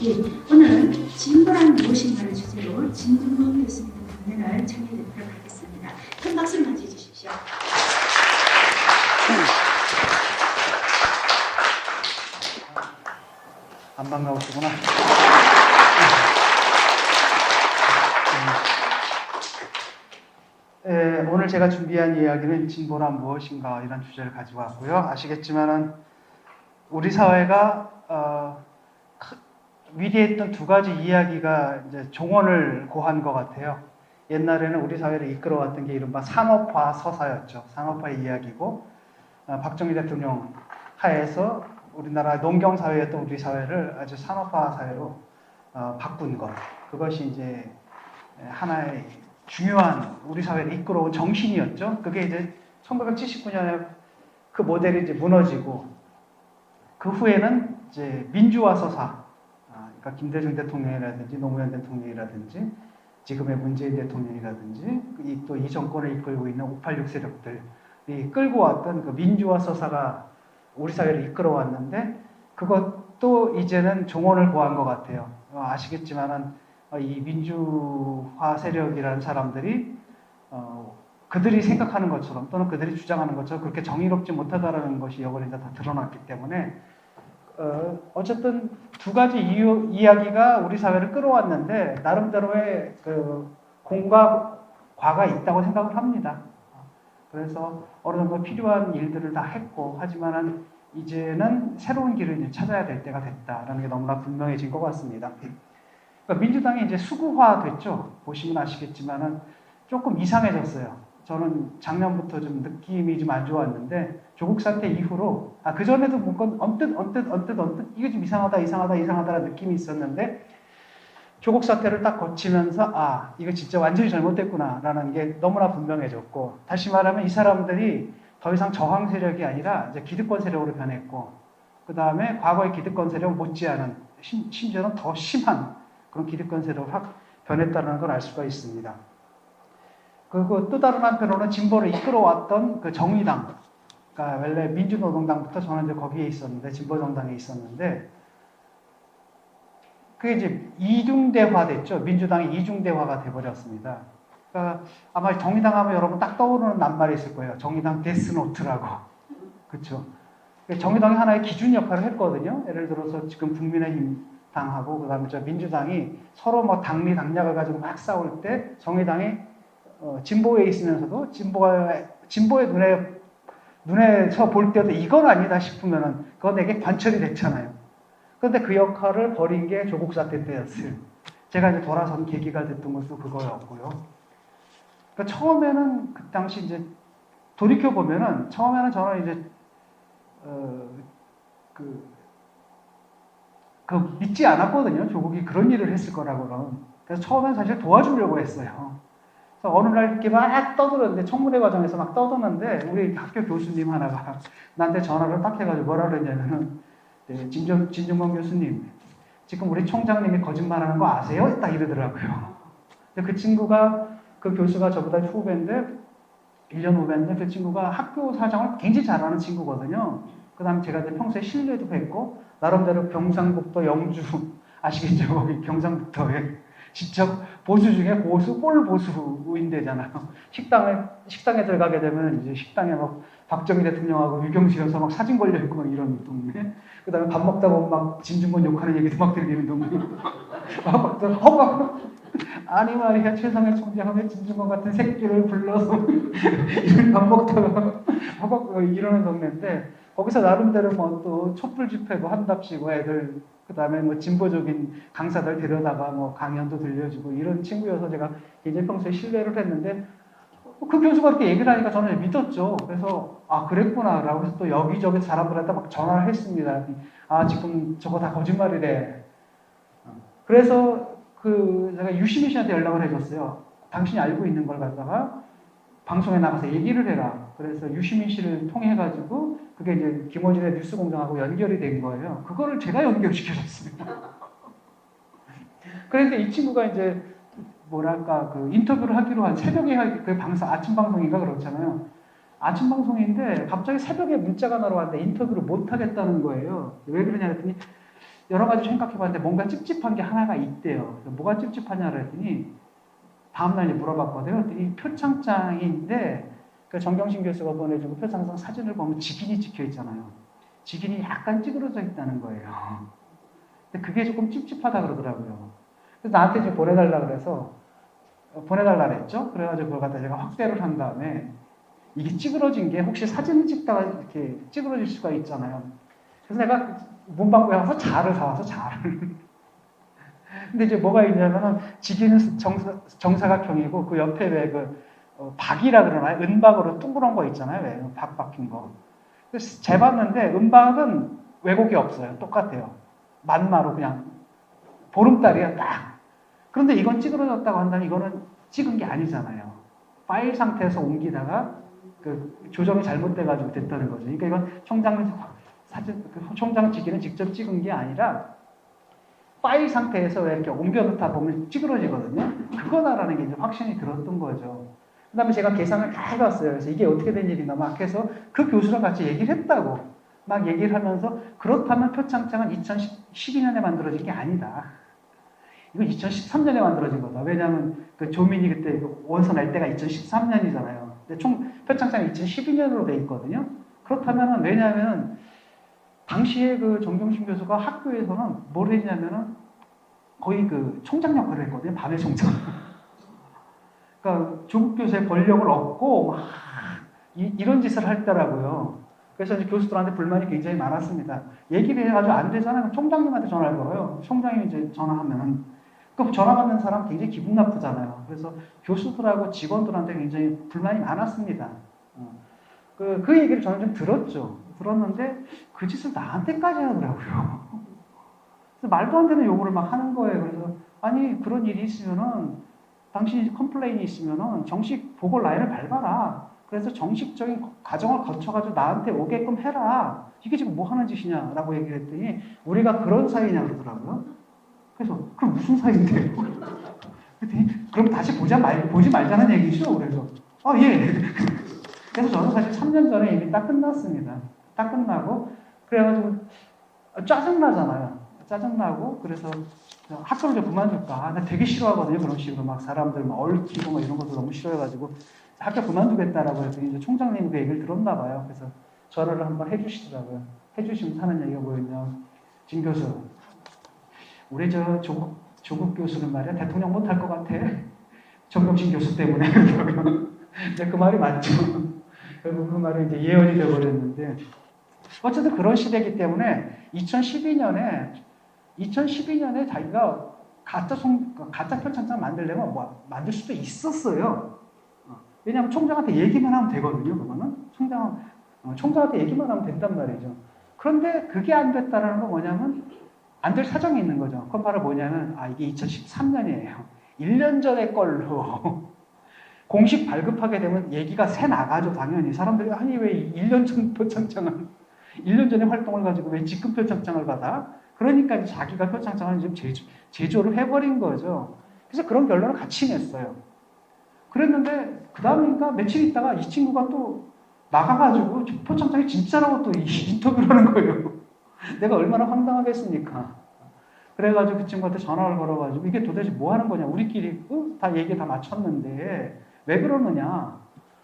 예, 오늘 진보란 무엇인가를 주제로 진중권 교수님의 강연을 청해드리도록 하겠습니다. 큰 박수를 맞이해 주십시오. 안 반가우시구나. 오늘 제가 준비한 이야기는 진보란 무엇인가 이런 주제를 가지고 왔고요. 아시겠지만은 우리 사회가 위대했던 두 가지 이야기가 이제 종언을 고한 것 같아요. 옛날에는 우리 사회를 이끌어왔던 게 이른바 산업화 서사였죠. 산업화의 이야기고 박정희 대통령 하에서 우리나라 농경 사회였던 우리 사회를 아주 산업화 사회로 바꾼 것. 그것이 이제 하나의 중요한 우리 사회를 이끌어온 정신이었죠. 그게 이제 1979년에 그 모델이 이제 무너지고 그 후에는 이제 민주화 서사, 그러니까 김대중 대통령이라든지 노무현 대통령이라든지 지금의 문재인 대통령이라든지 또 이 정권을 이끌고 있는 586 세력들이 끌고 왔던 그 민주화 서사가 우리 사회를 이끌어왔는데 그것도 이제는 종언을 고한 것 같아요. 아시겠지만은 이 민주화 세력이라는 사람들이 그들이 생각하는 것처럼 또는 그들이 주장하는 것처럼 그렇게 정의롭지 못하다라는 것이 여건에 다 드러났기 때문에 어쨌든 두 가지 이야기가 우리 사회를 끌어왔는데 나름대로의 그 공과 과가 있다고 생각을 합니다. 그래서 어느 정도 필요한 일들을 다 했고 하지만은 이제는 새로운 길을 이제 찾아야 될 때가 됐다라는 게 너무나 분명해진 것 같습니다. 그러니까 민주당이 이제 수구화됐죠. 보시면 아시겠지만은 조금 이상해졌어요. 저는 작년부터 좀 느낌이 좀 안 좋았는데 조국 사태 이후로 그 전에도 뭔가 언뜻 이게 좀 이상하다라는 느낌이 있었는데 조국 사태를 딱 거치면서 이거 진짜 완전히 잘못됐구나라는 게 너무나 분명해졌고 다시 말하면 이 사람들이 더 이상 저항 세력이 아니라 이제 기득권 세력으로 변했고 그 다음에 과거의 기득권 세력 못지않은 심지어는 더 심한 그런 기득권 세력으로 확 변했다는 걸 알 수가 있습니다. 그리고 또 다른 한편으로는 진보를 이끌어왔던 그 정의당, 그러니까 원래 민주노동당부터 저는 이제 거기에 있었는데 진보정당에 있었는데 그게 이제 이중대화됐죠. 민주당이 이중대화가 돼버렸습니다. 그러니까 아마 정의당 하면 여러분 딱 떠오르는 낱말이 있을 거예요. 정의당 데스노트라고. 그렇죠. 정의당이 하나의 기준 역할을 했거든요. 예를 들어서 지금 국민의힘 당하고 그다음에 저 민주당이 서로 뭐 당리 당략을 가지고 막 싸울 때 정의당이 진보에 있으면서도 진보의 눈에서 볼 때도 이건 아니다 싶으면은 그건 내게 관철이 됐잖아요. 그런데 그 역할을 벌인 게 조국 사태 때였어요. 제가 이제 돌아선 계기가 됐던 것도 그거였고요. 그러니까 처음에는 그 당시 이제 돌이켜 보면은 처음에는 저는 이제 믿지 않았거든요. 조국이 그런 일을 했을 거라고는. 그래서 처음엔 사실 도와주려고 했어요. 그래서 어느 날 이렇게 막 떠들었는데 청문회 과정에서 막 떠드는데 우리 학교 교수님 하나가 나한테 전화를 딱 해가지고 뭐라 그랬냐면은 진중권 교수님 지금 우리 총장님이 거짓말하는 거 아세요? 딱 이러더라고요. 근데 그 친구가 그 교수가 저보다 후배인데 1년 후배인데 그 친구가 학교 사정을 굉장히 잘하는 친구거든요. 그 다음에 제가 평소에 신뢰도 했고 나름대로 경상북도 영주 아시겠죠? 거기 경상북도에 진짜 보수 중에 고수 꼴 보수인데잖아요. 식당에 들어가게 되면 이제 식당에 막 박정희 대통령하고 유경수 여사 막 사진 걸려 있고 막 이런 동네. 그다음에 밥 먹다 보면 막 진중권 욕하는 얘기도 막 들리는 동네. 아니 말이야 최성해 총장은 진중권 같은 새끼를 불러서 밥 먹다가 허벅 이러는 동네인데 거기서 나름대로 뭐 또 촛불 집회도 한답시고 애들 그다음에 뭐 진보적인 강사들 데려다가 뭐 강연도 들려주고 이런 친구여서 제가 굉장히 평소에 신뢰를 했는데 그 교수가 그렇게 얘기를 하니까 저는 믿었죠. 그래서 그랬구나라고 해서 또 여기저기 사람들한테 막 전화를 했습니다. 지금 저거 다 거짓말이래. 그래서 제가 유시민 씨한테 연락을 해줬어요. 당신이 알고 있는 걸 갖다가 방송에 나가서 얘기를 해라. 그래서 유시민 씨를 통해가지고 그게 이제 김어준의 뉴스공장하고 연결이 된 거예요. 그거를 제가 연결시켜줬습니다. 그런데 이 친구가 이제 뭐랄까 그 인터뷰를 하기로 한 새벽에 그 방송 아침 방송인가 그렇잖아요. 아침 방송인데 갑자기 새벽에 문자가 날아왔는데 인터뷰를 못 하겠다는 거예요. 왜 그러냐 했더니 여러 가지 생각해봤는데 뭔가 찝찝한 게 하나가 있대요. 뭐가 찝찝하냐 그랬더니 다음날 물어봤거든요. 그랬더니 표창장인데 그 정경심 교수가 보내주고 표창장 사진을 보면 직인이 찍혀 있잖아요. 직인이 약간 찌그러져 있다는 거예요. 근데 그게 조금 찝찝하다 그러더라고요. 그래서 나한테 지금 보내달라 그래서 보내달라 그랬죠. 그래가지고 그걸 갖다 제가 확대를 한 다음에 이게 찌그러진 게 혹시 사진을 찍다가 이렇게 찌그러질 수가 있잖아요. 그래서 내가 문방구에 가서 자를 사와서 자를. 근데 이제 뭐가 있냐면은 직인은 정사각형이고 그 옆에 왜 박이라 그러나요? 은박으로 둥그런 거 있잖아요. 왜 박 박힌 거. 그래서 재봤는데 은박은 왜곡이 없어요. 똑같아요. 만마로 그냥 보름달이야 딱. 그런데 이건 찌그러졌다고 한다면 이거는 찍은 게 아니잖아요. 파일 상태에서 옮기다가 그 조정이 잘못돼가지고 됐다는 거죠. 그러니까 이건 총장 직기는 직접 찍은 게 아니라 파일 상태에서 왜 이렇게 옮겨놓다 보면 찌그러지거든요. 그거다라는 게 이제 확신이 들었던 거죠. 그 다음에 제가 계산을 다 해봤어요. 그래서 이게 어떻게 된 일인가 막 해서 그 교수랑 같이 얘기를 했다고. 막 얘기를 하면서 그렇다면 표창장은 2012년에 만들어진 게 아니다. 이거 2013년에 만들어진 거다. 왜냐하면 그 조민이 그때 원서 낼 때가 2013년이잖아요. 근데 표창장이 2012년으로 돼 있거든요. 그렇다면 왜냐하면 당시에 그 정경심 교수가 학교에서는 뭘 했냐면은 거의 그 총장 역할을 했거든요. 밤의 총장. 그러니까 조국 교수의 권력을 얻고 막 이런 짓을 했더라고요. 그래서 이제 교수들한테 불만이 굉장히 많았습니다. 얘기를 해가지고 안 되잖아요. 총장님한테 전화를 걸어요. 총장님이 이제 전화하면은 그 전화 받는 사람 굉장히 기분 나쁘잖아요. 그래서 교수들하고 직원들한테 굉장히 불만이 많았습니다. 그 얘기를 저는 좀 들었는데 그 짓을 나한테까지 하더라고요. 그래서 말도 안 되는 요구를 막 하는 거예요. 그래서 아니 그런 일이 있으면은 당신이 컴플레인이 있으면은 정식 보고 라인을 밟아라. 그래서 정식적인 과정을 거쳐가지고 나한테 오게끔 해라. 이게 지금 뭐 하는 짓이냐라고 얘기를 했더니 우리가 그런 사이냐 그러더라고요. 그래서 그럼 무슨 사이인데요? 그랬더니 그럼 다시 보지 말자는 얘기죠. 그래서 예. 그래서 저는 사실 3년 전에 이미 딱 끝났습니다. 딱 끝나고 그래가지고 짜증나잖아요. 짜증나고 그래서 학교를 좀 그만둘까. 나 되게 싫어하거든요. 그런 식으로 막 사람들 막 얽히고 막 이런 것도 너무 싫어해가지고 학교 그만두겠다라고 해서 이제 총장님이 그 얘기를 들었나 봐요. 그래서 전화를 한번 해주시더라고요. 해주시면 하는 얘기가 뭐였냐. 진 교수, 우리 저 조국 교수는 말이야 대통령 못할 것 같아. 정경심 교수 때문에. 근데 그 말이 맞죠. 결국 그 말이 이제 예언이 되어버렸는데 어쨌든 그런 시대이기 때문에 2012년에 자기가 가짜 표창장 만들려면 만들 수도 있었어요. 왜냐하면 총장한테 얘기만 하면 되거든요. 그거는 총장한테 얘기만 하면 된단 말이죠. 그런데 그게 안 됐다라는 건 뭐냐면 안 될 사정이 있는 거죠. 그건 바로 뭐냐면 이게 2013년이에요. 1년 전의 걸로 공식 발급하게 되면 얘기가 새 나가죠. 당연히 사람들이 아니 왜 1년 전 표창장을 1년 전에 활동을 가지고 왜 지금 표창장을 받아? 그러니까 자기가 표창장을 지금 제조를 해버린 거죠. 그래서 그런 결론을 같이 냈어요. 그랬는데 그 다음이니까 며칠 있다가 이 친구가 또 나가가지고 표창장이 진짜라고 또 인터뷰를 하는 거예요. 내가 얼마나 황당하겠습니까? 그래가지고 그 친구한테 전화를 걸어가지고 이게 도대체 뭐 하는 거냐? 우리끼리 다 얘기 다 맞췄는데 왜 그러느냐?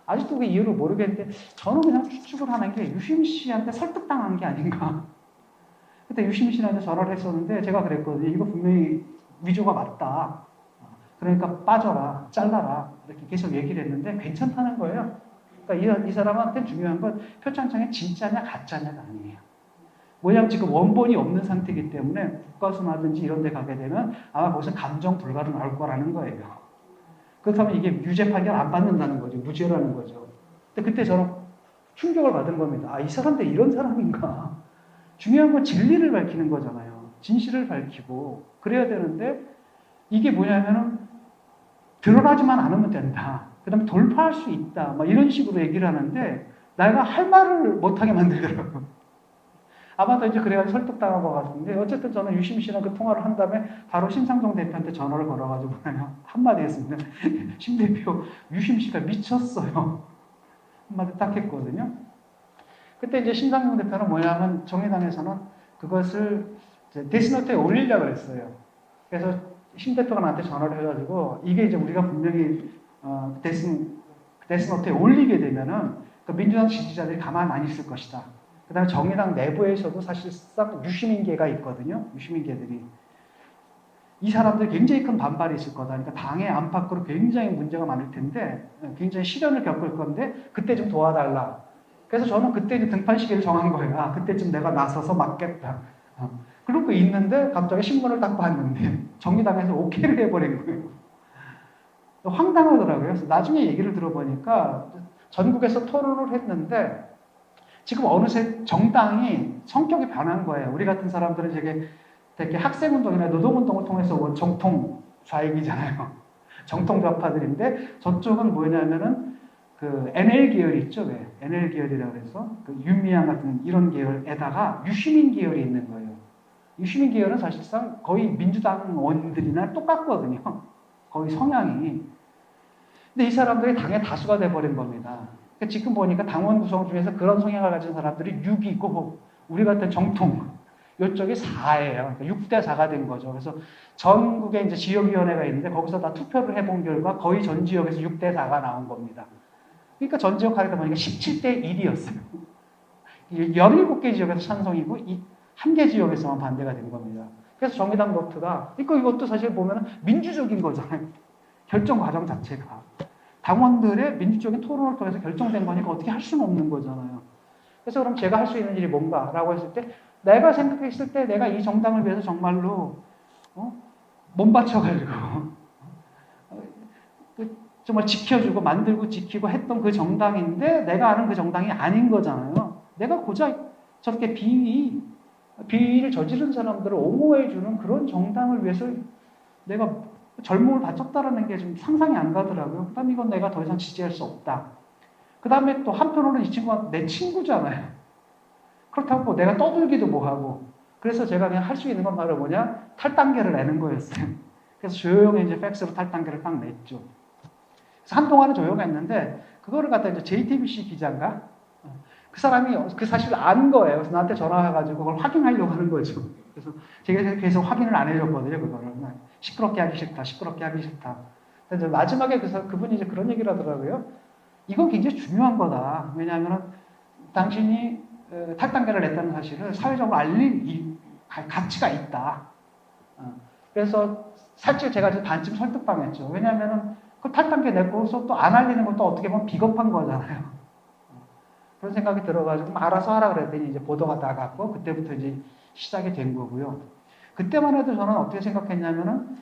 아직도 그 이유를 모르겠는데 저는 그냥 추측을 하는 게 유심 씨한테 설득당한 게 아닌가. 그때 유심 씨한테 전화를 했었는데 제가 그랬거든요. 이거 분명히 위조가 맞다. 그러니까 빠져라, 잘라라 이렇게 계속 얘기를 했는데 괜찮다는 거예요. 그러니까 이 사람한테 중요한 건 표창장이 진짜냐 가짜냐가 아니에요. 뭐냐면 지금 원본이 없는 상태이기 때문에 국가수나든지 이런 데 가게 되면 아마 거기서 감정 불가로 나올 거라는 거예요. 그렇다면 이게 유죄 판결 안 받는다는 거죠. 무죄라는 거죠. 근데 그때 저는 충격을 받은 겁니다. 이 사람들 이런 사람인가. 중요한 건 진리를 밝히는 거잖아요. 진실을 밝히고 그래야 되는데 이게 뭐냐면은 드러나지만 않으면 된다. 그 다음에 돌파할 수 있다. 막 이런 식으로 얘기를 하는데 내가 할 말을 못하게 만들더라고요. 아마도 이제 그래가지고 설득당한 것 같은데 어쨌든 저는 유심 씨랑 그 통화를 한 다음에 바로 심상정 대표한테 전화를 걸어가지고 한마디 했습니다. 심 대표 유심 씨가 미쳤어요. 한마디 딱 했거든요. 그때 이제 심상정 대표는 뭐냐면 정의당에서는 그것을 데스노트에 올리려고 그랬어요. 그래서 신 대표가 나한테 전화를 해가지고 이게 이제 우리가 분명히 데스노트에 올리게 되면은 그 민주당 지지자들이 가만 안 있을 것이다. 그다음에 정의당 내부에서도 사실상 유시민계가 있거든요. 유시민계들이 이 사람들 굉장히 큰 반발이 있을 거다. 그러니까 당의 안팎으로 굉장히 문제가 많을 텐데 굉장히 시련을 겪을 건데 그때 좀 도와달라. 그래서 저는 그때 이제 등판 시기를 정한 거예요. 아, 그때쯤 내가 나서서 맡겠다. 그러고 있는데 갑자기 신문을 딱 봤는데 정의당에서 오케이를 해버린 거예요. 황당하더라고요. 그래서 나중에 얘기를 들어보니까 전국에서 토론을 했는데 지금 어느새 정당이 성격이 변한 거예요. 우리 같은 사람들은 되게 학생운동이나 노동운동을 통해서 온 정통 좌익이잖아요. 정통 좌파들인데 저쪽은 뭐냐면은 그 NL 계열 있죠, 왜? NL 계열이라고 해서 그 윤미향 같은 이런 계열에다가 유시민 계열이 있는 거예요. 유시민 계열은 사실상 거의 민주당원들이나 똑같거든요. 거의 성향이. 근데 이 사람들이 당의 다수가 돼버린 겁니다. 그러니까 지금 보니까 당원 구성 중에서 그런 성향을 가진 사람들이 6이고 우리 같은 정통 이쪽이 4예요. 그러니까 6대 4가 된 거죠. 그래서 전국에 이제 지역위원회가 있는데 거기서 다 투표를 해본 결과 거의 전 지역에서 6대 4가 나온 겁니다. 그러니까 전 지역 하니까 보니까 17대 1이었어요. 17개 지역에서 찬성이고 한 개 지역에서만 반대가 된 겁니다. 그래서 정의당 노트가 그러니까 이것도 사실 보면 민주적인 거잖아요. 결정 과정 자체가. 당원들의 민주적인 토론을 통해서 결정된 거니까 어떻게 할 수는 없는 거잖아요. 그래서 그럼 제가 할 수 있는 일이 뭔가라고 했을 때 내가 생각했을 때 내가 이 정당을 위해서 정말로 몸 바쳐가지고 정말 지켜주고 만들고 지키고 했던 그 정당인데 내가 아는 그 정당이 아닌 거잖아요. 내가 고작 저렇게 비위를 저지른 사람들을 옹호해주는 그런 정당을 위해서 내가 젊음을 바쳤다라는 게 좀 상상이 안 가더라고요. 그 다음에 이건 내가 더 이상 지지할 수 없다. 그 다음에 또 한편으로는 이 친구가 내 친구잖아요. 그렇다고 내가 떠들기도 뭐하고. 그래서 제가 그냥 할 수 있는 건 바로 뭐냐? 탈당계를 내는 거였어요. 그래서 조용히 이제 팩스로 탈당계를 딱 냈죠. 그래서 한동안은 조용했는데, 그거를 갖다 이제 JTBC 기자인가? 그 사람이 그 사실을 안 거예요. 그래서 나한테 전화해가지고 그걸 확인하려고 하는 거죠. 그래서 제가 계속 확인을 안 해줬거든요, 그거를. 시끄럽게 하기 싫다, 시끄럽게 하기 싫다. 근데 마지막에 그분이 이제 그런 얘기를 하더라고요. 이건 굉장히 중요한 거다. 왜냐하면 당신이 탈당계를 냈다는 사실을 사회적으로 알릴 가치가 있다. 그래서 사실 제가 반쯤 설득당했죠. 왜냐하면 그 탈당계 내고서 또 안 알리는 것도 어떻게 보면 비겁한 거잖아요. 그런 생각이 들어가지고 알아서 하라 그랬더니 이제 보도가 나갔고 그때부터 이제 시작이 된 거고요. 그때만 해도 저는 어떻게 생각했냐면은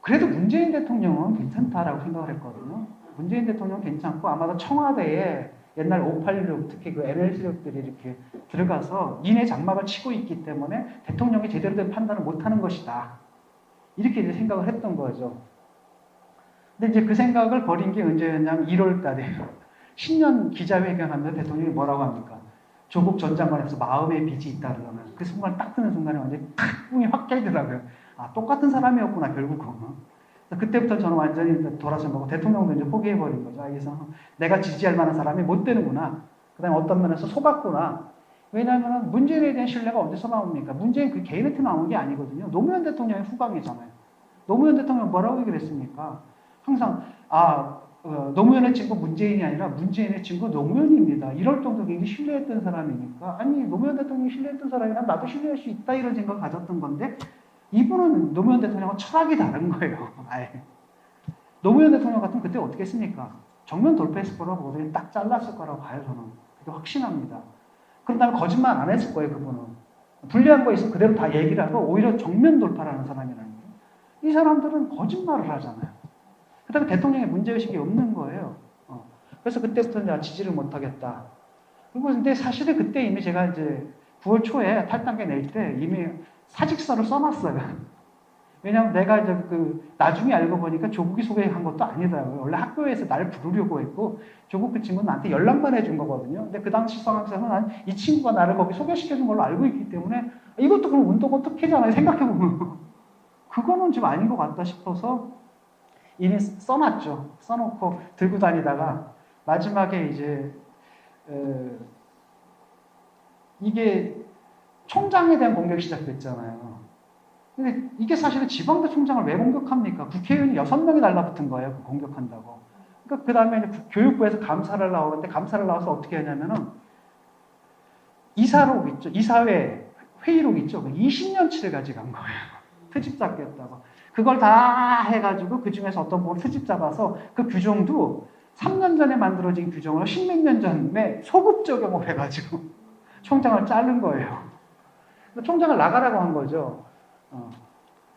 그래도 문재인 대통령은 괜찮다라고 생각을 했거든요. 문재인 대통령은 괜찮고 아마도 청와대에 옛날 586 특히 그 NL 세력들이 이렇게 들어가서 인해 장막을 치고 있기 때문에 대통령이 제대로 된 판단을 못하는 것이다. 이렇게 이제 생각을 했던 거죠. 근데 이제 그 생각을 버린 게 언제였냐면 1월 달에 신년 기자회견하면서 대통령이 뭐라고 합니까? 조국 전 장관에서 마음의 빚이 있다 그러면 그 순간 딱 뜨는 순간에 완전히 탁 뿡이 확 깨지더라고요. 아, 똑같은 사람이었구나 결국은. 그때부터 저는 완전히 돌아선 거고 대통령도 이제 포기해버린 거죠. 그래서 내가 지지할 만한 사람이 못 되는구나. 그 다음에 어떤 면에서 속았구나. 왜냐하면 문재인에 대한 신뢰가 어디서 나옵니까? 문재인 그 개인한테 나온 게 아니거든요. 노무현 대통령의 후광이잖아요. 노무현 대통령 뭐라고 얘기를 했습니까? 항상 노무현의 친구 문재인이 아니라 문재인의 친구 노무현입니다. 이럴 정도 굉장히 신뢰했던 사람이니까 아니 노무현 대통령이 신뢰했던 사람이라면 나도 신뢰할 수 있다 이런 생각을 가졌던 건데 이분은 노무현 대통령과 철학이 다른 거예요. 아예. 노무현 대통령 같으면 그때 어떻게 했습니까? 정면 돌파했을 거라고 보더니 딱 잘랐을 거라고 봐요 저는. 그게 확신합니다. 그런 다음에 거짓말 안 했을 거예요 그분은. 불리한 거 있으면 그대로 다 얘기를 하고 오히려 정면 돌파라는 사람이라는 거예요. 이 사람들은 거짓말을 하잖아요. 그 다음에 대통령의 문제의식이 없는 거예요. 그래서 그때부터 내가 지지를 못하겠다. 그리고 근데 사실은 그때 이미 제가 이제 9월 초에 탈당계 낼 때 이미 사직서를 써놨어요. 왜냐면 내가 이제 나중에 알고 보니까 조국이 소개한 것도 아니더라고요. 원래 학교에서 날 부르려고 했고, 조국 그 친구는 나한테 연락만 해준 거거든요. 근데 그 당시 상황에서는 난 이 친구가 나를 거기 소개시켜준 걸로 알고 있기 때문에 이것도 그럼 운동은 특혜잖아요. 생각해보면. 그거는 좀 아닌 것 같다 싶어서 이미 써놨죠. 써놓고 들고 다니다가 마지막에 이제 이게 총장에 대한 공격이 시작됐잖아요. 근데 이게 사실은 지방대 총장을 왜 공격합니까? 국회의원이 6명이 달라붙은 거예요. 그 공격한다고. 그러니까 그 다음에 교육부에서 감사를 나오는데 감사를 나와서 어떻게 하냐면은 이사록 있죠. 이사회 회의록 있죠. 20년치를 가져간 거예요. 트집 잡겠다고. 그걸 다 해가지고 그 중에서 어떤 부분 트집 잡아서 그 규정도 3년 전에 만들어진 규정을 10몇 년 전에 소급 적용을 해가지고 총장을 자른 거예요. 총장을 나가라고 한 거죠.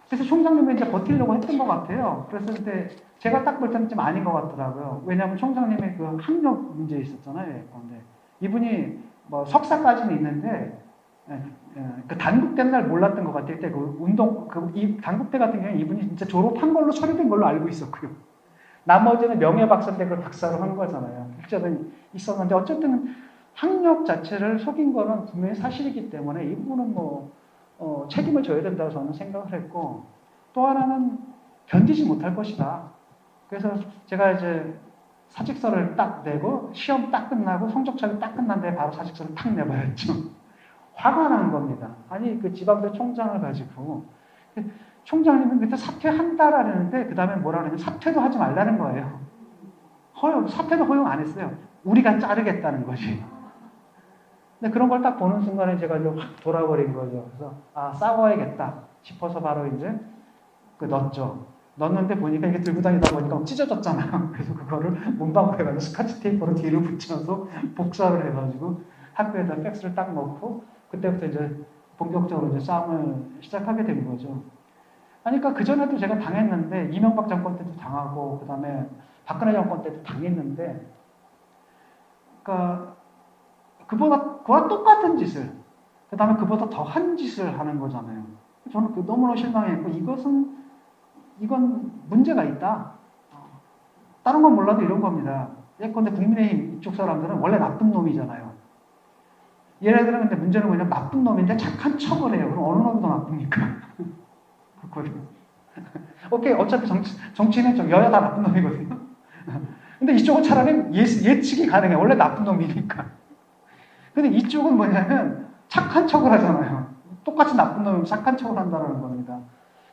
그래서 총장님이 이제 버티려고 했던 것 같아요. 그래서 근데 제가 딱 볼 때는 좀 아닌 것 같더라고요. 왜냐하면 총장님의 그 학력 문제 있었잖아요. 근데 이분이 뭐 석사까지는 있는데 그 단국대 날 몰랐던 것 같아요. 그때 그 운동 이 단국대 같은 경우는 이분이 진짜 졸업한 걸로 처리된 걸로 알고 있었고요. 나머지는 명예박사인데 그걸 박사로 한 거잖아요. 학자는 있었는데 어쨌든 학력 자체를 속인 거는 분명히 사실이기 때문에 이 부분은 뭐 책임을 져야 된다고 저는 생각을 했고 또 하나는 견디지 못할 것이다. 그래서 제가 이제 사직서를 딱 내고 시험 딱 끝나고 성적차이 딱 끝난데 바로 사직서를 탁 내버렸죠. 화가 난 겁니다. 아니 그 지방대 총장을 가지고 총장님은 그때 사퇴한다라 하는데 그 다음에 뭐라 그러냐면 사퇴도 하지 말라는 거예요. 사퇴도 허용 안 했어요. 우리가 자르겠다는 거지. 근데 그런 걸 딱 보는 순간에 제가 이제 확 돌아버린 거죠. 그래서 싸워야겠다 싶어서 바로 이제 넣었죠. 넣었는데 보니까 이게 들고 다니다 보니까 찢어졌잖아요. 그래서 그거를 문방구에 가서 스카치 테이프로 뒤로 붙여서 복사를 해가지고 학교에다 팩스를 딱 넣고 그때부터 이제 본격적으로 이제 싸움을 시작하게 된 거죠. 그러니까 그전에도 제가 당했는데 이명박 정권 때도 당하고 그 다음에 박근혜 정권 때도 당했는데 그러니까 그와 똑같은 짓을 그 다음에 그보다 더한 짓을 하는 거잖아요. 저는 너무나 실망했고 이건 문제가 있다. 다른 건 몰라도 이런 겁니다. 예컨대 국민의힘 이쪽 사람들은 원래 나쁜 놈이잖아요. 얘네들은 근데 문제는 뭐냐면 나쁜 놈인데 착한 척을 해요. 그럼 어느 놈이 더 나쁩니까? 그렇거든요. 오케이, 어차피 정치인은 여야 다 나쁜 놈이거든요. 근데 이쪽은 차라리 예측이 가능해. 원래 나쁜 놈이니까. 근데 이쪽은 뭐냐면 착한 척을 하잖아요. 똑같이 나쁜 놈이면 착한 척을 한다는 겁니다.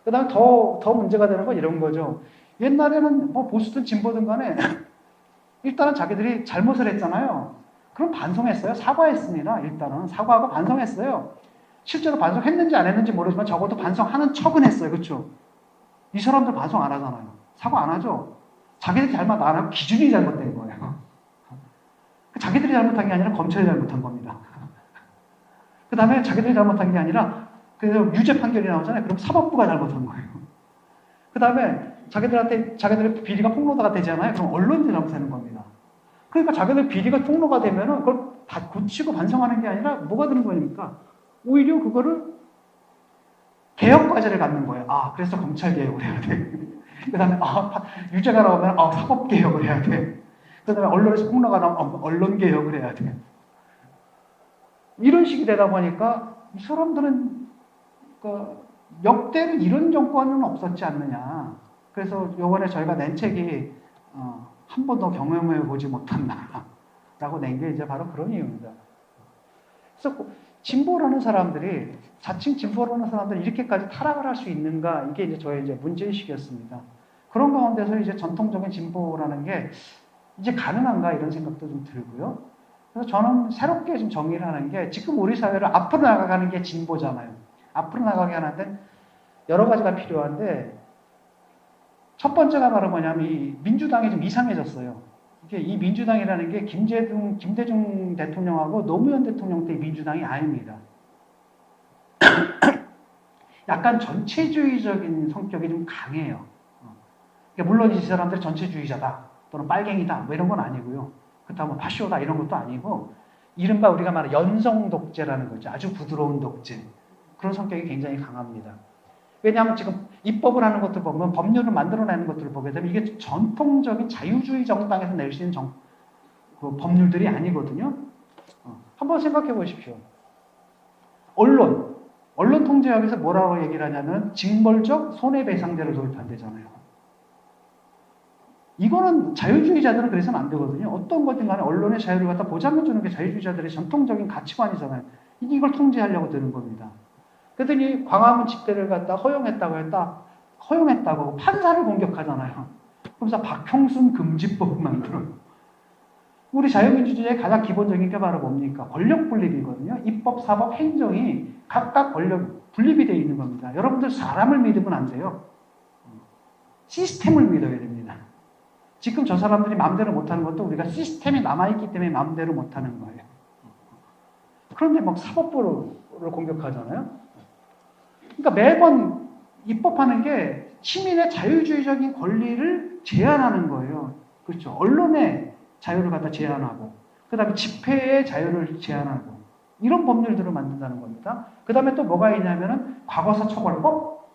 그 다음에 더 문제가 되는 건 이런 거죠. 옛날에는 뭐 보수든 진보든 간에 일단은 자기들이 잘못을 했잖아요. 그럼 반성했어요. 사과했습니다. 일단은 사과하고 반성했어요. 실제로 반성했는지 안 했는지 모르지만 적어도 반성하는 척은 했어요. 그렇죠? 이 사람들 반성 안 하잖아요. 사과 안 하죠? 자기들이 잘못 안 하고 기준이 잘못된 거예요. 자기들이 잘못한 게 아니라 검찰이 잘못한 겁니다. 그 다음에 자기들이 잘못한 게 아니라 그래서 유죄 판결이 나오잖아요. 그럼 사법부가 잘못한 거예요. 그 다음에 자기들의 비리가 폭로가 되잖아요. 그럼 언론이 잘못하는 겁니다. 그러니까 자기들 비리가 폭로가 되면은 그걸 다 고치고 반성하는 게 아니라 뭐가 되는 거니까 오히려 그거를 개혁 과제를 갖는 거예요. 그래서 검찰 개혁을 해야 돼. 그 다음에 유죄가 나오면 사법 개혁을 해야 돼. 그 다음에 언론에서 폭로가 나오면 언론 개혁을 해야 돼. 이런 식이 되다 보니까 이 사람들은 역대로 이런 정권은 없었지 않느냐. 그래서 요번에 저희가 낸 책이 한 번도 경험해 보지 못한 나라라고 낸 게 이제 바로 그런 이유입니다. 그래서 진보라는 사람들이 자칭 진보라는 사람들이 이렇게까지 타락을 할 수 있는가 이게 이제 저의 이제 문제의식이었습니다. 그런 가운데서 이제 전통적인 진보라는 게 이제 가능한가 이런 생각도 좀 들고요. 그래서 저는 새롭게 좀 정의를 하는 게 지금 우리 사회를 앞으로 나가가는 게 진보잖아요. 앞으로 나가게 하는데 여러 가지가 필요한데 첫 번째가 바로 뭐냐면 이 민주당이 좀 이상해졌어요. 이게 이 민주당이라는 게 김대중 대통령하고 노무현 대통령 때 민주당이 아닙니다. 약간 전체주의적인 성격이 좀 강해요. 물론 이 사람들이 전체주의자다 또는 빨갱이다 뭐 이런 건 아니고요. 그렇다고 뭐 파쇼다 이런 것도 아니고 이른바 우리가 말하는 연성 독재라는 거죠. 아주 부드러운 독재. 그런 성격이 굉장히 강합니다. 왜냐하면 지금 입법을 하는 것들 보면 법률을 만들어내는 것들을 보게 되면 이게 전통적인 자유주의 정당에서 낼 수 있는 그 법률들이 아니거든요. 한번 생각해 보십시오. 언론 통제학에서 뭐라고 얘기를 하냐면 징벌적 손해배상제를 도입한대잖아요. 이거는 자유주의자들은 그래서는 안 되거든요. 어떤 것든 간에 언론의 자유를 갖다 보장해주는 게 자유주의자들의 전통적인 가치관이잖아요. 이걸 통제하려고 드는 겁니다. 그랬더니 광화문 집회를 갖다 허용했다고 판사를 공격하잖아요. 그러면서 박형순 금지법을 만들어요. 우리 자유민주주의의 가장 기본적인 게 바로 뭡니까? 권력 분립이거든요. 입법, 사법, 행정이 각각 권력 분립이 되어 있는 겁니다. 여러분들 사람을 믿으면 안 돼요. 시스템을 믿어야 됩니다. 지금 저 사람들이 마음대로 못하는 것도 우리가 시스템이 남아있기 때문에 마음대로 못하는 거예요. 그런데 막 사법부를 공격하잖아요. 그러니까 매번 입법하는 게 시민의 자유주의적인 권리를 제한하는 거예요. 그렇죠. 언론의 자유를 갖다 제한하고, 그 다음에 집회의 자유를 제한하고, 이런 법률들을 만든다는 겁니다. 그 다음에 또 뭐가 있냐면은 과거사 처벌법?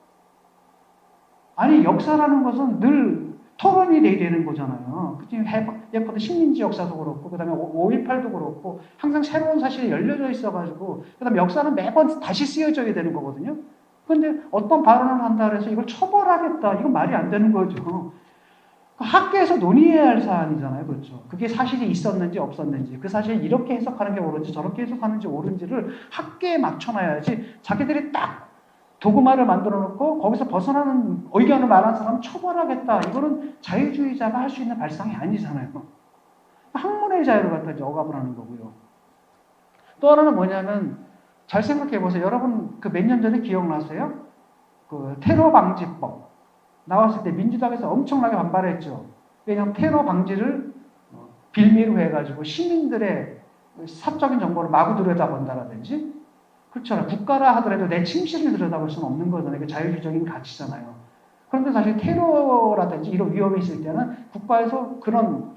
아니, 역사라는 것은 늘 토론이 돼야 되는 거잖아요. 예컨대 식민지 역사도 그렇고, 그 다음에 5.18도 그렇고, 항상 새로운 사실이 열려져 있어가지고, 그 다음에 역사는 매번 다시 쓰여져야 되는 거거든요. 그런데 어떤 발언을 한다 그래서 이걸 처벌하겠다. 이건 말이 안 되는 거죠. 학계에서 논의해야 할 사안이잖아요. 그렇죠. 그게 사실이 있었는지 없었는지, 그 사실을 이렇게 해석하는 게 옳은지 저렇게 해석하는지 옳은지를 학계에 맞춰놔야지 자기들이 딱 도구마를 만들어 놓고 거기서 벗어나는 의견을 말하는 사람은 처벌하겠다. 이거는 자유주의자가 할 수 있는 발상이 아니잖아요. 학문의 자유를 갖다 이제 억압을 하는 거고요. 또 하나는 뭐냐면 잘 생각해 보세요. 여러분 그 몇 년 전에 기억나세요? 그 테러 방지법 나왔을 때 민주당에서 엄청나게 반발했죠. 왜냐하면 테러 방지를 빌미로 해가지고 시민들의 사적인 정보를 마구 들여다본다라든지, 그렇잖아요. 국가라 하더라도 내 침실을 들여다볼 수는 없는 거잖아요. 이게 자유주의적인 가치잖아요. 그런데 사실 테러라든지 이런 위험이 있을 때는 국가에서 그런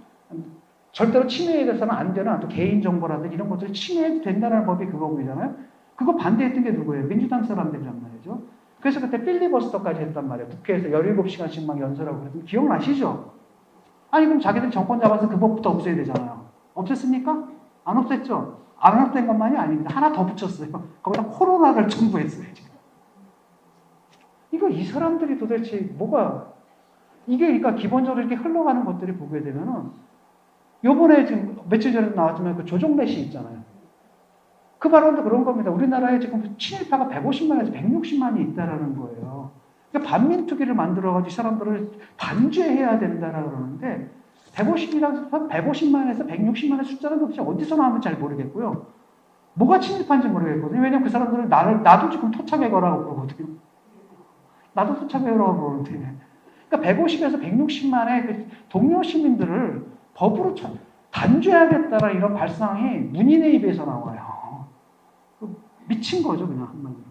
절대로 침해에 대해서는 안 되는 또 개인정보라든지 이런 것들이 침해해도 된다는 법이 그거잖아요. 그거 반대했던 게 누구예요? 민주당 사람들이란 말이죠. 그래서 그때 필리버스터까지 했단 말이에요. 국회에서 17시간씩 막 연설하고 그랬더니 기억나시죠? 아니 그럼 자기들 정권 잡아서 그 법부터 없애야 되잖아요. 없앴습니까? 안 없앴죠? 안 없앤 것만이 아닙니다. 하나 더 붙였어요. 거기다 코로나를 첨부했어요. 지금. 이거 이 사람들이 도대체 뭐가 이게 그러니까 기본적으로 이렇게 흘러가는 것들이 보게 되면은 요번에 지금 며칠 전에 나왔지만 그 조정래 씨 있잖아요. 그 발언도 그런 겁니다. 우리나라에 지금 친일파가 150만에서 160만이 있다라는 거예요. 그러니까 반민특위를 만들어가지고 이 사람들을 단죄해야 된다라고 그러는데 150만에서 160만의 숫자는 도대체 어디서 나오는지 잘 모르겠고요. 뭐가 친일파인지 모르겠거든요. 왜냐면 그 사람들은 나도 지금 토착해거라고 그러거든요. 나도 토착해거라고 그러는데. 그러니까 150에서 160만의 그 동료 시민들을 법으로 단죄하겠다라는 이런 발상이 문인의 입에서 나와요. 미친 거죠, 그냥 한마디로.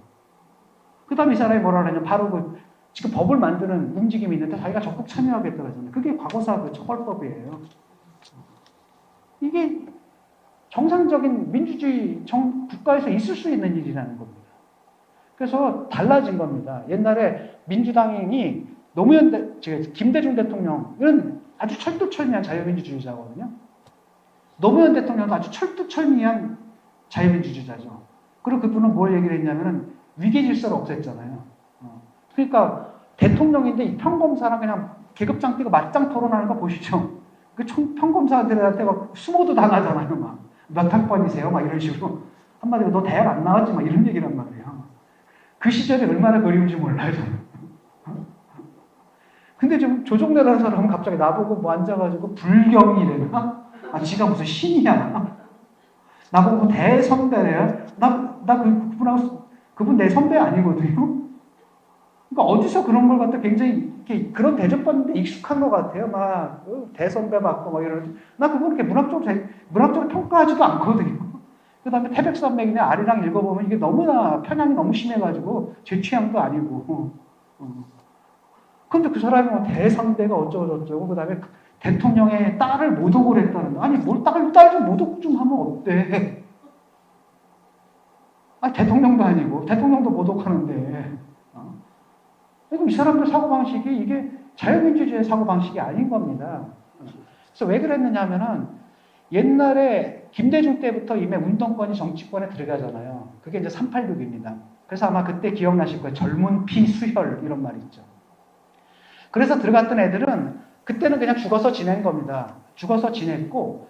그 다음에 이 사람이 뭐라 그러냐면 바로 지금 법을 만드는 움직임이 있는데 자기가 적극 참여하겠다고 하잖아요. 그게 과거사 처벌법이에요. 이게 정상적인 민주주의 국가에서 있을 수 있는 일이라는 겁니다. 그래서 달라진 겁니다. 옛날에 민주당이 김대중 대통령은 아주 철두철미한 자유민주주의자거든요. 노무현 대통령도 아주 철두철미한 자유민주주의자죠. 그리고 그분은 뭘 얘기를 했냐면은 위계 질서를 없앴잖아요. 그러니까 대통령인데 이 평검사랑 그냥 계급장 띄고 맞짱 토론하는 거 보시죠. 그 평검사들한테 막 수모도 당하잖아요. 막 몇 학번이세요? 막 이런 식으로 한마디로 너 대학 안 나왔지? 막 이런 얘기란 말이에요. 그 시절이 얼마나 그리운지 몰라요. 근데 지금 조정래라는 사람은 갑자기 나보고 뭐 앉아가지고 불경이래나? 아, 지가 무슨 신이야? 나보고 뭐 대선배래요? 그분 내 선배 아니거든요? 그러니까 어디서 그런 걸 갖다 굉장히 이렇게 그런 대접받는데 익숙한 것 같아요. 막 대선배 맞고 막 이러는. 나 그분 이렇게 문학적으로 평가하지도 않거든요. 그 다음에 태백산맥이나 아리랑 읽어보면 이게 너무나 편향이 너무 심해가지고 제 취향도 아니고. 근데 그 사람이 뭐 대선배가 어쩌고저쩌고 그 다음에 대통령의 딸을 모독을 했다는 거. 아니 뭘 딸 좀 모독 좀 하면 어때? 아니 대통령도 아니고 대통령도 모독하는데. 그럼 이 사람들 사고방식이 이게 자유민주주의 사고방식이 아닌 겁니다. 그래서 왜 그랬느냐 하면은 옛날에 김대중 때부터 이미 운동권이 정치권에 들어가잖아요. 그게 이제 386입니다. 그래서 아마 그때 기억나실 거예요. 젊은 피 수혈 이런 말이 있죠. 그래서 들어갔던 애들은 그때는 그냥 죽어서 지낸 겁니다. 죽어서 지냈고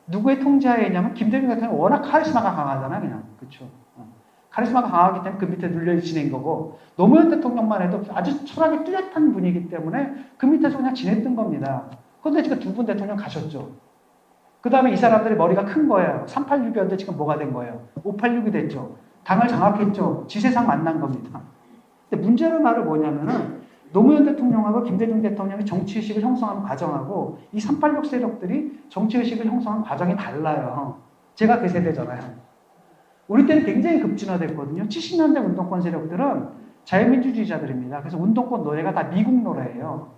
누구의 통제하에 있냐면 김대중 대통령이 워낙 카리스마가 강하잖아요. 그냥. 그렇죠. 카리스마가 강하기 때문에 그 밑에 눌려 지낸 거고 노무현 대통령만 해도 아주 철학이 뚜렷한 분이기 때문에 그 밑에서 그냥 지냈던 겁니다. 그런데 지금 두 분 대통령 가셨죠. 그 다음에 이 사람들이 머리가 큰 거예요. 386이었는데 지금 뭐가 된 거예요? 586이 됐죠. 당을 장악했죠. 지세상 만난 겁니다. 근데 문제는 말은 뭐냐면은 노무현 대통령하고 김대중 대통령이 정치의식을 형성하는 과정하고 이 386 세력들이 정치의식을 형성하는 과정이 달라요. 제가 그 세대잖아요. 우리 때는 굉장히 급진화됐거든요. 70년대 운동권 세력들은 자유민주주의자들입니다. 그래서 운동권 노래가 다 미국 노래예요.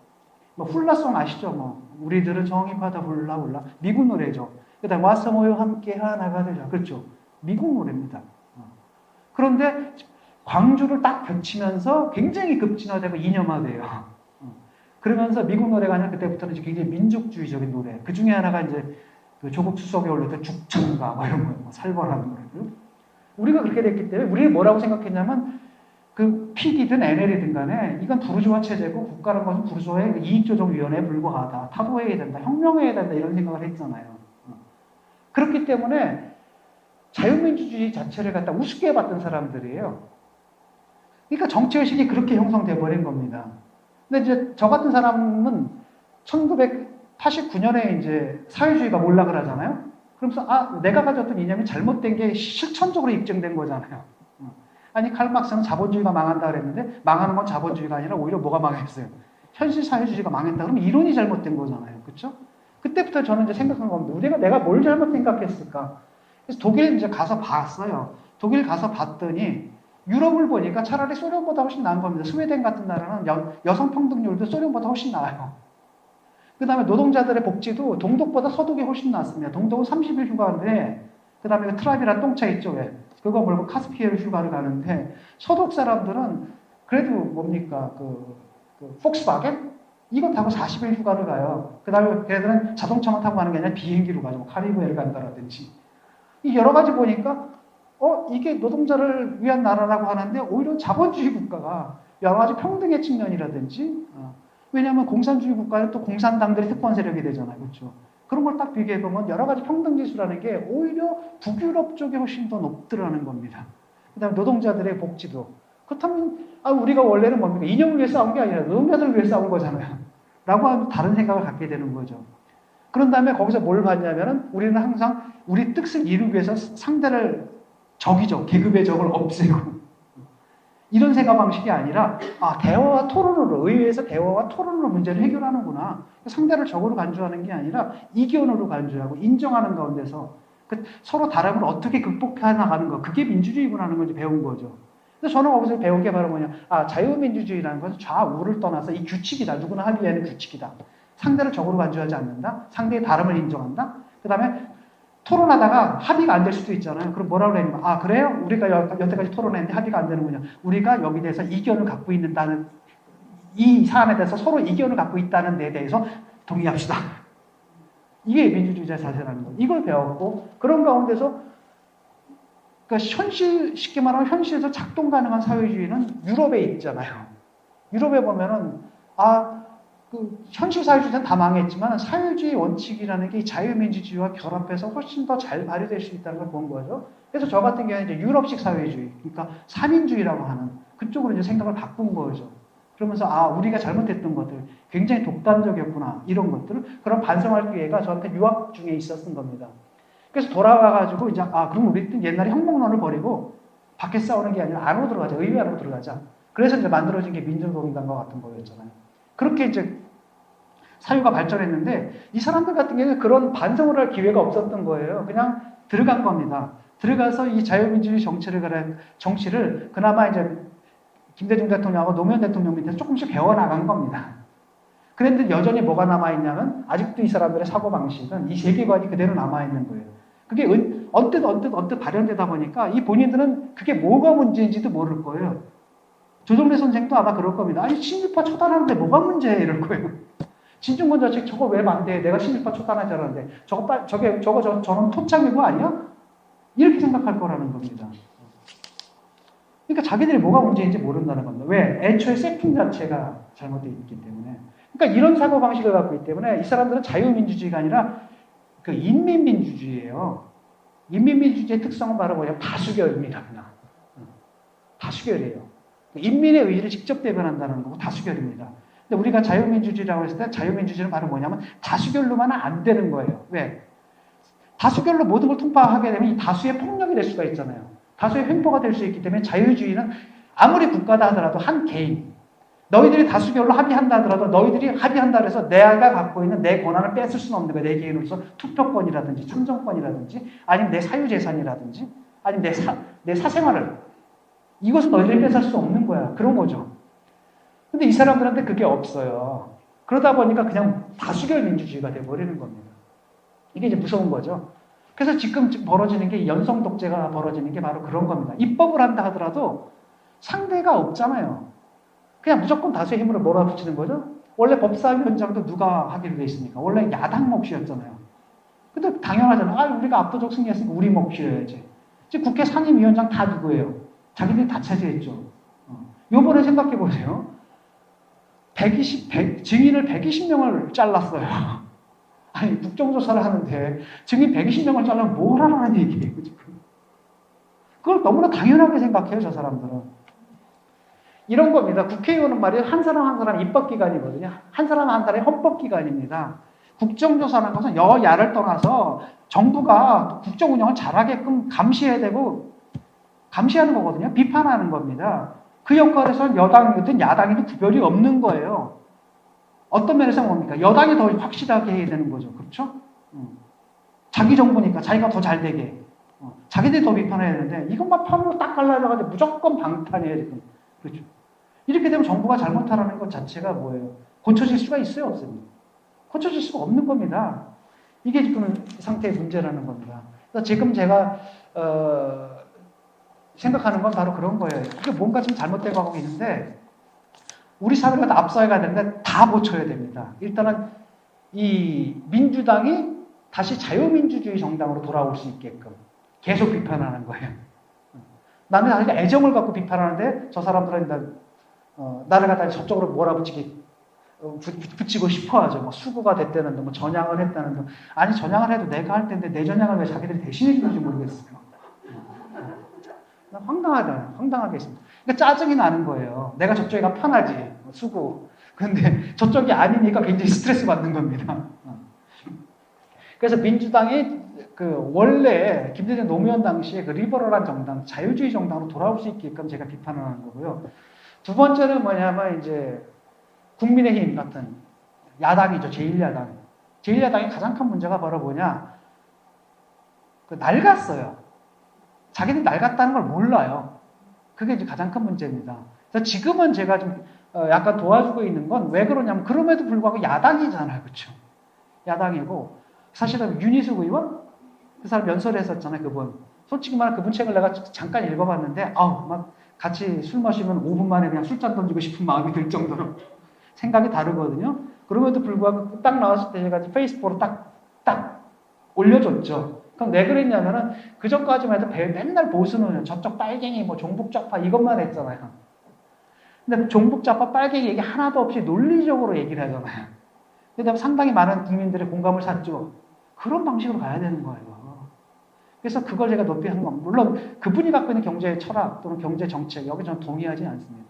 뭐 훌라송 아시죠? 뭐 우리들은 정의받아 훌라 훌라 미국 노래죠. 그다음 와서 모여 함께 하나가 되자. 그렇죠. 미국 노래입니다. 그런데 광주를 딱 겹치면서 굉장히 급진화되고 이념화돼요. 그러면서 미국 노래가 아니라 그때부터는 이제 굉장히 민족주의적인 노래. 그 중에 하나가 이제 그 조국 수석이 올렸던 죽창가 뭐 이런 거, 뭐 살벌한 노래들. 우리가 그렇게 됐기 때문에 우리는 뭐라고 생각했냐면 그 PD든 NL이든 간에 이건 부르주아 체제고 국가라는 것은 부르주아의 이익조정위원회에 불과하다. 타도해야 된다. 혁명해야 된다. 이런 생각을 했잖아요. 그렇기 때문에 자유민주주의 자체를 갖다 우습게 봤던 사람들이에요. 그러니까 정치의식이 그렇게 형성돼 버린 겁니다. 근데 이제 저 같은 사람은 1989년에 이제 사회주의가 몰락을 하잖아요. 그러면서 내가 가졌던 이념이 잘못된 게 실천적으로 입증된 거잖아요. 아니 칼막스는 자본주의가 망한다 그랬는데 망하는 건 자본주의가 아니라 오히려 뭐가 망했어요? 현실 사회주의가 망했다 그러면 이론이 잘못된 거잖아요. 그렇죠? 그때부터 저는 이제 생각한 겁니다. 내가 뭘 잘못 생각했을까? 그래서 독일 이제 가서 봤어요. 독일 가서 봤더니 유럽을 보니까 차라리 소련보다 훨씬 나은 겁니다. 스웨덴 같은 나라는 여성 평등률도 소련보다 훨씬 나아요. 그 다음에 노동자들의 복지도 동독보다 서독이 훨씬 낫습니다. 동독은 30일 휴가인데, 그 다음에 그 트랍이란 똥차 있죠, 왜? 그거 몰고 카스피해를 휴가를 가는데, 서독 사람들은 그래도 뭡니까, 폭스바겐? 이거 타고 40일 휴가를 가요. 그 다음에 걔들은 자동차만 타고 가는 게 아니라 비행기로 가죠. 카리브해를 간다라든지. 이 여러 가지 보니까, 이게 노동자를 위한 나라라고 하는데, 오히려 자본주의 국가가 여러 가지 평등의 측면이라든지, 왜냐하면 공산주의 국가는 또 공산당들이 특권 세력이 되잖아요. 그렇죠? 그런 걸 딱 비교해보면 여러 가지 평등 지수라는 게 오히려 북유럽 쪽에 훨씬 더 높더라는 겁니다. 그 다음에 노동자들의 복지도. 그렇다면 우리가 원래는 뭡니까? 이념을 위해 싸운 게 아니라 노동자들을 위해 싸운 거잖아요. 라고 하면 다른 생각을 갖게 되는 거죠. 그런 다음에 거기서 뭘 봤냐면은 우리는 항상 우리 뜻을 이루기 위해서 상대를 적이죠. 계급의 적을 없애고. 이런 생각 방식이 아니라 대화와 토론으로 의회에서 대화와 토론으로 문제를 해결하는구나. 상대를 적으로 간주하는 게 아니라 이견으로 간주하고 인정하는 가운데서 서로 다름을 어떻게 극복해 나가는 거 그게 민주주의구나는 걸 배운 거죠. 그래서 저는 거기서 배운 게 바로 뭐냐 자유민주주의라는 것은 좌우를 떠나서 이 규칙이다. 누구나 합의하는 규칙이다. 상대를 적으로 간주하지 않는다. 상대의 다름을 인정한다. 그 다음에 토론하다가 합의가 안 될 수도 있잖아요. 그럼 뭐라고 그러냐면 그래요? 우리가 여태까지 토론했는데 합의가 안 되는군요. 우리가 여기 대해서 이견을 갖고 있는다는 이 사안에 대해서 서로 이견을 갖고 있다는 데 대해서 동의합시다. 이게 민주주의자 자세라는 거예요. 이걸 배웠고 그런 가운데서 그러니까 쉽게 말하면 현실에서 작동 가능한 사회주의는 유럽에 있잖아요. 유럽에 보면은 현실 사회주의는 다 망했지만 사회주의 원칙이라는 게 자유민주주의와 결합해서 훨씬 더 잘 발휘될 수 있다는 걸 본 거죠. 그래서 저 같은 경우는 이제 유럽식 사회주의, 그러니까 삼인주의라고 하는 그쪽으로 이제 생각을 바꾼 거죠. 그러면서 우리가 잘못했던 것들, 굉장히 독단적이었구나 이런 것들을 그런 반성할 기회가 저한테 유학 중에 있었던 겁니다. 그래서 돌아와가지고 이제 그럼 우리 옛날에 혁명론을 버리고 밖에 싸우는 게 아니라 안으로 들어가자, 의회 안으로 들어가자. 그래서 이제 만들어진 게 민주노동당과 같은 거였잖아요. 그렇게 이제 사유가 발전했는데 이 사람들 같은 경우는 그런 반성을 할 기회가 없었던 거예요. 그냥 들어간 겁니다. 들어가서 이 자유민주주의 정치를 그나마 이제 김대중 대통령하고 노무현 대통령 밑에서 조금씩 배워나간 겁니다. 그런데 여전히 뭐가 남아있냐면 아직도 이 사람들의 사고방식은 이 세계관이 그대로 남아있는 거예요. 그게 언뜻 발현되다 보니까 이 본인들은 그게 뭐가 문제인지도 모를 거예요. 조정래 선생도 아마 그럴 겁니다. 아니 친일파 처단하는데 뭐가 문제야 이럴 거예요. 진중권 자식 저거 왜 반대해? 내가 친일파 처단하지 않았는데 저는 토착이고 아니야? 이렇게 생각할 거라는 겁니다. 그러니까 자기들이 뭐가 문제인지 모른다는 겁니다. 왜? 애초에 세팅 자체가 잘못되어 있기 때문에. 그러니까 이런 사고방식을 갖고 있기 때문에 이 사람들은 자유민주주의가 아니라 그 인민민주주의예요. 인민민주주의의 특성은 바로 뭐냐? 다수결입니다. 그냥. 다수결이에요. 인민의 의지를 직접 대변한다는 거고 다수결입니다. 근데 우리가 자유민주주의라고 했을 때 자유민주주의는 바로 뭐냐면 다수결로만은 안 되는 거예요. 왜? 다수결로 모든 걸 통과하게 되면 이 다수의 폭력이 될 수가 있잖아요. 다수의 횡포가 될 수 있기 때문에 자유주의는 아무리 국가다 하더라도 한 개인, 너희들이 다수결로 합의한다 하더라도 너희들이 합의한다 해서 내가 갖고 있는 내 권한을 뺏을 수는 없는 거야. 내 개인으로서 투표권이라든지 참정권이라든지 아니면 내 사유재산이라든지 아니면 내 사생활을 이것을 너희들이 뺏을 수 없는 거야. 그런 거죠. 근데 이 사람들한테 그게 없어요. 그러다 보니까 그냥 다수결 민주주의가 돼버리는 겁니다. 이게 이제 무서운 거죠. 그래서 지금 벌어지는 게 연성 독재가 벌어지는 게 바로 그런 겁니다. 입법을 한다 하더라도 상대가 없잖아요. 그냥 무조건 다수의 힘으로 몰아붙이는 거죠. 원래 법사위원장도 누가 하기로 돼 있습니까? 원래 야당 몫이었잖아요. 근데 당연하잖아요. 아, 우리가 압도적 승리했으니까 우리 몫이어야지. 지금 국회 상임위원장 다 누구예요? 자기들이 다 차지했죠. 요번에 생각해 보세요. 증인을 120명을 잘랐어요. 아니, 국정조사를 하는데 증인 120명을 잘라면 뭘 하라는 얘기예요, 지금. 그걸 너무나 당연하게 생각해요, 저 사람들은. 이런 겁니다. 국회의원은 말이에요. 한 사람 한 사람 입법기관이거든요. 한 사람 한 사람이 헌법기관입니다. 국정조사라는 것은 여야를 떠나서 정부가 국정 운영을 잘하게끔 감시해야 되고 감시하는 거거든요. 비판하는 겁니다. 그 역할에서 여당이든 야당이든 구별이 없는 거예요. 어떤 면에서 뭡니까? 여당이 더 확실하게 해야 되는 거죠. 그렇죠? 자기 정부니까 자기가 더 잘 되게. 자기들이 더 비판해야 되는데 이것만 편으로 딱 갈라져가지고 무조건 방탄이에요. 지금. 그렇죠? 이렇게 되면 정부가 잘못하라는 것 자체가 뭐예요? 고쳐질 수가 있어요? 없습니까? 고쳐질 수가 없는 겁니다. 이게 지금 상태의 문제라는 겁니다. 그래서 지금 제가 생각하는 건 바로 그런 거예요. 이게 뭔가 좀 잘못되고 하고 있는데 우리 사회가 다 앞서야 되는데 다 고쳐야 됩니다. 일단은 이 민주당이 다시 자유민주주의 정당으로 돌아올 수 있게끔 계속 비판하는 거예요. 나는 사실 애정을 갖고 비판하는데 저 사람들은 나를 갖다 저쪽으로 붙이고 싶어 하죠. 뭐 수구가 됐다는 둥, 뭐 전향을 했다는 둥. 아니, 전향을 해도 내가 할 텐데 내 전향을 왜 자기들이 대신해 주는지 모르겠어요. 황당하게 있습니다. 그러니까 짜증이 나는 거예요. 내가 저쪽이 가 편하지. 수구. 근데 저쪽이 아니니까 굉장히 스트레스 받는 겁니다. 그래서 민주당이 원래 김대중 노무현 당시에 그 리버럴한 정당, 자유주의 정당으로 돌아올 수 있게끔 제가 비판을 하는 거고요. 두 번째는 뭐냐면 이제 국민의힘 같은 야당이죠. 제1야당. 제1야당의 가장 큰 문제가 바로 뭐냐? 낡았어요. 자기들이 낡았다는 걸 몰라요. 그게 이제 가장 큰 문제입니다. 그래서 지금은 제가 좀 약간 도와주고 있는 건 왜 그러냐면 그럼에도 불구하고 야당이잖아요. 그렇죠? 야당이고 사실은 윤희숙 의원? 그 사람 연설했었잖아요. 그분. 솔직히 말하면 그분 책을 내가 잠깐 읽어봤는데 막 같이 술 마시면 5분 만에 그냥 술잔 던지고 싶은 마음이 들 정도로 생각이 다르거든요. 그럼에도 불구하고 딱 나왔을 때 제가 페이스북으로 딱 올려줬죠. 그럼 왜 그랬냐면은 그전까지만 해도 맨날 보수는 저쪽 빨갱이 뭐 종북좌파 이것만 했잖아요. 근데 종북좌파 빨갱이 얘기 하나도 없이 논리적으로 얘기를 하잖아요. 그다음에 상당히 많은 국민들의 공감을 샀죠. 그런 방식으로 가야 되는 거예요. 그래서 그걸 제가 높이 하는 건 물론 그분이 갖고 있는 경제 철학 또는 경제 정책 여기 저는 동의하지 않습니다.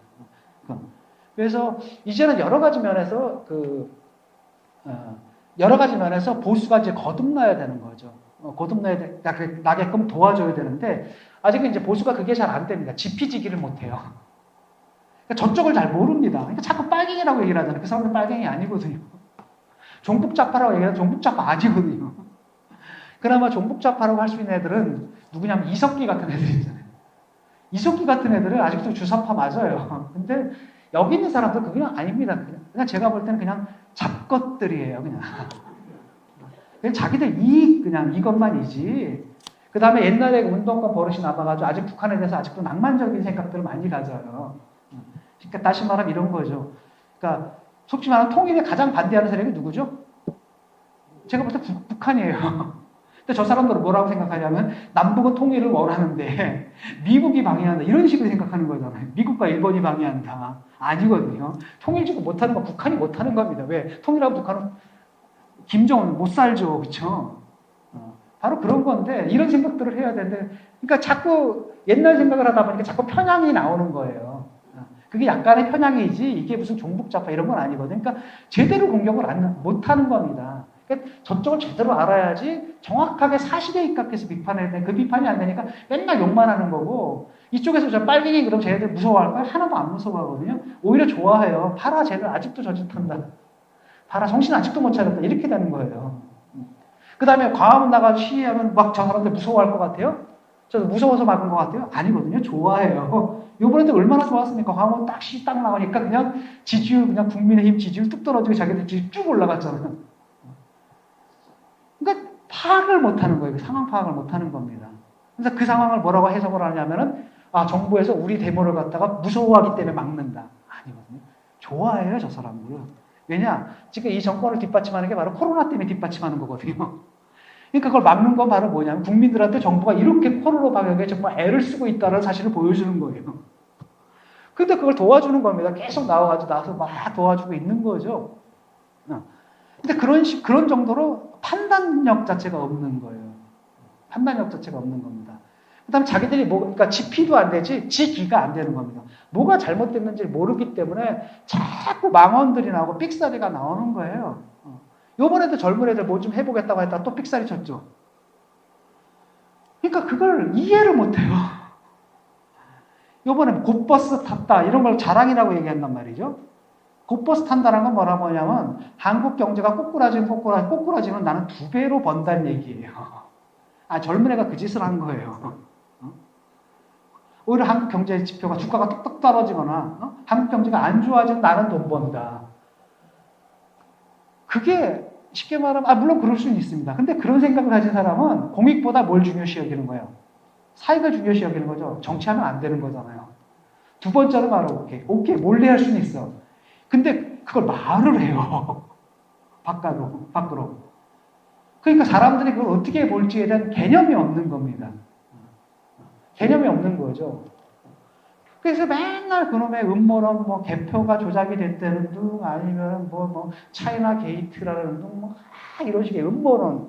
그래서 이제는 여러 가지 면에서 보수가 이제 거듭나야 되는 거죠. 나게끔 도와줘야 되는데 아직은 이제 보수가 그게 잘 안 됩니다. 지피지기를 못 해요. 그러니까 저쪽을 잘 모릅니다. 그러니까 자꾸 빨갱이라고 얘기를 하잖아요. 그 사람들 빨갱이 아니거든요. 종북좌파라고 얘기하면 종북좌파 아니거든요. 그나마 종북좌파라고 할 수 있는 애들은 누구냐면 이석기 같은 애들이잖아요. 이석기 같은 애들은 아직도 주사파 맞아요. 근데 여기 있는 사람들 그냥 아닙니다. 그냥 제가 볼 때는 그냥 잡것들이에요. 그냥 자기들 이익 그냥 이것만이지. 그 다음에 옛날에 운동권 버릇이 남아가지고 아직 북한에 대해서 아직도 낭만적인 생각들을 많이 가져요. 그러니까 다시 말하면 이런 거죠. 그러니까 속지 말하면 통일에 가장 반대하는 세력이 누구죠? 제가 볼 때 북한이에요. 근데 저 사람들은 뭐라고 생각하냐면 남북은 통일을 원하는데 미국이 방해한다 이런 식으로 생각하는 거잖아요. 미국과 일본이 방해한다. 아니거든요. 통일지구 못하는 건 북한이 못하는 겁니다. 왜? 통일하고 북한은 김정은 못 살죠. 그렇죠? 바로 그런 건데 이런 생각들을 해야 되는데 그러니까 자꾸 옛날 생각을 하다 보니까 자꾸 편향이 나오는 거예요. 그게 약간의 편향이지 이게 무슨 종북자파 이런 건 아니거든요. 그러니까 제대로 공격을 못하는 겁니다. 그러니까 저쪽을 제대로 알아야지 정확하게 사실에 입각해서 비판해야 되는데 그 비판이 안 되니까 맨날 욕만 하는 거고 이쪽에서 저 빨갱이 그럼 쟤네들 무서워할 거야? 하나도 안 무서워하거든요. 오히려 좋아해요. 봐라 쟤는 아직도 저짓한다. 봐라 정신 아직도 못 차렸다. 이렇게 되는 거예요. 그 다음에 광화문 나가서 시위하면 막 저 사람들 무서워할 것 같아요? 저도 무서워서 막은 것 같아요? 아니거든요. 좋아해요. 요번에도 얼마나 좋았습니까? 광화문 딱 나오니까 그냥 지지율, 그냥 국민의힘 지지율 뚝 떨어지고 자기들 지지율 쭉 올라갔잖아요. 그러니까 파악을 못하는 거예요. 상황 파악을 못하는 겁니다. 그래서 그 상황을 뭐라고 해석을 하냐면은 정부에서 우리 데모를 갖다가 무서워하기 때문에 막는다. 아니거든요. 좋아해요, 저 사람들은. 왜냐? 지금 이 정권을 뒷받침하는 게 바로 코로나 때문에 뒷받침하는 거거든요. 그러니까 그걸 막는 건 바로 뭐냐면 국민들한테 정부가 이렇게 코로나 방역에 정말 애를 쓰고 있다는 사실을 보여주는 거예요. 근데 그걸 도와주는 겁니다. 계속 나와서 막 도와주고 있는 거죠. 근데 그런 정도로 판단력 자체가 없는 거예요. 판단력 자체가 없는 겁니다. 그 다음에 자기들이 그러니까 지피도 안 되지, 지기가 안 되는 겁니다. 뭐가 잘못됐는지 모르기 때문에 자꾸 망언들이 나오고 삑사리가 나오는 거예요. 요번에도 젊은 애들 뭐 좀 해보겠다고 했다가 또 삑사리 쳤죠. 그러니까 그걸 이해를 못해요. 요번에 곧버스 탔다 이런 걸 자랑이라고 얘기한단 말이죠. 곧버스 탄다는 건 뭐라고 하냐면 한국 경제가 꼬꾸라지면 나는 2배로 번다는 얘기예요. 젊은 애가 그 짓을 한 거예요. 오히려 한국 경제 지표가 주가가 뚝뚝 떨어지거나 한국 경제가 안 좋아지면 나는 돈 번다. 그게 쉽게 말하면 물론 그럴 수는 있습니다. 근데 그런 생각을 가진 사람은 공익보다 뭘 중요시 여기는 거예요? 사익을 중요시 여기는 거죠. 정치하면 안 되는 거잖아요. 두 번째는 바로 오케이 몰래 할 수는 있어. 근데 그걸 말을 해요. 밖으로. 그러니까 사람들이 그걸 어떻게 볼지에 대한 개념이 없는 겁니다. 개념이 없는 거죠. 그래서 맨날 그놈의 음모론, 개표가 조작이 됐다는 둥, 아니면 차이나 게이트라는 둥, 이런 식의 음모론에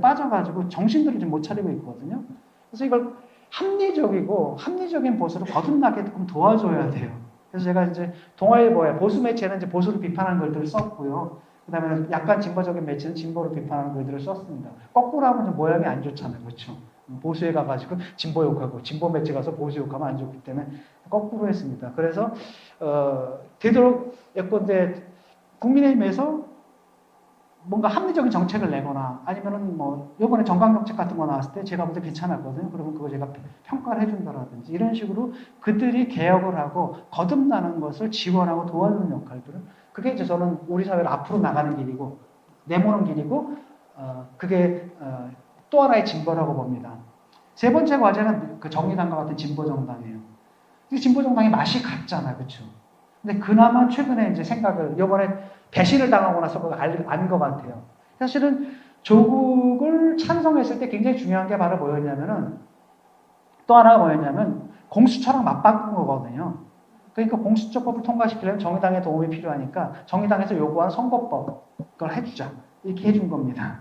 빠져가지고 정신들을 좀 못 차리고 있거든요. 그래서 이걸 합리적인 보수를 거듭나게끔 도와줘야 돼요. 그래서 제가 이제 동아일보에 보수 매체는 이제 보수를 비판하는 글들을 썼고요. 그 다음에 약간 진보적인 매체는 진보를 비판하는 글들을 썼습니다. 거꾸로 하면 좀 모양이 안 좋잖아요. 그렇죠? 보수에 가가지고 진보 욕하고 진보 매체 가서 보수 욕하면 안 좋기 때문에 거꾸로 했습니다. 그래서 되도록 예컨대 국민의힘에서 뭔가 합리적인 정책을 내거나 아니면은 요번에 정강정책 같은 거 나왔을 때 제가 볼 때 괜찮았거든요. 그러면 그거 제가 평가를 해준다라든지 이런 식으로 그들이 개혁을 하고 거듭나는 것을 지원하고 도와주는 역할들은 그게 이제 저는 우리 사회를 앞으로 나가는 길이고 내모는 길이고 그게 또 하나의 진보라고 봅니다. 세 번째 과제는 그 정의당과 같은 진보정당이에요. 이 진보정당이 맛이 갔잖아요. 그렇죠? 근데 그나마 최근에 이제 생각을 이번에 배신을 당하고 나서 그걸 안 것 같아요. 사실은 조국을 찬성했을 때 굉장히 중요한 게 바로 뭐였냐면은 또 하나가 뭐였냐면 공수처랑 맞바꾼 거거든요. 그러니까 공수처법을 통과시키려면 정의당의 도움이 필요하니까 정의당에서 요구한 선거법 그걸 해주자 이렇게 해준 겁니다.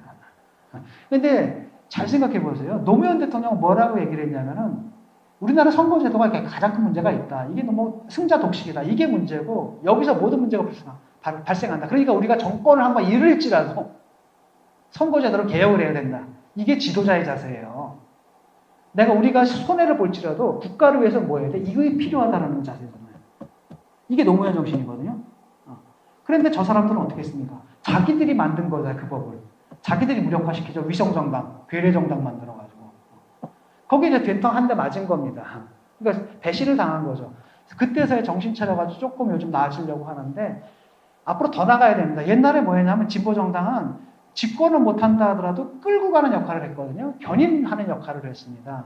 근데 잘 생각해 보세요. 노무현 대통령은 뭐라고 얘기를 했냐면은 우리나라 선거제도가 가장 큰 문제가 있다. 이게 너무 승자 독식이다. 이게 문제고 여기서 모든 문제가 발생한다. 그러니까 우리가 정권을 한번 잃을지라도 선거제도를 개혁을 해야 된다. 이게 지도자의 자세예요. 우리가 손해를 볼지라도 국가를 위해서 뭐 해야 돼? 이게 필요하다는 자세잖아요. 이게 노무현 정신이거든요. 그런데 저 사람들은 어떻게 했습니까? 자기들이 만든 거다, 그 법을. 자기들이 무력화시키죠. 위성정당, 괴뢰정당 만들어가지고. 거기에 이제 된통 한 대 맞은 겁니다. 그러니까 배신을 당한 거죠. 그때서야 정신 차려가지고 조금 요즘 나아지려고 하는데 앞으로 더 나가야 됩니다. 옛날에 뭐였냐면 진보정당은 집권을 못한다 하더라도 끌고 가는 역할을 했거든요. 견인하는 역할을 했습니다.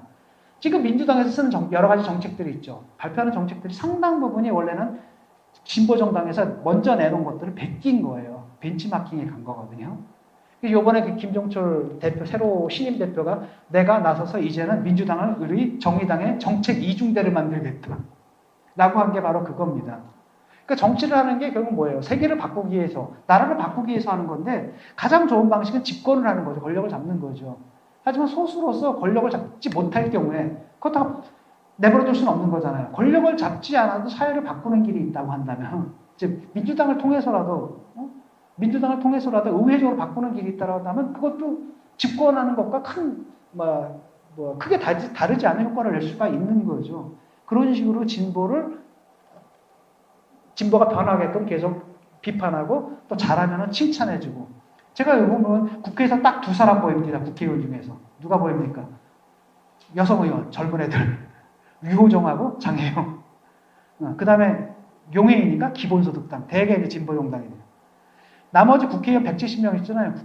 지금 민주당에서 쓰는 여러 가지 정책들이 있죠. 발표하는 정책들이 상당 부분이 원래는 진보정당에서 먼저 내놓은 것들을 베낀 거예요. 벤치마킹에 간 거거든요. 이번에 그 김종철 대표, 새로 신임 대표가 내가 나서서 이제는 민주당을 정의당의 정책 이중대를 만들겠다. 라고 한 게 바로 그겁니다. 그러니까 정치를 하는 게 결국 뭐예요? 세계를 바꾸기 위해서, 나라를 바꾸기 위해서 하는 건데 가장 좋은 방식은 집권을 하는 거죠. 권력을 잡는 거죠. 하지만 소수로서 권력을 잡지 못할 경우에 그렇다고 내버려둘 수는 없는 거잖아요. 권력을 잡지 않아도 사회를 바꾸는 길이 있다고 한다면, 즉 민주당을 통해서라도 의회적으로 바꾸는 길이 있다고 한다면 그것도 집권하는 것과 크게 다르지 않은 효과를 낼 수가 있는 거죠. 그런 식으로 진보가 변하게끔 계속 비판하고 또 잘하면 칭찬해주고. 제가 여기 보면 국회에서 딱 두 사람 보입니다. 국회의원 중에서. 누가 보입니까? 여성 의원, 젊은 애들. 유호정하고 장혜영. 그 다음에 용해이니까 기본소득당. 대개 이제 진보용당이네요. 나머지 국회의원 170명 있잖아요.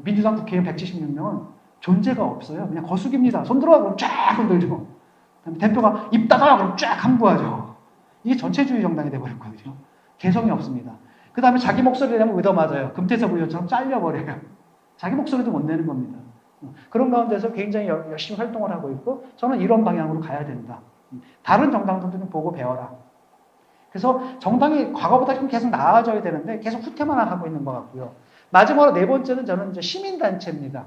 민주당 국회의원 176명은 존재가 없어요. 그냥 거수기입니다. 손 들어가 그럼 쫙 흔들죠. 대표가 입 닫아 그럼 쫙 항부하죠. 이게 전체주의 정당이 돼버렸거든요. 개성이 없습니다. 그 다음에 자기 목소리 내면 얻어맞아요. 금태섭 의원처럼 잘려버려요. 자기 목소리도 못 내는 겁니다. 그런 가운데서 굉장히 열심히 활동을 하고 있고 저는 이런 방향으로 가야 된다. 다른 정당들도 좀 보고 배워라. 그래서 정당이 과거보다 좀 계속 나아져야 되는데 계속 후퇴만 하고 있는 것 같고요. 마지막으로 네 번째는 저는 이제 시민단체입니다.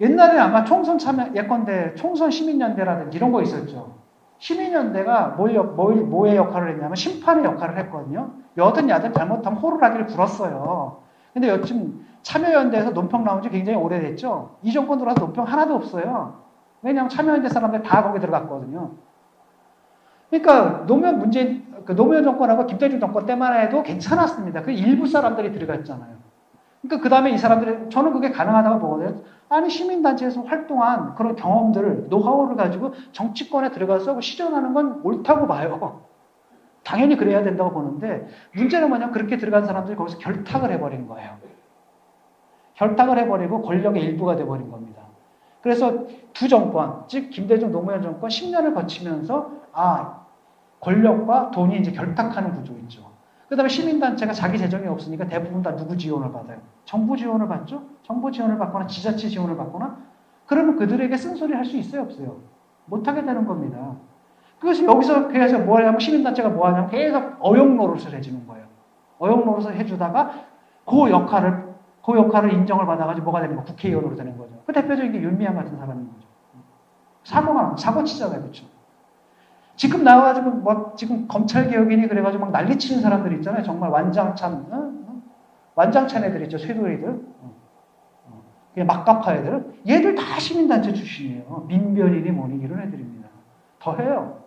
옛날에 아마 총선 참여 예컨대 총선 시민연대라든지 이런 거 있었죠. 시민연대가 뭐의 역할을 했냐면 심판의 역할을 했거든요. 여든 야든 잘못하면 호루라기를 불었어요. 근데 요즘 참여연대에서 논평 나온 지 굉장히 오래됐죠. 이 정권 들어와서 논평 하나도 없어요. 왜냐하면 참여연대 사람들 다 거기 들어갔거든요. 그러니까 노무현 정권하고 김대중 정권 때만 해도 괜찮았습니다. 그 일부 사람들이 들어갔잖아요. 그러니까 그 다음에 이 사람들이 저는 그게 가능하다고 보거든요. 아니 시민단체에서 활동한 그런 경험들을 노하우를 가지고 정치권에 들어가서 시전하는 건 옳다고 봐요. 당연히 그래야 된다고 보는데 문제는 뭐냐면 그렇게 들어간 사람들이 거기서 결탁을 해버린 거예요. 결탁을 해버리고 권력의 일부가 돼버린 겁니다. 그래서 두 정권, 즉 김대중 노무현 정권 10년을 거치면서 권력과 돈이 이제 결탁하는 구조 있죠. 그 다음에 시민단체가 자기 재정이 없으니까 대부분 다 누구 지원을 받아요? 정부 지원을 받죠? 정부 지원을 받거나 지자체 지원을 받거나 그러면 그들에게 쓴소리 할 수 있어요? 없어요? 못하게 되는 겁니다. 그래서 여기서 그래서 뭐 하냐면 시민단체가 뭐 하냐면 계속 어용 노릇을 해주는 거예요. 어용 노릇을 해주다가 그 역할을 인정을 받아가지고 뭐가 되는 거 국회의원으로 되는 거죠. 그 대표적인 게 윤미향 같은 사람인 거죠. 사고 치잖아요. 그렇죠? 지금 나와가지고 지금 검찰개혁이니 그래가지고 막 난리치는 사람들 있잖아요. 정말 완장찬 애들 있죠. 쇠돌이들. 그냥 막가파 애들. 얘들 다 시민단체 출신이에요. 민변이니 뭐니 이런 애들입니다. 더 해요.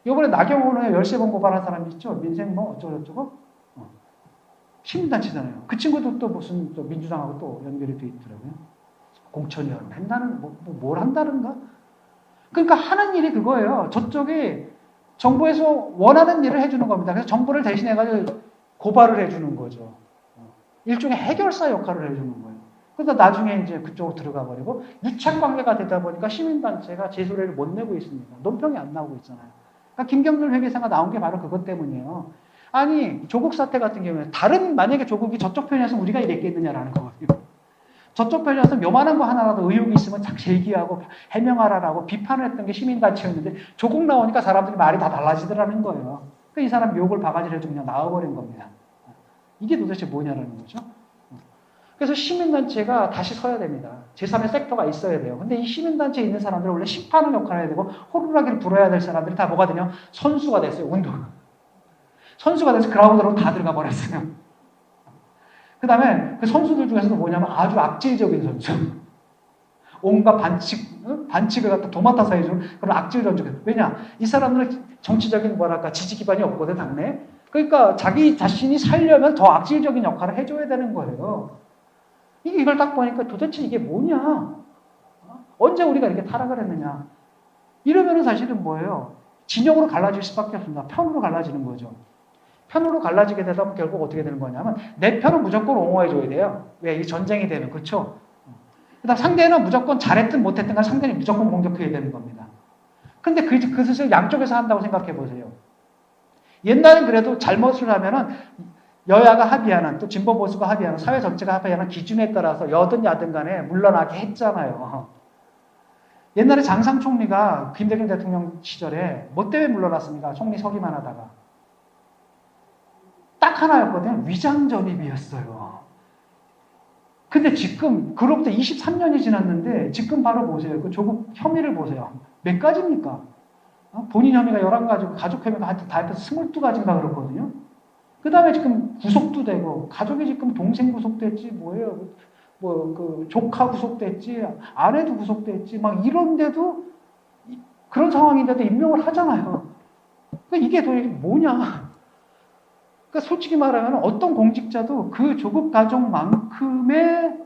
이번에 나경원에 13번 고발한 사람이 있죠. 민생 뭐 어쩌고저쩌고. 시민단체잖아요. 그 친구도 또 무슨 또 민주당하고 또 연결이 돼 있더라고요. 공천위원 한다는 뭘 한다는가? 그러니까 하는 일이 그거예요. 저쪽이 정부에서 원하는 일을 해주는 겁니다. 그래서 정부를 대신해가지고 고발을 해주는 거죠. 일종의 해결사 역할을 해주는 거예요. 그래서 나중에 이제 그쪽으로 들어가 버리고 유착 관계가 되다 보니까 시민단체가 제소리를 못 내고 있습니다. 논평이 안 나오고 있잖아요. 그러니까 김경률 회계사가 나온 게 바로 그것 때문이에요. 아니 조국 사태 같은 경우에 만약에 조국이 저쪽 편이어서 우리가 이랬겠느냐라는 거거든요. 저쪽 편이어서 요만한 거 하나라도 의혹이 있으면 딱 제기하고 해명하라라고 비판을 했던 게 시민단체였는데 조국 나오니까 사람들이 말이 다 달라지더라는 거예요. 그러니까 이 사람 욕을 바가지를 해서 그냥 나와버린 겁니다. 이게 도대체 뭐냐라는 거죠. 그래서 시민단체가 다시 서야 됩니다. 제3의 섹터가 있어야 돼요. 근데 이 시민단체에 있는 사람들은 원래 심판을 역할을 해야 되고 호루라기를 불어야 될 사람들이 다 뭐가 되냐? 선수가 됐어요. 선수가 돼서 그라운드로 다 들어가 버렸어요. 그 다음에 그 선수들 중에서도 뭐냐면 아주 악질적인 선수. 온갖 반칙을 갖다 도맡아서 해주는 그런 악질 전적. 왜냐? 이 사람들은 정치적인 지지 기반이 없거든, 당내. 그러니까 자기 자신이 살려면 더 악질적인 역할을 해줘야 되는 거예요. 이걸 딱 보니까 도대체 이게 뭐냐? 언제 우리가 이렇게 타락을 했느냐? 이러면은 사실은 뭐예요? 진영으로 갈라질 수밖에 없습니다. 편으로 갈라지는 거죠. 편으로 갈라지게 되다 보면 결국 어떻게 되는 거냐면 내 편은 무조건 옹호해줘야 돼요. 왜? 이 전쟁이 되면. 그렇죠? 그다음 상대는 무조건 잘했든 못했든 간 상대는 무조건 공격해야 되는 겁니다. 근데 그 짓을 양쪽에서 한다고 생각해 보세요. 옛날엔 그래도 잘못을 하면은 여야가 합의하는 또 진보 보수가 합의하는 사회 전체가 합의하는 기준에 따라서 여든 야든 간에 물러나게 했잖아요. 옛날에 장상 총리가 김대중 대통령 시절에 뭐 때문에 물러났습니까? 총리 서기만 하다가. 딱 하나였거든요. 위장 전입이었어요. 근데 지금 그로부터 23년이 지났는데 지금 바로 보세요. 그 조국 혐의를 보세요. 몇 가지입니까? 본인 혐의가 11가지고 가족 혐의가 다 합해서 22가지인가 그렇거든요. 그 다음에 지금 구속도 되고 가족이 지금 동생 구속됐지 뭐예요. 그 조카 구속됐지 아내도 구속됐지 막 이런데도 그런 상황인데도 임명을 하잖아요. 그러니까 이게 도대체 뭐냐. 그러니까 솔직히 말하면 어떤 공직자도 그 조국 가족만큼의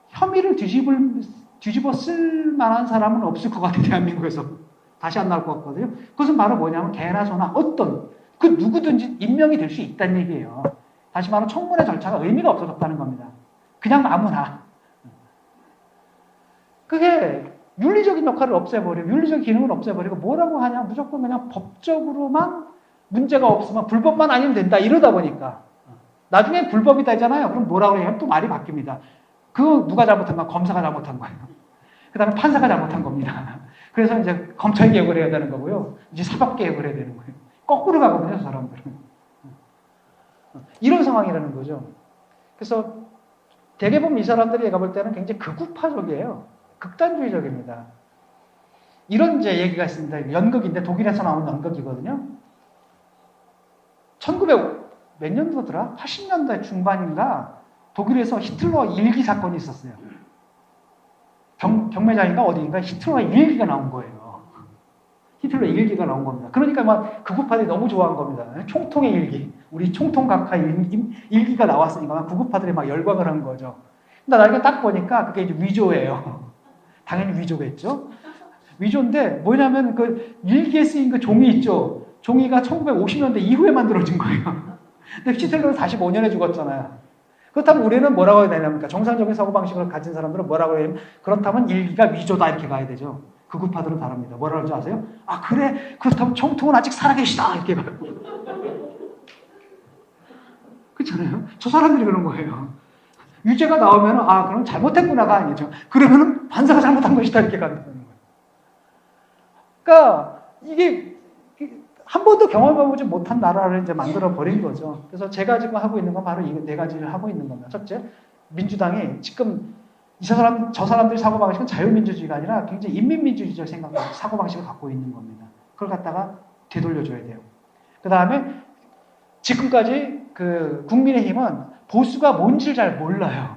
혐의를 뒤집어 쓸 만한 사람은 없을 것 같아요. 대한민국에서. 다시 안 나올 것 같거든요. 그것은 바로 뭐냐면 개나 소나 어떤 그 누구든지 임명이 될 수 있다는 얘기예요. 다시 말하면 청문회 절차가 의미가 없어졌다는 겁니다. 그냥 아무나. 그게 윤리적인 역할을 없애버리고 윤리적 기능을 없애버리고 뭐라고 하냐 무조건 그냥 법적으로만 문제가 없으면 불법만 아니면 된다 이러다 보니까 나중에 불법이다 하잖아요. 그럼 뭐라고 해야 또 말이 바뀝니다. 그거 누가 잘못한 거야? 검사가 잘못한 거예요. 그 다음에 판사가 잘못한 겁니다. 그래서 이제 검찰 개혁을 해야 되는 거고요. 이제 사법 개혁을 해야 되는 거예요. 거꾸로 가거든요, 저 사람들은. 이런 상황이라는 거죠. 그래서 대개 보면 이 사람들이 내가 볼 때는 굉장히 극우파적이에요. 극단주의적입니다. 이런 이제 얘기가 있습니다. 연극인데 독일에서 나온 연극이거든요. 1900 몇 년도더라? 80년대 중반인가 독일에서 히틀러 일기 사건이 있었어요. 경매장인가 어디인가 히틀러 일기가 나온 거예요. 히틀러 일기가 나온 겁니다. 그러니까 막 극우파들이 너무 좋아한 겁니다. 총통의 일기. 우리 총통 각하 일기가 나왔으니까 막 극우파들이 막 열광을 한 거죠. 근데 나중에 딱 보니까 그게 이제 위조예요. 당연히 위조겠죠? 위조인데 뭐냐면 그 일기에 쓰인 그 종이 있죠? 종이가 1950년대 이후에 만들어진 거예요. 근데 히틀러는 45년에 죽었잖아요. 그렇다면 우리는 뭐라고 해야 되냐면 정상적인 사고방식을 가진 사람들은 뭐라고 해야 되냐면 그렇다면 일기가 위조다 이렇게 가야 되죠. 극우파들은 다릅니다. 뭐라고 하는지 아세요? 아 그래? 그렇다면 총통은 아직 살아계시다 이렇게 가요. 그렇잖아요. 저 사람들이 그런 거예요. 유죄가 나오면 아 그럼 잘못했구나가 아니죠. 그러면은 판사가 잘못한 것이다 이렇게 가는 거예요. 그러니까 이게 한 번도 경험해보지 못한 나라를 이제 만들어 버린 거죠. 그래서 제가 지금 하고 있는 건 바로 이 네 가지를 하고 있는 겁니다. 첫째, 민주당이 지금 저 사람들이 사고방식은 자유민주주의가 아니라 굉장히 인민민주주의적 사고방식을 갖고 있는 겁니다. 그걸 갖다가 되돌려줘야 돼요. 그 다음에 지금까지 그 국민의힘은 보수가 뭔지를 잘 몰라요.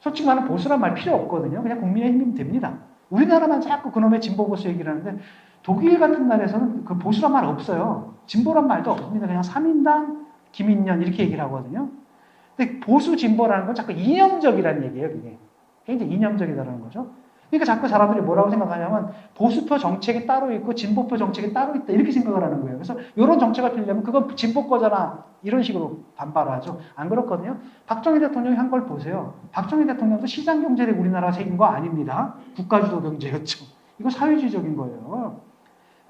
솔직히 말하면 보수란 말 필요 없거든요. 그냥 국민의힘이면 됩니다. 우리나라만 자꾸 그놈의 진보 보수 얘기를 하는데 독일 같은 나라에서는 그 보수란 말 없어요. 진보란 말도 없습니다. 그냥 3인당, 김인년 이렇게 얘기를 하거든요. 근데 보수 진보라는 건 자꾸 이념적이라는 얘기예요. 그게. 굉장히 이념적이다라는 거죠. 그러니까 자꾸 사람들이 뭐라고 생각하냐면 보수표 정책이 따로 있고 진보표 정책이 따로 있다 이렇게 생각을 하는 거예요. 그래서 이런 정책을 피려면 그건 진보 거잖아 이런 식으로 반발하죠. 안 그렇거든요. 박정희 대통령이 한 걸 보세요. 박정희 대통령도 시장 경제를 우리나라가 생긴 거 아닙니다. 국가주도 경제였죠. 이거 사회주의적인 거예요.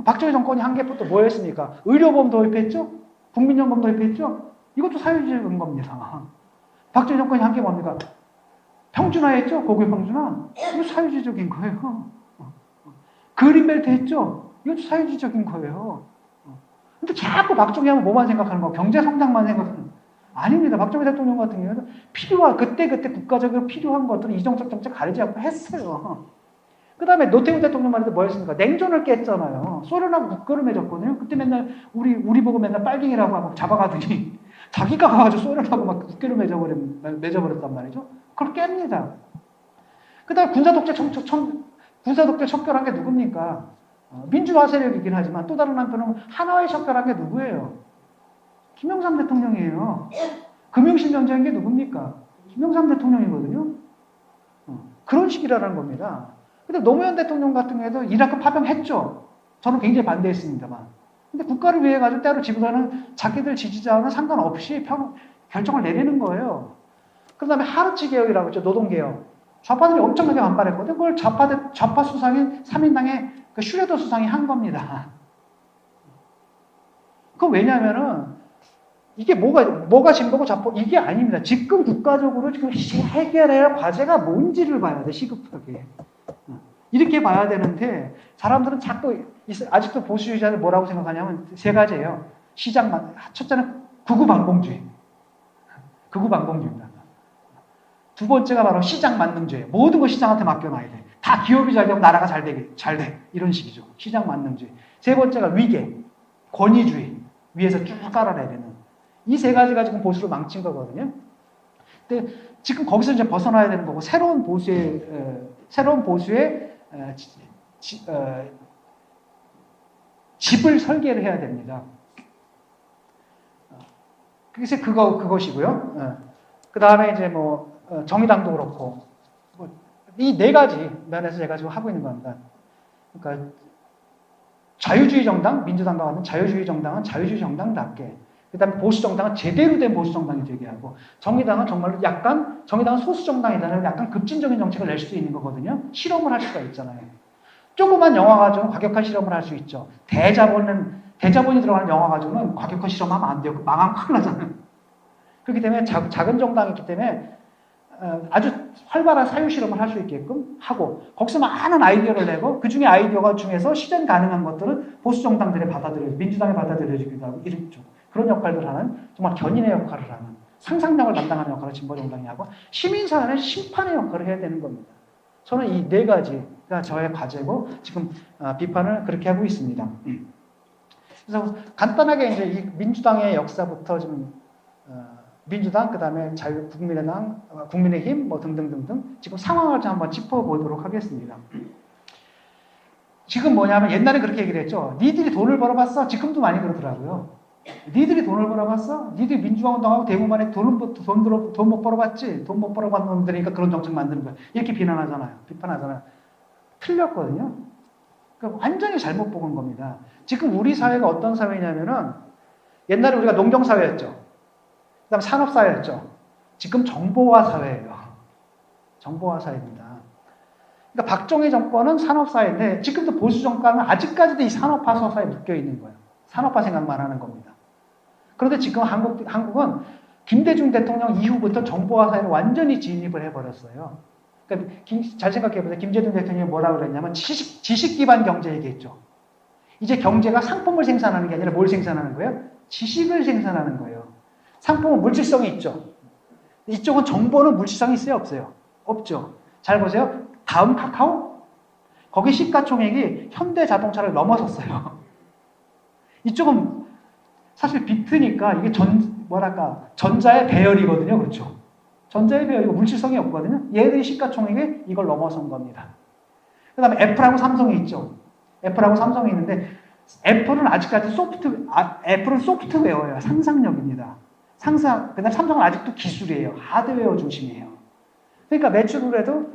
박정희 정권이 한 게부터 뭐였습니까? 의료보험 도입했죠? 국민연금 도입했죠? 이것도 사회주의적인 겁니다. 박정희 정권이 한 게 뭡니까? 평준화했죠? 고교 평준화. 이거 사회주의적인 거예요. 그린벨트 했죠? 이것도 사회주의적인 거예요. 근데 자꾸 박정희 하면 뭐만 생각하는 거? 경제 성장만 생각하는 거. 아닙니다. 박정희 대통령 같은 경우는 그때 국가적으로 필요한 것들은 이정적 정책 가리지 않고 했어요. 그 다음에 노태우 대통령 말해도 뭐였습니까? 냉전을 깼잖아요. 소련하고 국교를 맺었거든요. 그때 맨날 우리 보고 맨날 빨갱이라고 하고 잡아가더니 자기가 가가지고 소련하고 막 국교를 맺어버렸단 말이죠. 그걸 깹니다. 그 다음에 군사독재 척결한 게 누굽니까? 민주화 세력이긴 하지만 또 다른 한편은 하나의 척결한 게 누구예요? 김영삼 대통령이에요. 금융실명제한 게 누굽니까? 김영삼 대통령이거든요. 그런 식이라는 겁니다. 근데 노무현 대통령 같은 경우에도 이라크 파병했죠. 저는 굉장히 반대했습니다만. 근데 국가를 위해 가지고 때로 지구라는 자기들 지지자와는 상관없이 결정을 내리는 거예요. 그 다음에 하르치 개혁이라고 했죠. 노동개혁. 좌파들이 엄청나게 반발했거든요. 그걸 좌파 수상인 3인당의 그 슈레더 수상이 한 겁니다. 그건 왜냐면은 이게 뭐가 진보고 좌파 이게 아닙니다. 지금 국가적으로 지금 해결해야 할 과제가 뭔지를 봐야 돼. 시급하게. 이렇게 봐야 되는데 사람들은 자꾸 아직도 보수주의자들 뭐라고 생각하냐면 세 가지예요. 시장만. 첫째는 극우반공주의. 극우반공주의입니다. 두 번째가 바로 시장 만능주의. 모든 걸 시장한테 맡겨놔야 돼. 다 기업이 잘 되면 나라가 잘 돼. 이런 식이죠. 시장 만능주의. 세 번째가 위계, 권위주의. 위에서 쭉 깔아내야 되는. 이 세 가지가 지금 보수를 망친 거거든요. 근데 지금 거기서 이제 벗어나야 되는 거고, 새로운 보수의 집을 설계를 해야 됩니다. 그래서 그것이고요. 그 다음에 이제 뭐, 정의당도 그렇고, 이 네 가지 면에서 제가 지금 하고 있는 겁니다. 그러니까, 자유주의 정당, 민주당과 같은 자유주의 정당은 자유주의 정당답게, 그 다음에 보수 정당은 제대로 된 보수 정당이 되게 하고, 정의당은 정말로 정의당은 소수 정당이잖아요. 약간 급진적인 정책을 낼 수도 있는 거거든요. 실험을 할 수가 있잖아요. 조그만 영화 가지고 과격한 실험을 할 수 있죠. 대자본이 들어가는 영화 가지고는 과격한 실험하면 안 돼요. 망하면 큰일 나잖아요. 그렇기 때문에 작은 정당이기 때문에 아주 활발한 사유 실험을 할 수 있게끔 하고, 거기서 많은 아이디어를 내고, 그 중에 아이디어가 중에서 실현 가능한 것들은 보수 정당들에 민주당에 받아들여지기도 하고, 이렇죠. 그런 역할을 하는, 정말 견인의 역할을 하는, 상상력을 담당하는 역할을 진보 정당이 하고, 시민사회는 심판의 역할을 해야 되는 겁니다. 저는 이 네 가지가 저의 과제고, 지금 비판을 그렇게 하고 있습니다. 그래서 간단하게 이제 이 민주당의 역사부터 좀, 민주당, 그 다음에 국민의당, 국민의힘, 뭐 등등등등, 지금 상황을 좀 한번 짚어보도록 하겠습니다. 지금 뭐냐면 옛날에 그렇게 얘기를 했죠. 니들이 돈을 벌어봤어? 지금도 많이 그러더라고요. 니들이 돈을 벌어봤어? 니들이 민주화 운동하고 대구만에 돈 못 벌어봤지? 돈 못 벌어봤는 놈들이니까 그런 정책 만드는 거야. 이렇게 비판하잖아요. 틀렸거든요. 그러니까 완전히 잘못 보는 겁니다. 지금 우리 사회가 어떤 사회냐면은 옛날에 우리가 농경사회였죠. 그 다음에 산업사회였죠. 지금 정보화 사회예요. 정보화 사회입니다. 그러니까 박정희 정권은 산업사회인데 지금도 보수 정권은 아직까지도 이 산업화 서사에 묶여 있는 거예요. 산업화 생각만 하는 겁니다. 그런데 지금 한국은 김대중 대통령 이후부터 정보화 사회를 완전히 진입을 해버렸어요. 그러니까 잘 생각해보세요. 김대중 대통령이 뭐라고 그랬냐면 지식 기반 경제 얘기했죠. 이제 경제가 상품을 생산하는 게 아니라 뭘 생산하는 거예요? 지식을 생산하는 거예요. 상품은 물질성이 있죠. 이쪽은 정보는 물질성이 있어요? 없어요? 없죠. 잘 보세요. 다음 카카오? 거기 시가총액이 현대자동차를 넘어섰어요. 이쪽은 사실 비트니까 이게 전자의 배열이거든요. 그렇죠? 전자의 배열이고 물질성이 없거든요. 얘들이 시가총액이 이걸 넘어선 겁니다. 그 다음에 애플하고 삼성이 있죠. 애플하고 삼성이 있는데 애플은 아직까지 애플은 소프트웨어예요. 상상력입니다. 그다음 삼성은 아직도 기술이에요. 하드웨어 중심이에요. 그러니까 매출을 해도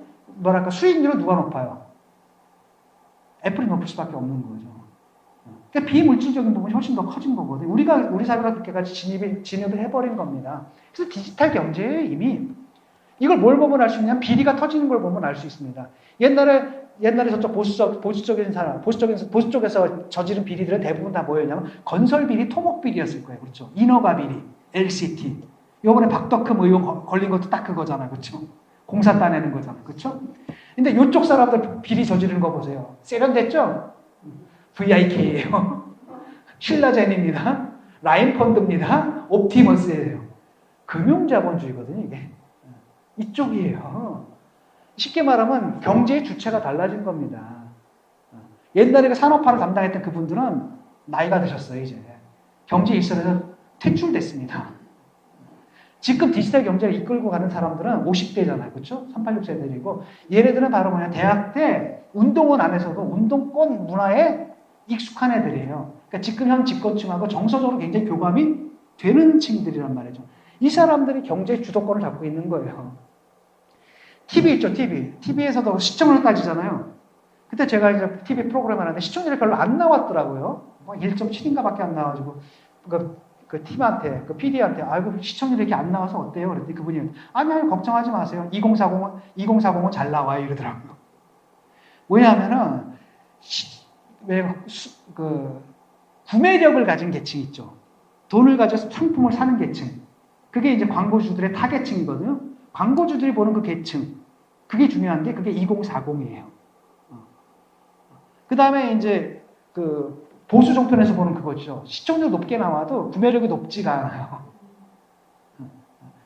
수익률은 누가 높아요? 애플이 높을 수밖에 없는 거죠. 그러니까 비물질적인 부분이 훨씬 더 커진 거거든요. 우리 사회가 그렇게까지 진입을 해버린 겁니다. 그래서 디지털 경제에 이미 이걸 뭘 보면 알 수 있냐면 비리가 터지는 걸 보면 알 수 있습니다. 옛날에 저쪽 보수 쪽에서 저지른 비리들은 대부분 다 뭐였냐면 건설 비리, 토목 비리였을 거예요. 그렇죠? 인허가 비리, LCT. 요번에 박덕흠 의원 걸린 것도 딱 그거잖아요. 그렇죠? 공사 따내는 거잖아요. 그렇죠? 근데 이쪽 사람들 비리 저지르는 거 보세요. 세련됐죠? VIK예요. 신라젠입니다. 라인펀드입니다. 옵티머스예요. 금융자본주의거든요, 이게. 이쪽이에요. 쉽게 말하면 경제의 주체가 달라진 겁니다. 옛날에 그 산업화를 담당했던 그분들은 나이가 드셨어요, 이제. 경제 일선에서 퇴출됐습니다. 지금 디지털 경제를 이끌고 가는 사람들은 50대잖아요. 그렇죠? 386세대이고 얘네들은 바로 대학 때 운동원 안에서도 운동권 문화에 익숙한 애들이에요. 그러니까 지금 현 집권층하고 정서적으로 굉장히 교감이 되는 층들이란 말이죠. 이 사람들이 경제 주도권을 잡고 있는 거예요. TV 있죠, TV. TV에서도 시청률 따지잖아요. 그때 제가 이제 TV 프로그램 하는데 시청률이 별로 안 나왔더라고요. 1.7인가 밖에 안 나와가지고, 그 팀한테, 그 PD한테, 아이고, 시청률이 이렇게 안 나와서 어때요? 그랬더니 그분이, 아니, 걱정하지 마세요. 2040은 잘 나와요. 이러더라고요. 왜냐하면은, 구매력을 가진 계층 있죠. 돈을 가져서 상품을 사는 계층. 그게 이제 광고주들의 타겟층이거든요. 광고주들이 보는 그 계층. 그게 중요한 게 그게 2040이에요. 그 다음에 이제 보수 정권에서 보는 그거죠. 시청률 높게 나와도 구매력이 높지가 않아요.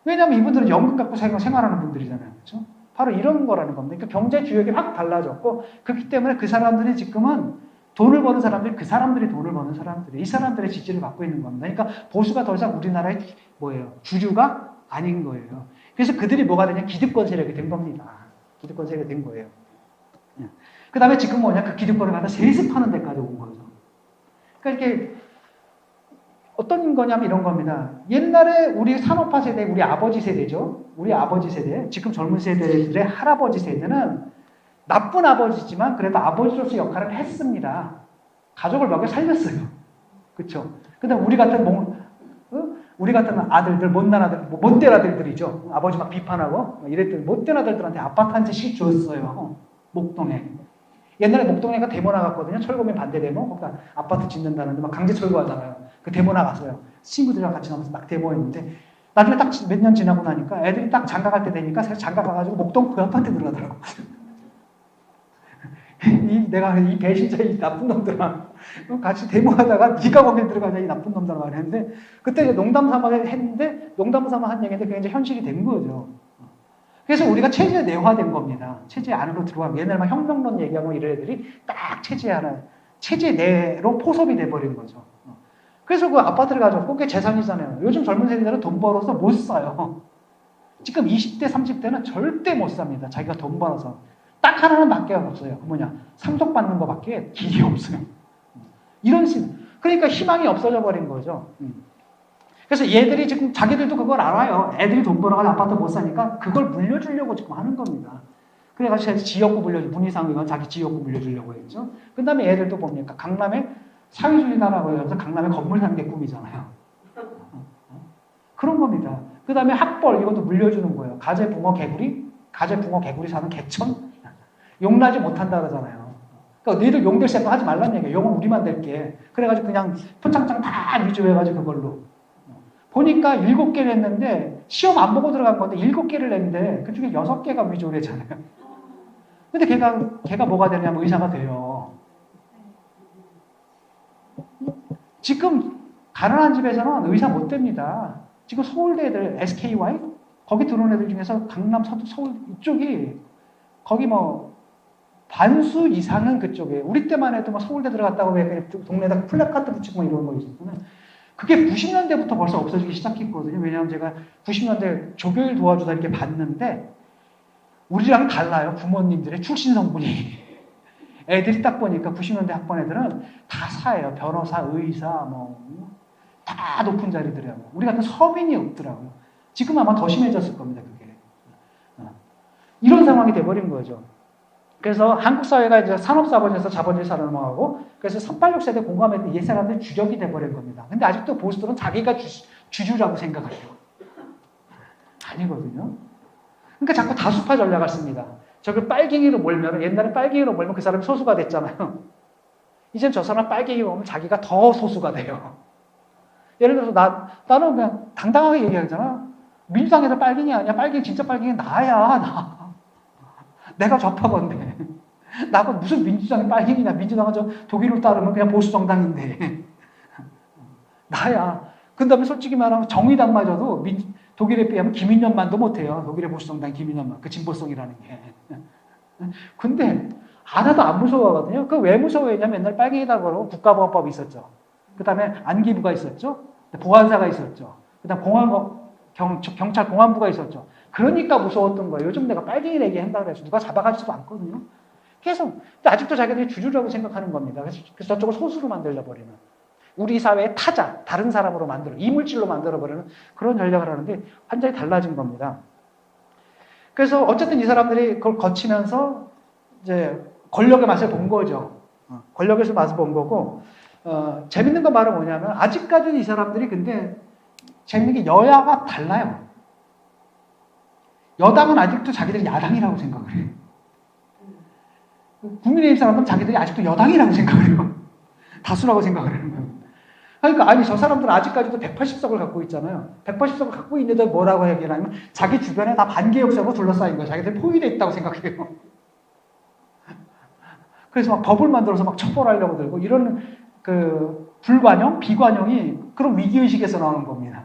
왜냐하면 이분들은 연금 갖고 생활하는 분들이잖아요. 그렇죠? 바로 이런 거라는 겁니다. 그러니까 경제 주역이 확 달라졌고 그렇기 때문에 그 사람들이 지금은 돈을 버는 사람들이 그 사람들이 돈을 버는 사람들이 이 사람들의 지지를 받고 있는 겁니다. 그러니까 보수가 더 이상 우리나라의 뭐예요? 주류가 아닌 거예요. 그래서 그들이 뭐가 되냐? 기득권 세력이 된 겁니다. 기득권 세력이 된 거예요. 그 다음에 지금 뭐냐? 그 기득권을 갖다 세습하는 데까지 온 거죠. 그러니까 이렇게 어떤 거냐면 이런 겁니다. 옛날에 우리 산업화 세대, 우리 아버지 세대죠. 우리 아버지 세대, 지금 젊은 세대들의 할아버지 세대는 나쁜 아버지지만 그래도 아버지로서 역할을 했습니다. 가족을 몇 개 살렸어요. 그렇죠? 근데 우리 같은 아들들, 못난 아들, 못된 아들들이죠. 아버지 막 비판하고 이랬더니 못된 아들들한테 아파트 한 채씩 줬어요. 목동에. 옛날에 목동에가 데모 나갔거든요. 철거민 반대 데모. 그러니까 아파트 짓는다는데 막 강제 철거하잖아요. 그 데모 나갔어요. 친구들이랑 같이 나가서 막 데모했는데 나중에 딱 몇 년 지나고 나니까 애들이 딱 장가 갈 때 되니까 장가 가가지고 목동 그 아파트 들어가더라고. 내가 이 배신자 이 나쁜 놈들아 같이 데모하다가 네가 거길 들어가냐 이 나쁜 놈들아 말했는데 그때 농담 삼아 했는데 농담 삼아 한 얘기인데 그게 이제 현실이 된 거죠. 그래서 우리가 체제 내화된 겁니다. 체제 안으로 들어가면 옛날 막 혁명론 얘기하고 이런 애들이 딱 체제 내로 포섭이 돼버린 거죠. 그래서 그 아파트를 가졌고 그게 재산이잖아요. 요즘 젊은 세대들은 돈 벌어서 못 사요. 지금 20대, 30대는 절대 못 삽니다. 자기가 돈 벌어서. 딱 하나는 밖에 없어요. 그 뭐냐? 상속받는 거밖에 길이 없어요. 이런 그러니까 희망이 없어져 버린 거죠. 그래서 얘들이 지금 자기들도 그걸 알아요. 애들이 돈 벌어가지고 아파트 못 사니까 그걸 물려주려고 지금 하는 겁니다. 그래가지고 지역구 문희상 의원 자기 지역구 물려주려고 했죠. 그 다음에 애들도 뭡니까? 강남에 사회주의 나라고 해서 강남에 건물 사는 게 꿈이잖아요. 그런 겁니다. 그 다음에 학벌 이것도 물려주는 거예요. 가재 붕어 개구리 사는 개천? 용나지 못한다 그러잖아요. 그러니까 너희들 용될 생각 하지 말란 얘기예요. 용은 우리만 될게. 그래가지고 그냥 표창장 다 위조해가지고 그걸로. 보니까 7개를 냈는데 시험 안 보고 들어간 건데 7개를 냈는데 그중에 6개가 위조를 했잖아요. 근데 걔가 뭐가 되냐면 의사가 돼요. 지금 가난한 집에서는 의사 못 됩니다. 지금 서울대 애들 SKY 거기 들어온 애들 중에서 강남 서울 이쪽이 거기 뭐 반수 이상은 그쪽에 우리 때만 해도 뭐 서울대 들어갔다고 왜 동네에다 플래카드 붙이고 이런 거 있었잖아요. 그게 90년대부터 벌써 없어지기 시작했거든요. 왜냐하면 제가 90년대 조교일 도와주다 이렇게 봤는데 우리랑 달라요. 부모님들의 출신 성분이. 애들이 딱 보니까 90년대 학번 애들은 다 사예요. 변호사, 의사, 다 높은 자리더라고요. 우리 같은 서민이 없더라고요. 지금 아마 더 심해졌을 겁니다. 그게. 이런 상황이 돼버린 거죠. 그래서 한국 사회가 이제 산업자본에서 자본주의 산업화하고 그래서 386세대 공감했던 이 사람들이 주력이 돼버린 겁니다. 근데 아직도 보수들은 자기가 주주라고 생각을 해요. 아니거든요. 그러니까 자꾸 다수파 전략을 씁니다. 저걸 빨갱이로 몰면 옛날에 빨갱이로 몰면 그 사람이 소수가 됐잖아요. 이젠 저 사람 빨갱이로 오면 자기가 더 소수가 돼요. 예를 들어서 나는 그냥 당당하게 얘기하잖아. 민주당에서 빨갱이 아니야. 진짜 빨갱이 나야. 나. 내가 좌파건데. 나가 무슨 민주당이 빨갱이냐. 민주당은 저 독일로 따르면 그냥 보수 정당인데. 나야. 그 다음에 솔직히 말하면 정의당마저도 독일에 비하면 김인년만도 못해요. 독일의 보수 정당 김인년만. 그 진보성이라는 게. 근데 하나도 안 무서워하거든요. 그 왜 무서워했냐면 옛날 빨갱이다 그러고 국가보안법이 있었죠. 그 다음에 안기부가 있었죠. 보안사가 있었죠. 그 다음 경찰 공안부가 있었죠. 그러니까 무서웠던 거예요. 요즘 내가 빨갱이 얘기한다고 그래서 누가 잡아가지도 않거든요. 계속. 근데 아직도 자기들이 주주라고 생각하는 겁니다. 그래서 저쪽을 소수로 만들어버리는. 우리 사회의 타자, 다른 사람으로 이물질로 만들어버리는 그런 전략을 하는데 완전히 달라진 겁니다. 그래서 어쨌든 이 사람들이 그걸 거치면서 이제 권력의 맛을 본 거죠. 권력에서 맛을 본 거고, 재밌는 건 바로 뭐냐면, 아직까지는 이 사람들이 근데 재밌는 게 여야가 달라요. 여당은 아직도 자기들이 야당이라고 생각을 해요. 국민의힘 사람들은 자기들이 아직도 여당이라고 생각을 해요. 다수라고 생각을 하는 거예요. 그러니까 아니 저 사람들은 아직까지도 180석을 갖고 있잖아요. 180석을 갖고 있는데 뭐라고 얘기를 하냐면 자기 주변에 다 반개혁석으로 둘러싸인 거예요. 자기들 포위되어 있다고 생각해요. 그래서 막 법을 만들어서 막 처벌하려고 들고 이런 그 불관용, 비관용이 그런 위기의식에서 나오는 겁니다.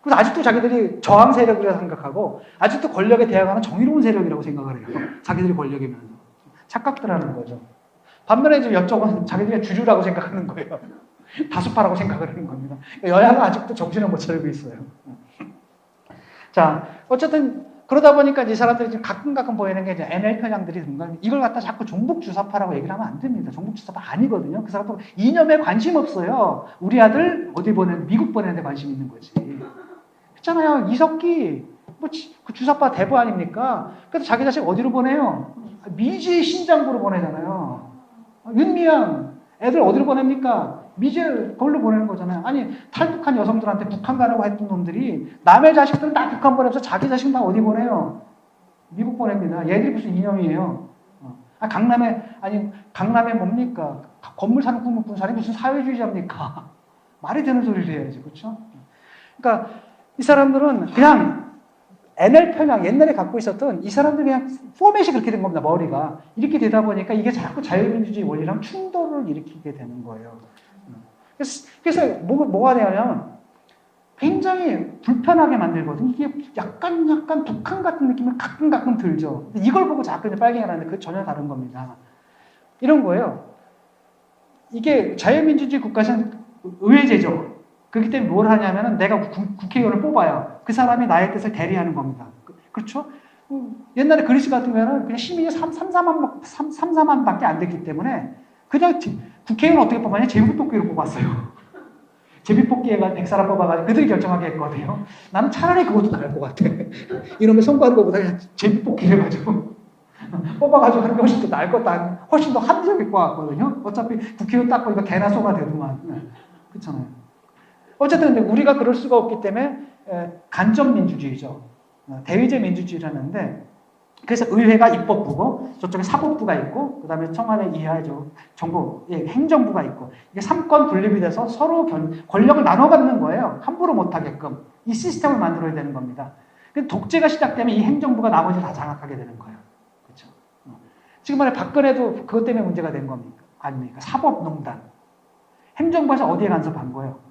그래서 아직도 자기들이 저항 세력이라고 생각하고 아직도 권력에 대항하는 정의로운 세력이라고 생각을 해요. 자기들이 권력이면서. 착각들하는 거죠. 반면에 이제 이쪽은 자기들이 주주라고 생각하는 거예요. 다수파라고 생각을 하는 겁니다. 여야가 아직도 정신을 못 차리고 있어요. 자, 어쨌든 그러다 보니까 이 사람들이 지금 가끔 보이는 게 이제 NL 편향들이 뭔가 이걸 갖다 자꾸 종북주사파라고 얘기를 하면 안 됩니다. 종북주사파 아니거든요. 그 사람들 이념에 관심 없어요. 우리 아들 어디 보내는 미국 보내는데 관심 있는 거지. 그렇잖아요. 이석기 그 주사파 대부 아닙니까? 그래서 자기 자식 어디로 보내요? 미지 신장부로 보내잖아요. 윤미향 애들 어디로 보냅니까? 미제 그걸로 보내는 거잖아요. 아니 탈북한 여성들한테 북한 가라고 했던 놈들이 남의 자식들은 다 북한 보내면서 자기 자식 다 어디 보내요? 미국 보냅니다. 얘들이 무슨 이념이에요? 강남에 뭡니까? 건물 사는 꿈을 꾼 사람이 무슨 사회주의자입니까? 말이 되는 소리를 해야지, 그렇죠? 그러니까 이 사람들은 그냥 NL 편향 옛날에 갖고 있었던 이 사람들 그냥 포맷이 그렇게 된 겁니다. 머리가 이렇게 되다 보니까 이게 자꾸 자유민주주의 원리랑 충돌을 일으키게 되는 거예요. 그래서 뭐가 되냐면 굉장히 불편하게 만들거든요. 이게 약간 북한 같은 느낌이 가끔 들죠. 이걸 보고 자꾸 이제 빨갱이라는데 그게 전혀 다른 겁니다. 이런 거예요. 이게 자유민주주의 국가에서는 의회제죠. 그렇기 때문에 뭘 하냐면은 내가 국회의원을 뽑아요. 그 사람이 나의 뜻을 대리하는 겁니다. 그렇죠? 옛날에 그리스 같은 경우에는 그냥 시민이 3, 4만 밖에 안 됐기 때문에 그냥 국회의원 어떻게 뽑았냐? 제비뽑기로 뽑았어요. 제비뽑기가 100사람 뽑아가지고 그들이 결정하게 했거든요. 나는 차라리 그것도 나을 것 같아. 이놈의 선거하는 것보다 그냥 제비뽑기를 해가지고 뽑아가지고 하는 게 훨씬 더 나을 것도 아니고 훨씬 더 합리적일 것 같거든요. 어차피 국회의원 딱 보니까 개나 소가 되더만. 그렇잖아요. 어쨌든 근데 우리가 그럴 수가 없기 때문에 간접민주주의죠. 대의제 민주주의라는데 그래서 의회가 입법부고 저쪽에 사법부가 있고 그 다음에 청와대 이하죠. 정부, 행정부가 있고 이게 3권 분립이 돼서 서로 권력을 나눠 갖는 거예요. 함부로 못하게끔 이 시스템을 만들어야 되는 겁니다. 독재가 시작되면 이 행정부가 나머지 다 장악하게 되는 거예요. 그렇죠? 지금 말해 박근혜도 그것 때문에 문제가 된 겁니까? 아닙니까? 사법농단. 행정부에서 어디에 간섭한 거예요?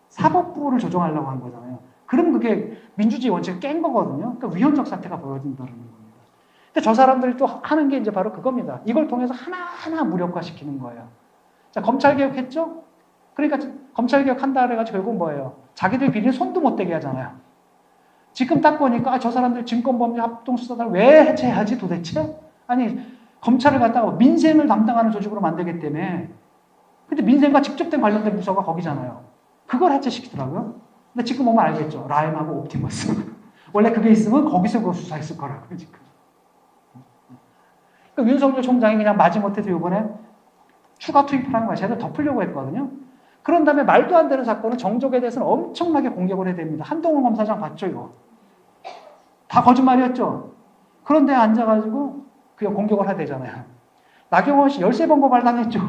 사법부를 조정하려고 한 거잖아요. 그럼 그게 민주주의 원칙을 깬 거거든요. 그러니까 위헌적 사태가 벌어진다는 겁니다. 근데 저 사람들이 또 하는 게 이제 바로 그겁니다. 이걸 통해서 하나하나 무력화시키는 거예요. 자, 검찰개혁 했죠? 그러니까 검찰개혁 한다 그래가지고 결국 뭐예요? 자기들 비리는 손도 못 대게 하잖아요. 지금 딱 보니까 저 사람들 증권범죄 합동수사단을 왜 해체해야지 도대체? 아니 검찰을 갖다가 민생을 담당하는 조직으로 만들기 때문에 근데 민생과 직접된 관련된 부서가 거기잖아요. 그걸 해체시키더라고요. 근데 지금 보면 알겠죠. 라임하고 옵티머스. 원래 그게 있으면 거기서 그거 수사했을 거라고요, 지금. 그러니까 윤석열 총장이 그냥 마지못해서 이번에 추가 투입하는 거야. 쟤들 덮으려고 했거든요. 그런 다음에 말도 안 되는 사건은 정적에 대해서는 엄청나게 공격을 해야 됩니다. 한동훈 검사장 봤죠, 이거. 다 거짓말이었죠. 그런데 앉아가지고 그냥 공격을 해야 되잖아요. 나경원 씨 13번 고발당했죠.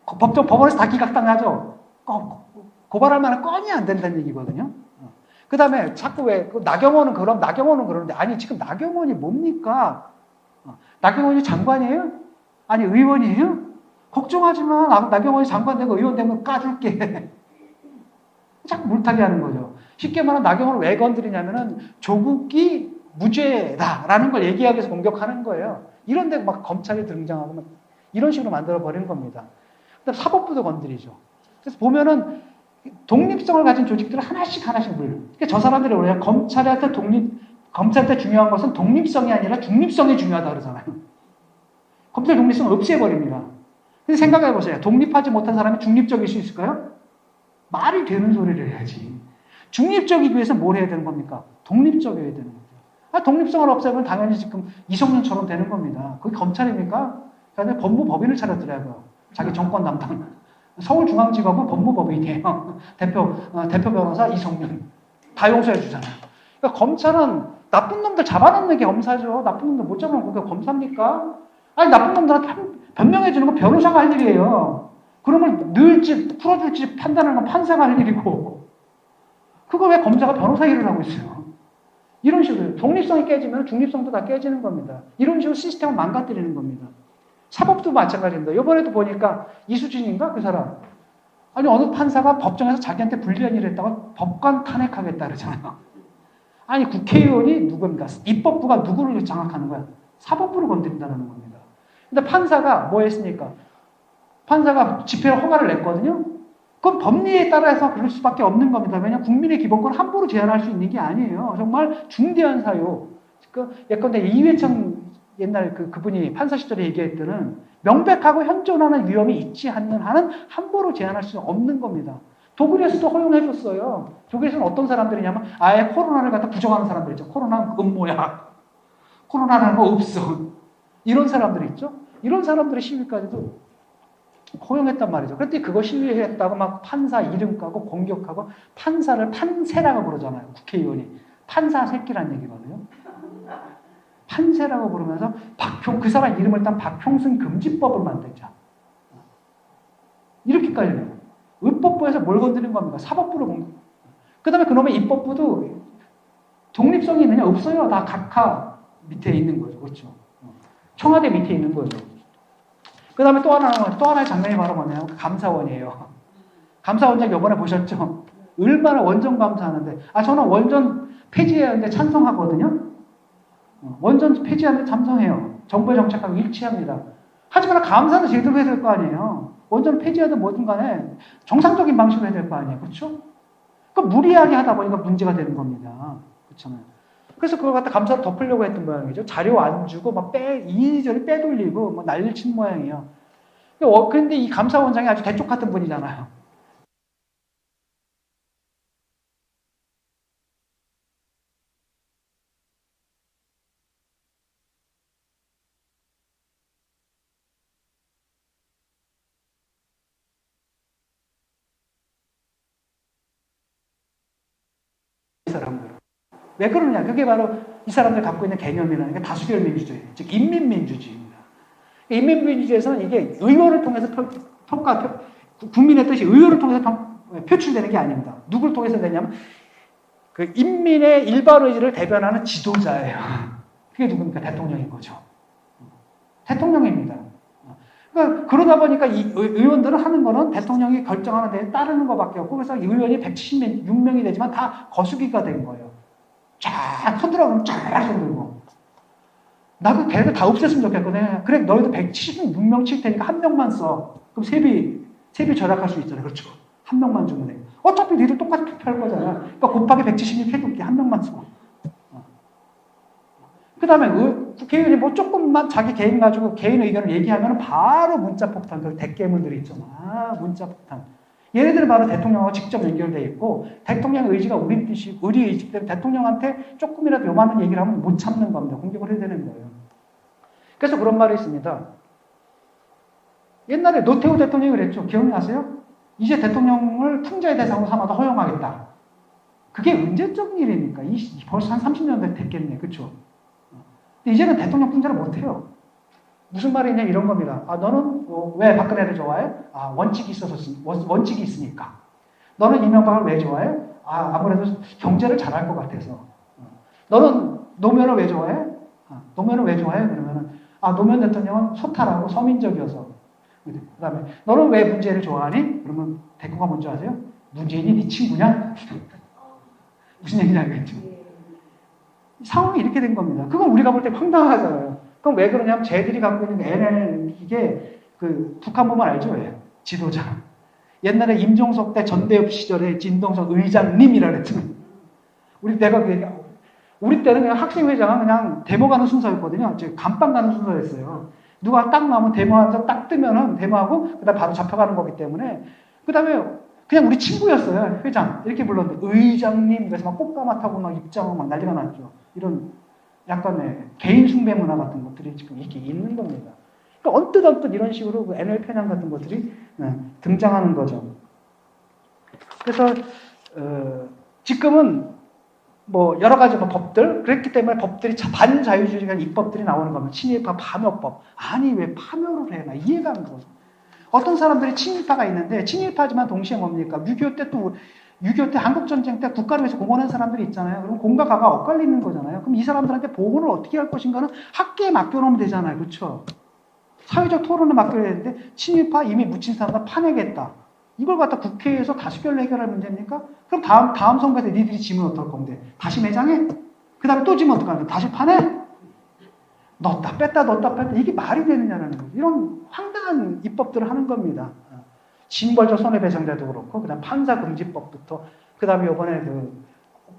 법원에서 다 기각당하죠. 고발할 만한 건이 안 된다는 얘기거든요. 그 다음에 자꾸 왜 나경원은 그러는데 아니 지금 나경원이 뭡니까? 나경원이 장관이에요? 아니 의원이에요? 걱정하지 마. 나경원이 장관 되고 의원 되면 까줄게. 자꾸 물타기 하는 거죠. 쉽게 말하면 나경원을 왜 건드리냐면은 조국이 무죄다라는 걸 얘기하기 위해서 공격하는 거예요. 이런데 막 검찰이 등장하고 막 이런 식으로 만들어 버리는 겁니다. 그다음 사법부도 건드리죠. 그래서 보면은 독립성을 가진 조직들을 하나씩 물려. 그러니까 저 사람들이 원래 검찰한테 중요한 것은 독립성이 아니라 중립성이 중요하다 그러잖아요. 검찰 독립성을 없애버립니다. 근데 생각해 보세요. 독립하지 못한 사람이 중립적일 수 있을까요? 말이 되는 소리를 해야지. 중립적이기 위해서 뭘 해야 되는 겁니까? 독립적이어야 되는 거죠. 독립성을 없애면 당연히 지금 이성윤처럼 되는 겁니다. 그게 검찰입니까? 그런데 법무법인을 차렸더라고요. 자기 정권 담당. 서울중앙지법은 법무법인이에요. 대표 변호사 이성윤. 다 용서해 주잖아요. 그러니까 검찰은 나쁜 놈들 잡아놓는 게 검사죠. 나쁜 놈들 못 잡아놓고 그게 검사입니까? 아니 나쁜 놈들한테 변명해 주는 건 변호사가 할 일이에요. 그런 걸 넣을지 풀어줄지 판단하는 건 판사가 할 일이고 그거 왜 검사가 변호사 일을 하고 있어요. 이런 식으로 독립성이 깨지면 중립성도 다 깨지는 겁니다. 이런 식으로 시스템을 망가뜨리는 겁니다. 사법도 마찬가지입니다. 이번에도 보니까 이수진인가 그 사람. 아니 어느 판사가 법정에서 자기한테 불리한 일을 했다고 법관 탄핵하겠다 그러잖아요. 아니 국회의원이 누구입니까? 입법부가 누구를 장악하는 거야? 사법부를 건드린다는 겁니다. 근데 판사가 뭐 했습니까? 판사가 집회를 허가를 냈거든요. 그건 법리에 따라서 그럴 수밖에 없는 겁니다. 왜냐하면 국민의 기본권을 함부로 제한할 수 있는 게 아니에요. 정말 중대한 사유. 예컨대 이회창 옛날 그분이 판사 시절에 얘기했더는 명백하고 현존하는 위험이 있지 않는 한은 함부로 제한할 수 없는 겁니다. 독일에서도 허용해줬어요. 독일에서는 어떤 사람들이냐면 아예 코로나를 갖다 부정하는 사람들 있죠. 코로나는 음모야. 코로나라는 거 없어. 이런 사람들이 있죠. 이런 사람들의 시위까지도 허용했단 말이죠. 그런데 그거 시위했다고 막 판사 이름 까고 공격하고 판사를 판세라고 부르잖아요. 국회의원이. 판사 새끼란 얘기거든요. 판세라고 부르면서 그 사람 이름을 딴 박형순 금지법을 만들자. 이렇게까지 해요. 입법부에서 뭘 건드린 겁니까? 사법부를 공격. 그 다음에 그놈의 입법부도 독립성이 있느냐? 없어요. 다 각하 밑에 있는 거죠. 그렇죠. 청와대 밑에 있는 거죠. 그 다음에 또 하나의 장면이 바로 뭐냐면 감사원이에요. 감사원장 이번에 보셨죠? 얼마나 원전 감사하는데. 저는 원전 폐지하는데 찬성하거든요. 원전 폐지하는데 찬성해요. 정부의 정책하고 일치합니다. 하지만 감사는 제대로 해야 될 거 아니에요. 원전 폐지하든 뭐든 간에 정상적인 방식으로 해야 될 거 아니에요. 그렇죠? 그러니까 무리하게 하다 보니까 문제가 되는 겁니다. 그렇잖아요. 그래서 그걸 갖다 감사를 덮으려고 했던 모양이죠. 자료 안 주고 막 이리저리 빼돌리고 뭐 난리를 친 모양이에요. 그런데 이 감사원장이 아주 대쪽 같은 분이잖아요. 이 사람들. 왜 그러냐? 그게 바로 이 사람들 갖고 있는 개념이라는 게 다수결 민주주의, 즉 인민민주주의입니다. 인민민주주의에서는 이게 의원을 통해서 국민의 뜻이 의원을 통해서 표출되는 게 아닙니다. 누굴 통해서 되냐면 그 인민의 일반 의지를 대변하는 지도자예요. 그게 누굽니까? 대통령인 거죠. 대통령입니다. 그러다 보니까 이 의원들은 하는 거는 대통령이 결정하는 데에 따르는 것밖에 없고, 그래서 의원이 176명이 되지만 다 거수기가 된 거예요. 쫙 손들어 그러면 쫙 손들고. 나도 걔를 다 없앴으면 좋겠거든. 그래, 너희도 176명 칠 테니까 한 명만 써. 그럼 세비 절약할 수 있잖아요. 그렇죠. 한 명만 주면 돼. 어차피 니들 똑같이 투표할 거잖아. 그러니까 곱하기 176 해줄게. 한 명만 써. 그 다음에 국회의원이 뭐 조금만 자기 개인 가지고 개인 의견을 얘기하면 바로 문자폭탄, 그 대깨문들이 있잖아. 문자폭탄. 얘네들은 바로 대통령하고 직접 연결되어 있고, 대통령의 의지가 우리 의지 때문에 대통령한테 조금이라도 요만한 얘기를 하면 못 참는 겁니다. 공격을 해야 되는 거예요. 그래서 그런 말이 있습니다. 옛날에 노태우 대통령이 그랬죠. 기억나세요? 이제 대통령을 풍자의 대상으로 삼아도 허용하겠다. 그게 언제적 일입니까? 벌써 한 30년 됐겠네. 그렇죠? 근데 이제는 대통령 풍자를 못해요. 무슨 말이냐 이런 겁니다. 너는 왜 박근혜를 좋아해? 원칙이 있으니까. 너는 이명박을 왜 좋아해? 아무래도 경제를 잘할 것 같아서. 너는 노무현을 왜 좋아해? 노무현을 왜 좋아해? 그러면은 노무현 대통령은 소탈하고 서민적이어서. 그 다음에 너는 왜 문재인을 좋아하니? 그러면 대꾸가 뭔지 아세요? 문재인이 네 친구냐? 무슨 얘기냐 알겠죠? 상황이 이렇게 된 겁니다. 그건 우리가 볼 때 황당하잖아요. 그럼 왜 그러냐면 쟤들이 갖고 있는 NL 이게 북한 보면 알죠? 왜? 지도자. 옛날에 임종석 때 전대협 시절에 진동석 의장님이라 그랬죠. 우리 때는 그냥 학생회장은 그냥 데모 가는 순서였거든요. 즉 감방 가는 순서였어요. 누가 딱 나오면 데모하면서 딱 뜨면은 데모하고 그다음 바로 잡혀가는 거기 때문에 그다음에 그냥 우리 친구였어요. 회장 이렇게 불렀는데 의장님 그래서 막 꽃가마 타고 막 입장하고 막 난리가 났죠. 이런 약간의 개인 숭배 문화 같은 것들이 지금 이렇게 있는 겁니다. 그러니까 언뜻 이런 식으로 NL 편향 같은 것들이 등장하는 거죠. 그래서 지금은 뭐 여러 가지 법들 그랬기 때문에 법들이 반자유주의적인 입법들이 나오는 겁니다. 친일파 파묘법. 아니 왜 파묘를 해? 나 이해가 안 가요. 어떤 사람들이 친일파가 있는데 친일파지만 동시에 뭡니까? 6.25 때 한국전쟁 때 국가를 위해서 공헌한 사람들이 있잖아요. 그럼 공과 가가 엇갈리는 거잖아요. 그럼 이 사람들한테 보호를 어떻게 할 것인가는 학계에 맡겨놓으면 되잖아요. 그렇죠? 사회적 토론을 맡겨야 되는데 친일파 이미 묻힌 사람들 파내겠다. 이걸 갖다 국회에서 다수결로 해결할 문제입니까? 그럼 다음 선거에 니들이 지면 어떨 건데? 다시 매장해? 그 다음에 또 지면 어떡하는데? 다시 파내? 넣었다 뺐다 넣었다 뺐다 이게 말이 되느냐라는 거죠. 이런 황당한 입법들을 하는 겁니다. 징벌적 손해배상제도 그렇고 그다음 판사금지법부터 그다음에 이번에 그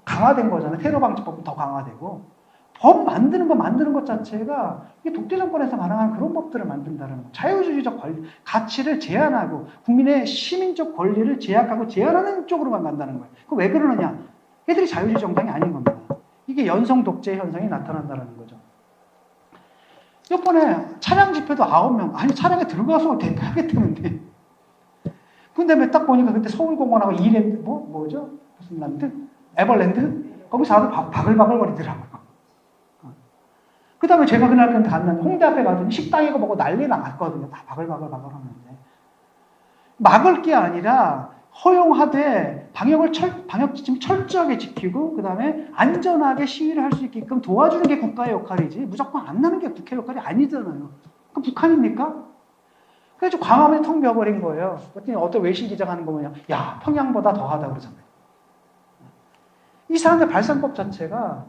강화된 거잖아요. 테러방지법도 더 강화되고 법 만드는 것 자체가 이게 독재 정권에서 가능한 그런 법들을 만든다는 거. 자유주의적 권리, 가치를 제한하고 국민의 시민적 권리를 제약하고 제한하는 쪽으로만 간다는 거예요. 그 왜 그러느냐? 애들이 자유주의 정당이 아닌 겁니다. 이게 연성 독재 현상이 나타난다는 거죠. 이번에 차량 집회도 9명, 아니 차량에 들어가서 하겠다는데. 근데 딱 보니까 그때 서울공원하고 이랜드, 뭐죠? 무슨 랜드? 에버랜드? 거기서 아주 바글바글 거리더라고요. 그 다음에 제가 그날 갔는데 홍대 앞에 가더니 식당에 보고 난리 났거든요. 다 바글바글 하는데. 막을 게 아니라 허용하되 방역 지침 철저하게 지키고 그 다음에 안전하게 시위를 할 수 있게끔 도와주는 게 국가의 역할이지 무조건 안 나는 게 국회 역할이 아니잖아요. 그럼 북한입니까? 그래서 광화문이 텅 비어버린 거예요. 그랬더니 어떤 외신 기자가 하는 거 뭐냐. 야, 평양보다 더하다 그러잖아요. 이 사람들 발상법 자체가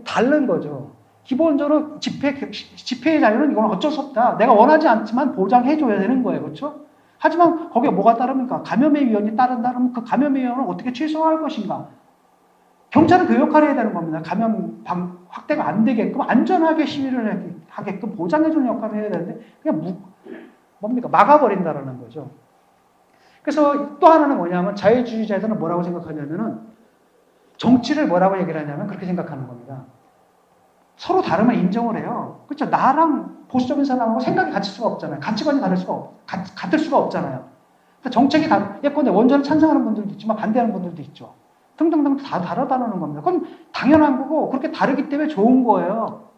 다른 거죠. 기본적으로 집회의 자유는 이건 어쩔 수 없다. 내가 원하지 않지만 보장해줘야 되는 거예요. 그렇죠? 하지만 거기에 뭐가 따릅니까? 감염의 위험이 따른다면 그 감염의 위험을 어떻게 최소화할 것인가? 경찰은 그 역할을 해야 되는 겁니다. 감염 확대가 안 되게끔 안전하게 시위를 하게끔 보장해주는 역할을 해야 되는데 그냥 막아버린다라는 거죠. 그래서 또 하나는 뭐냐면 자유주의자들은 뭐라고 생각하냐면은 정치를 뭐라고 얘기를 하냐면 그렇게 생각하는 겁니다. 서로 다르면 인정을 해요. 그렇죠? 나랑 보수적인 사람하고 생각이 같을 수가 없잖아요. 가치관이 같을 수가 없잖아요. 그러니까 정책이 예컨대 원전을 찬성하는 분들도 있지만 반대하는 분들도 있죠. 등등등 다 다르다는 겁니다. 그건 당연한 거고 그렇게 다르기 때문에 좋은 거예요.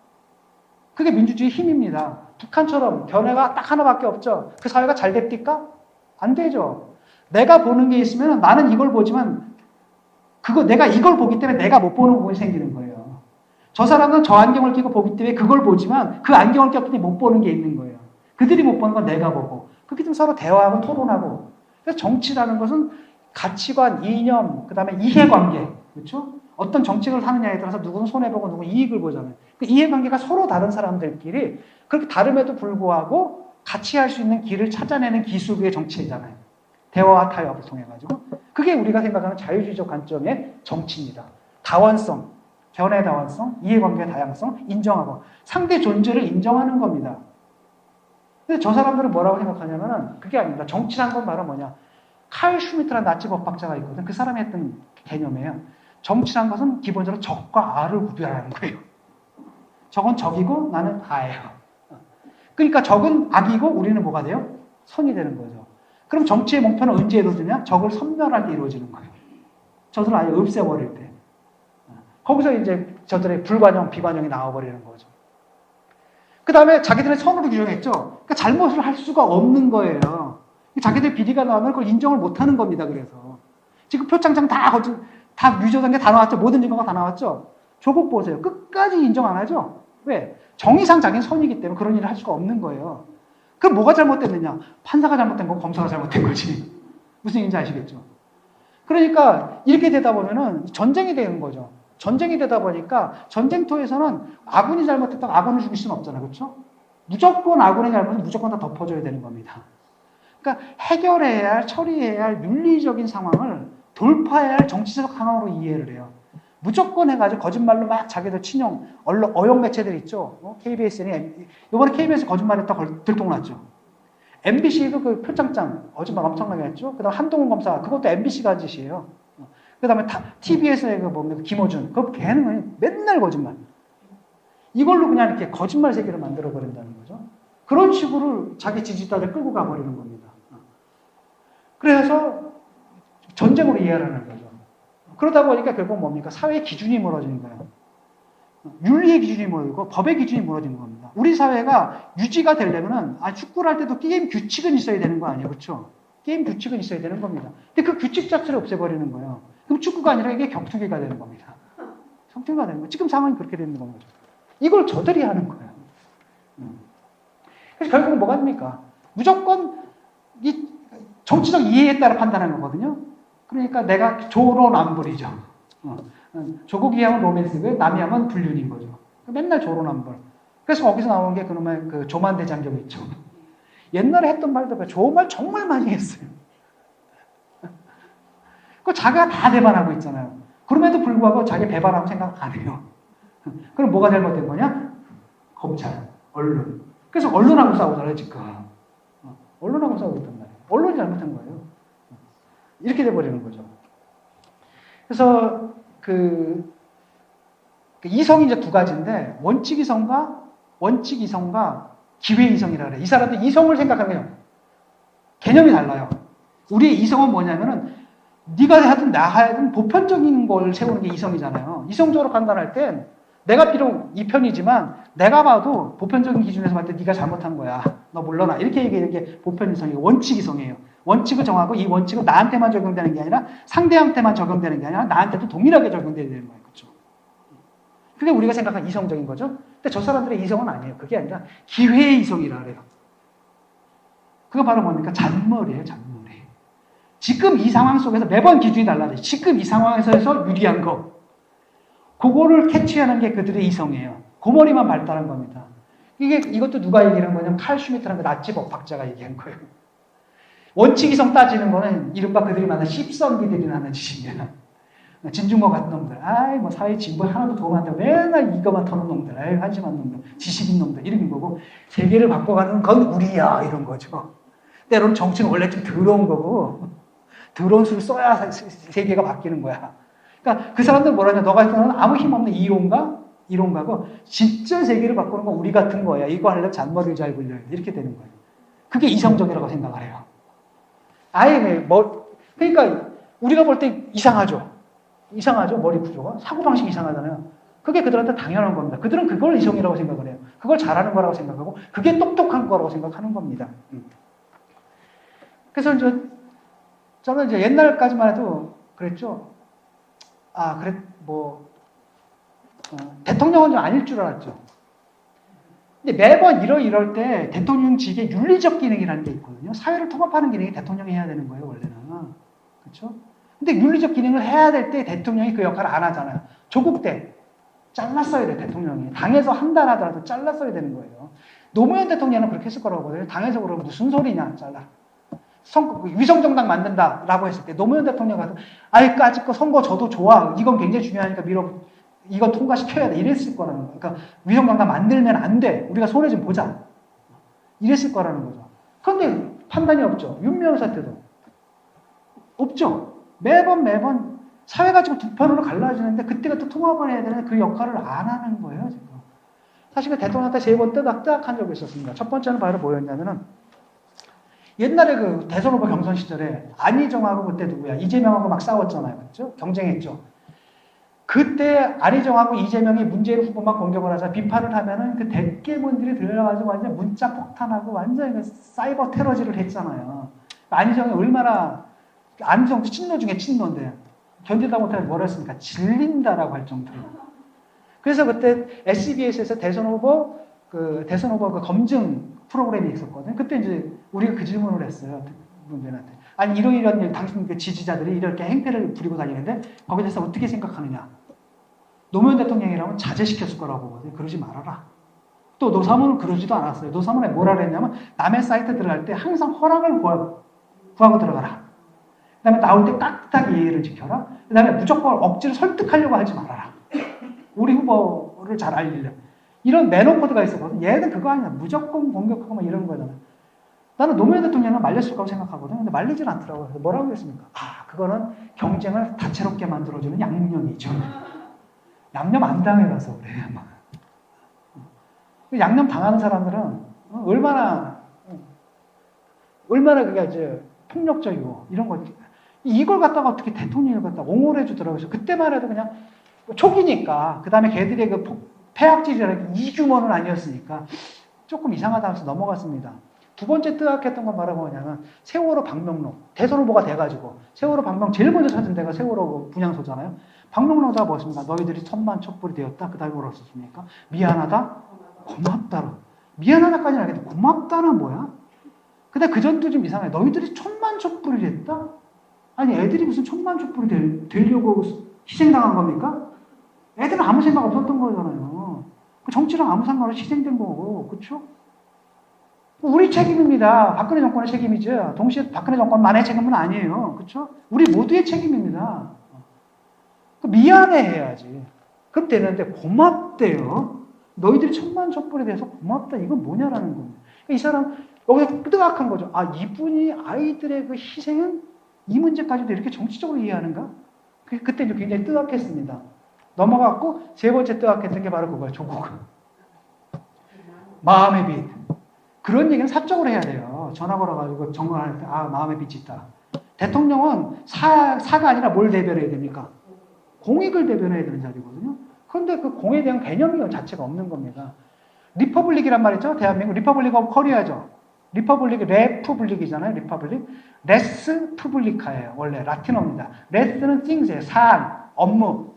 그게 민주주의 힘입니다. 북한처럼 견해가 딱 하나밖에 없죠. 그 사회가 잘 됩니까? 안 되죠. 내가 보는 게 있으면 나는 이걸 보지만 내가 이걸 보기 때문에 내가 못 보는 부분이 생기는 거예요. 저 사람은 저 안경을 끼고 보기 때문에 그걸 보지만 그 안경을 꼈더니 못 보는 게 있는 거예요. 그들이 못 보는 건 내가 보고. 그렇게 좀 서로 대화하고 토론하고. 그래서 정치라는 것은 가치관, 이념, 그 다음에 이해관계. 그렇죠? 어떤 정책을 하느냐에 따라서 누구는 손해보고 누구는 이익을 보잖아요. 그 이해관계가 서로 다른 사람들끼리 그렇게 다름에도 불구하고 같이 할 수 있는 길을 찾아내는 기술의 정치잖아요. 대화와 타협을 통해가지고. 그게 우리가 생각하는 자유주의적 관점의 정치입니다. 다원성, 견해 다원성, 이해관계 다양성 인정하고 상대 존재를 인정하는 겁니다. 근데 저 사람들은 뭐라고 생각하냐면은 그게 아닙니다. 정치란 건 바로 뭐냐. 칼 슈미트라는 나치 법학자가 있거든. 그 사람이 했던 개념이에요. 정치란 것은 기본적으로 적과 아를 구별하는 거예요. 적은 적이고 나는 아예요. 그러니까 적은 악이고 우리는 뭐가 돼요? 선이 되는 거죠. 그럼 정치의 목표는 언제 이루어지냐? 적을 섬멸할 때 이루어지는 거예요. 적을 아예 없애버릴 때. 거기서 이제 저들의 불관용, 비관용이 나와버리는 거죠. 그 다음에 자기들의 선으로 규정했죠. 그러니까 잘못을 할 수가 없는 거예요. 자기들 비리가 나오면 그걸 인정을 못 하는 겁니다. 그래서. 지금 표창장 다 위조된 게 다 나왔죠. 모든 증거가 다 나왔죠. 조국 보세요. 끝까지 인정 안 하죠. 왜? 정의상 자기는 선이기 때문에 그런 일을 할 수가 없는 거예요. 그럼 뭐가 잘못됐느냐? 판사가 잘못된 거고 검사가 잘못된 거지. 무슨 얘기인지 아시겠죠? 그러니까 이렇게 되다 보면은 전쟁이 되는 거죠. 전쟁이 되다 보니까 전쟁터에서는 아군이 잘못했다고 아군을 죽일 수는 없잖아요. 그렇죠? 무조건 아군의 잘못은 무조건 다 덮어줘야 되는 겁니다. 그러니까 해결해야 할, 처리해야 할 윤리적인 상황을 돌파해야 할 정치적 상황으로 이해를 해요. 무조건 해가지고 거짓말로 막 자기들 친용, 어용 매체들 있죠. KBS는, 이번에 KBS 거짓말했다고 들통났죠. MBC도 그 표창장, 거짓말 엄청나게 했죠. 그 다음 한동훈 검사, 그것도 MBC가 한 짓이에요. 그 다음에 TBS의 김어준, 그거 걔는 맨날 거짓말. 이걸로 그냥 이렇게 거짓말 세계를 만들어버린다는 거죠. 그런 식으로 자기 지지자를 끌고 가버리는 겁니다. 그래서 전쟁으로 이해하는 거죠. 그러다 보니까 결국 뭡니까? 사회의 기준이 무너지는 거예요. 윤리의 기준이 무너지고 법의 기준이 무너지는 겁니다. 우리 사회가 유지가 되려면은 축구를 할 때도 게임 규칙은 있어야 되는 거 아니에요. 그렇죠? 게임 규칙은 있어야 되는 겁니다. 근데 그 규칙 자체를 없애버리는 거예요. 그럼 축구가 아니라 이게 격투기가 되는 겁니다. 격투기가 되는 거예요. 지금 상황이 그렇게 되는 거죠. 이걸 저들이 하는 거예요. 그래서 결국은 뭐가 됩니까? 무조건 이 정치적 이해에 따라 판단하는 거거든요. 그러니까 내가 조로남불이죠. 조국 이하면 로맨스고요. 남이 하면 불륜인 거죠. 맨날 조로남불. 그래서 거기서 나온 게 그놈의 그 조만대장경 있죠. 옛날에 했던 말도 좋은 말 정말 많이 했어요. 그 자기가 다 배반하고 있잖아요. 그럼에도 불구하고 자기 배반하고 생각 안 해요. 그럼 뭐가 잘못된 거냐? 검찰, 언론. 그래서 언론하고 싸우잖아요, 지금. 언론하고 싸우고 있단 말이에요. 언론이 잘못한 거예요. 이렇게 돼버리는 거죠. 그래서 그 이성이 이제 두 가지인데 원칙 이성과 기회 이성이라 그래요. 이 사람들 이성을 생각하면 개념이 달라요. 우리의 이성은 뭐냐면은 네가 하든 나 하든 보편적인 걸 세우는 게 이성이잖아요. 이성적으로 판단할 땐 내가 비록 이 편이지만 내가 봐도 보편적인 기준에서 봤을 때 네가 잘못한 거야. 너 물러나. 이렇게 얘기하는 게 보편 이성이고 원칙 이성이에요. 원칙을 정하고 이 원칙은 나한테만 적용되는 게 아니라 상대한테만 적용되는 게 아니라 나한테도 동일하게 적용돼야 되는 거예요. 그렇죠? 그게 우리가 생각하는 이성적인 거죠. 근데 저 사람들의 이성은 아니에요. 그게 아니라 기회의 이성이라 그래요. 그거 바로 뭡니까? 잔머리예요. 잔머리. 지금 이 상황 속에서 매번 기준이 달라져요. 지금 이 상황에서 유리한 거. 그거를 캐치하는 게 그들의 이성이에요. 그 머리만 발달한 겁니다. 이것도 누가 얘기한 거냐면 칼 슈미트라는 그 나치 법학자가 얘기한 거예요. 원칙 이성 따지는 거는 이른바 그들이 말하는 씹성기들이 하는 짓입니다. 진중권 같은 놈들, 뭐 사회 진보 하나도 도움 안 되고 맨날 이거만 터는 놈들, 한심한 놈들, 지식인 놈들 이런 거고 세계를 바꿔가는 건 우리야 이런 거죠. 때로는 정치는 원래 좀 더러운 거고 더러운 수를 써야 세계가 바뀌는 거야. 그러니까 그 사람들 뭐라냐, 너가 했던 아무 힘없는 이론가고 진짜 세계를 바꾸는 건 우리 같은 거야. 이거 하려면 잔머리를 잘 굴려야 돼. 이렇게 되는 거예요. 그게 이성적이라고 생각을 해요. 그러니까 우리가 볼 때 이상하죠. 머리 구조가. 사고방식이 이상하잖아요. 그게 그들한테 당연한 겁니다. 그들은 그걸 이성이라고 생각을 해요. 그걸 잘하는 거라고 생각하고 그게 똑똑한 거라고 생각하는 겁니다. 그래서 저는 이제 옛날까지만 해도 그랬죠. 대통령은 좀 아닐 줄 알았죠. 근데 매번 이럴 때 대통령직의 윤리적 기능이라는 게 있거든요. 사회를 통합하는 기능이 대통령이 해야 되는 거예요, 원래는. 그렇죠? 근데 윤리적 기능을 해야 될 때 대통령이 그 역할을 안 하잖아요. 조국 때 잘랐어야 돼요, 대통령이. 당에서 한다하더라도 잘랐어야 되는 거예요. 노무현 대통령은 그렇게 했을 거라고 보거든요. 당에서 그러면 무슨 소리냐, 잘라. 위성정당 만든다라고 했을 때 노무현 대통령 가서 아직 거 선거 저도 좋아. 이건 굉장히 중요하니까 이거 통과시켜야 돼. 이랬을 거라는 거예요. 그러니까 위성정당 만들면 안 돼. 우리가 손해 좀 보자. 이랬을 거라는 거죠. 그런데 판단이 없죠. 윤미향 사태도 없죠. 매번 사회가 지금 두 편으로 갈라지는데 그때가 또 통합을 해야 되는데 그 역할을 안 하는 거예요. 지금. 사실 그 대통령한테 3번 뜨악한 적이 있었습니다. 첫 번째는 바로 뭐였냐면은 옛날에 그 대선 후보 경선 시절에 안희정하고 그때 누구야? 이재명하고 막 싸웠잖아요. 그렇죠? 경쟁했죠. 그때 안희정하고 이재명이 문재인 후보만 공격을 하자 비판을 하면은 그 대깨문들이 들려가지고 완전 문자 폭탄하고 완전 사이버 테러질을 했잖아요. 안희정이 얼마나 안희정도 친노 중에 친노인데 견디다 못하면 뭐라 했습니까? 질린다라고 할 정도로. 그래서 그때 SBS에서 대선 후보 그 검증 프로그램이 있었거든요. 그때 이제 우리가 그 질문을 했어요. 문재인한테. 아니, 이런 일, 당신 그 지지자들이 이렇게 행태를 부리고 다니는데 거기에 대해서 어떻게 생각하느냐. 노무현 대통령이라면 자제시켰을 거라고 보거든요. 그러지 말아라. 또 노사모는 그러지도 않았어요. 노사모에 뭐라 그랬냐면 남의 사이트 들어갈 때 항상 허락을 구하고 들어가라. 그 다음에 나올 때 깍딱하게 예의를 지켜라. 그 다음에 무조건 억지로 설득하려고 하지 말아라. 우리 후보를 잘 알리려. 이런 매너 코드가 있었거든. 얘는 그거 아니야. 무조건 공격하고 막 이런 거잖아. 나는 노무현 대통령은 말렸을 거라고 생각하거든. 근데 말리진 않더라고요. 그래서 뭐라고 했습니까? 그거는 경쟁을 다채롭게 만들어주는 양념이죠. 양념 안 당해봐서 그래. 양념 당하는 사람들은 얼마나 그게 이제 폭력적이고 이런 거. 이걸 갖다가 어떻게 대통령을 갖다가 옹호를 해주더라고요. 그래서 그때만 해도 그냥 초기니까, 그 다음에 걔들의 그 폐악질이라는 게 이규모는 아니었으니까 조금 이상하다 하면서 넘어갔습니다. 두 번째 뜨악했던 건 바로 뭐냐면 세월호 방명록. 대선 후보가 돼가지고 세월호 방명 제일 먼저 찾은 데가 세월호 분향소잖아요. 방명록가 뭐였습니까? 너희들이 천만 촛불이 되었다. 그 다음에 뭐라고 썼습니까? 미안하다, 고맙다. 미안하다까지는 알겠는데 고맙다는 뭐야? 근데 그 전도 좀 이상해. 너희들이 천만촛불이 됐다? 아니 애들이 무슨 천만촛불이 되려고 희생당한 겁니까? 애들은 아무 생각 없었던 거잖아요. 그 정치랑 아무 상관없이 희생된 거고, 그렇죠? 우리 책임입니다. 박근혜 정권의 책임이죠. 동시에 박근혜 정권만의 책임은 아니에요. 그렇죠? 우리 모두의 책임입니다. 미안해해야지. 그럼 되는데 고맙대요. 너희들이 천만촛불에 대해서 고맙다. 이건 뭐냐라는 겁니다. 이 사람 여기서 뜨악한 거죠. 아, 이분이 아이들의 그 희생은 이 문제까지도 이렇게 정치적으로 이해하는가? 그때 이제 굉장히 뜨악했습니다. 넘어갔고 세 번째 뜨악했던 게 바로 그거예요. 조국. 마음의 빛. 그런 얘기는 사적으로 해야 돼요. 전화 걸어가지고 정언할 때, 아, 마음의 빛이 있다. 대통령은 사가 아니라 뭘 대변해야 됩니까? 공익을 대변해야 되는 자리거든요. 그런데 그 공에 대한 개념이 자체가 없는 겁니다. 리퍼블릭이란 말이죠. 대한민국 리퍼블릭 오브 코리아죠. 레푸블릭이잖아요. 리퍼블릭. 레스 푸블리카예요. 원래 라틴어입니다. 레스는 띵스예요. 사안, 업무.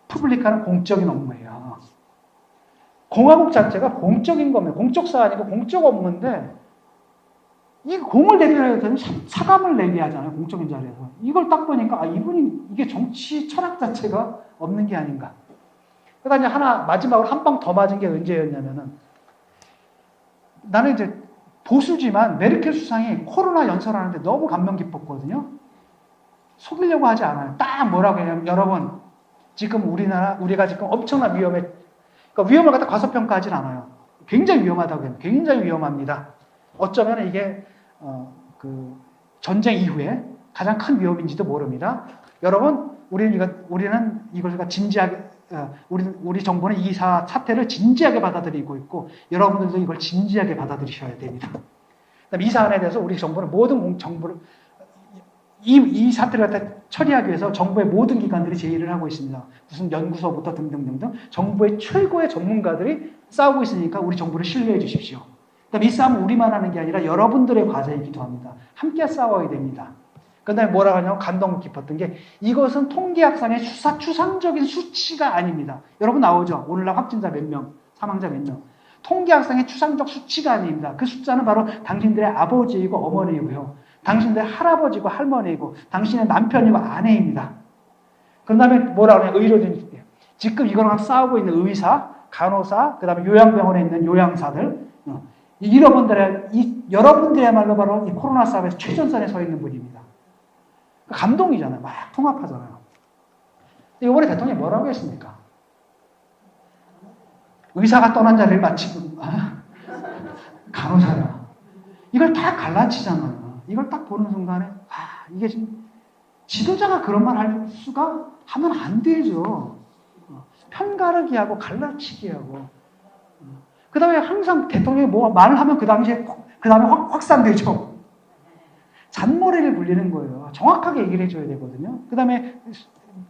푸블리카는 공적인 업무예요. 공화국 자체가 공적인 겁니다. 공적 사안이고 공적 업무인데 이 공을 대변해야 되는 사감을 내게 하잖아요. 공적인 자리에서. 이걸 딱 보니까 아, 이분이 이게 정치 철학 자체가 없는 게 아닌가. 그러니까 이제 하나 마지막으로 한 방 더 맞은 게 언제였냐면은 나는 이제 보수지만 메르켈 수상이 코로나 연설하는데 너무 감명 깊었거든요. 속이려고 하지 않아요. 딱 뭐라고 하냐면 여러분 지금 우리가 지금 엄청난 그러니까 위험을 갖다 과소평가하진 않아요. 굉장히 위험하다고 해요. 굉장히 위험합니다. 어쩌면 이게 그 전쟁 이후에 가장 큰 위험인지도 모릅니다. 여러분, 우리는 이걸 진지하게 우리 정부는 이 사태를 진지하게 받아들이고 있고 여러분들도 이걸 진지하게 받아들이셔야 됩니다. 그다음에 이 사안에 대해서 우리 정부는 모든 정부를 이 사태를 갖다 처리하기 위해서 정부의 모든 기관들이 제의를 하고 있습니다. 무슨 연구소부터 등등등등 정부의 최고의 전문가들이 싸우고 있으니까 우리 정부를 신뢰해 주십시오. 그다음에 이 싸움은 우리만 하는 게 아니라 여러분들의 과제이기도 합니다. 함께 싸워야 됩니다. 그 다음에 뭐라고 하냐면 감동 깊었던 게 이것은 통계학상의 추상적인 수치가 아닙니다. 여러분 나오죠? 오늘날 확진자 몇 명, 사망자 몇 명. 통계학상의 추상적 수치가 아닙니다. 그 숫자는 바로 당신들의 아버지이고 어머니이고요. 당신들의 할아버지고 할머니이고 당신의 남편이고 아내입니다. 그 다음에 뭐라고 하냐면 의료진. 지금 이거랑 싸우고 있는 의사, 간호사, 그 다음에 요양병원에 있는 요양사들 여러분들이야말로 바로 이 코로나 싸움에서 최전선에 서 있는 분입니다. 감동이잖아요. 막 통합하잖아요. 이번에 대통령이 뭐라고 했습니까? 의사가 떠난 자리를 마치고 간호사야. 이걸 다 갈라치잖아요. 이걸 딱 보는 순간에 이게 지금 지도자가 그런 말 할 수가 하면 안 되죠. 편가르기 하고 갈라치기 하고 그 다음에 항상 대통령이 뭐 말을 하면 그 다음에 확산되죠. 잔머리를 굴리는 거예요. 정확하게 얘기를 해줘야 되거든요. 그 다음에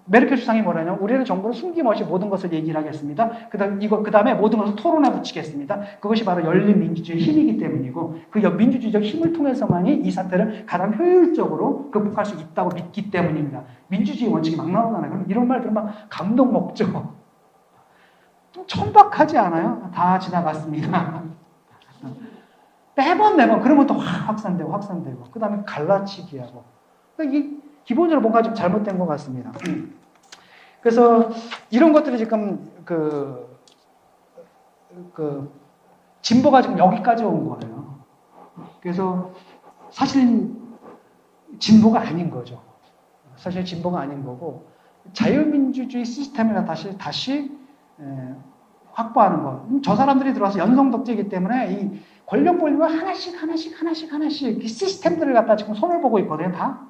메르켈 수상이 뭐라냐면 우리는 정부는 숨김없이 모든 것을 얘기를 하겠습니다. 그 다음에 모든 것을 토론에 붙이겠습니다. 그것이 바로 열린 민주주의의 힘이기 때문이고 그 민주주의적 힘을 통해서만이 이 사태를 가장 효율적으로 극복할 수 있다고 믿기 때문입니다. 민주주의 원칙이 막 나오잖아요. 그럼 이런 말 들으면 감동 먹죠. 좀 천박하지 않아요? 다 지나갔습니다. 매번 그러면 또 확산되고 그 다음에 갈라치기 하고 그러니까 이게 기본적으로 뭔가 좀 잘못된 것 같습니다. 그래서 이런 것들이 지금 진보가 지금 여기까지 온 거예요. 그래서 사실 진보가 아닌 거죠. 사실 진보가 아닌 거고 자유민주주의 시스템을 다시 확보하는 거. 저 사람들이 들어와서 연성독재이기 때문에 이 권력 분립을 하나씩 이 시스템들을 갖다 지금 손을 보고 있거든요. 다.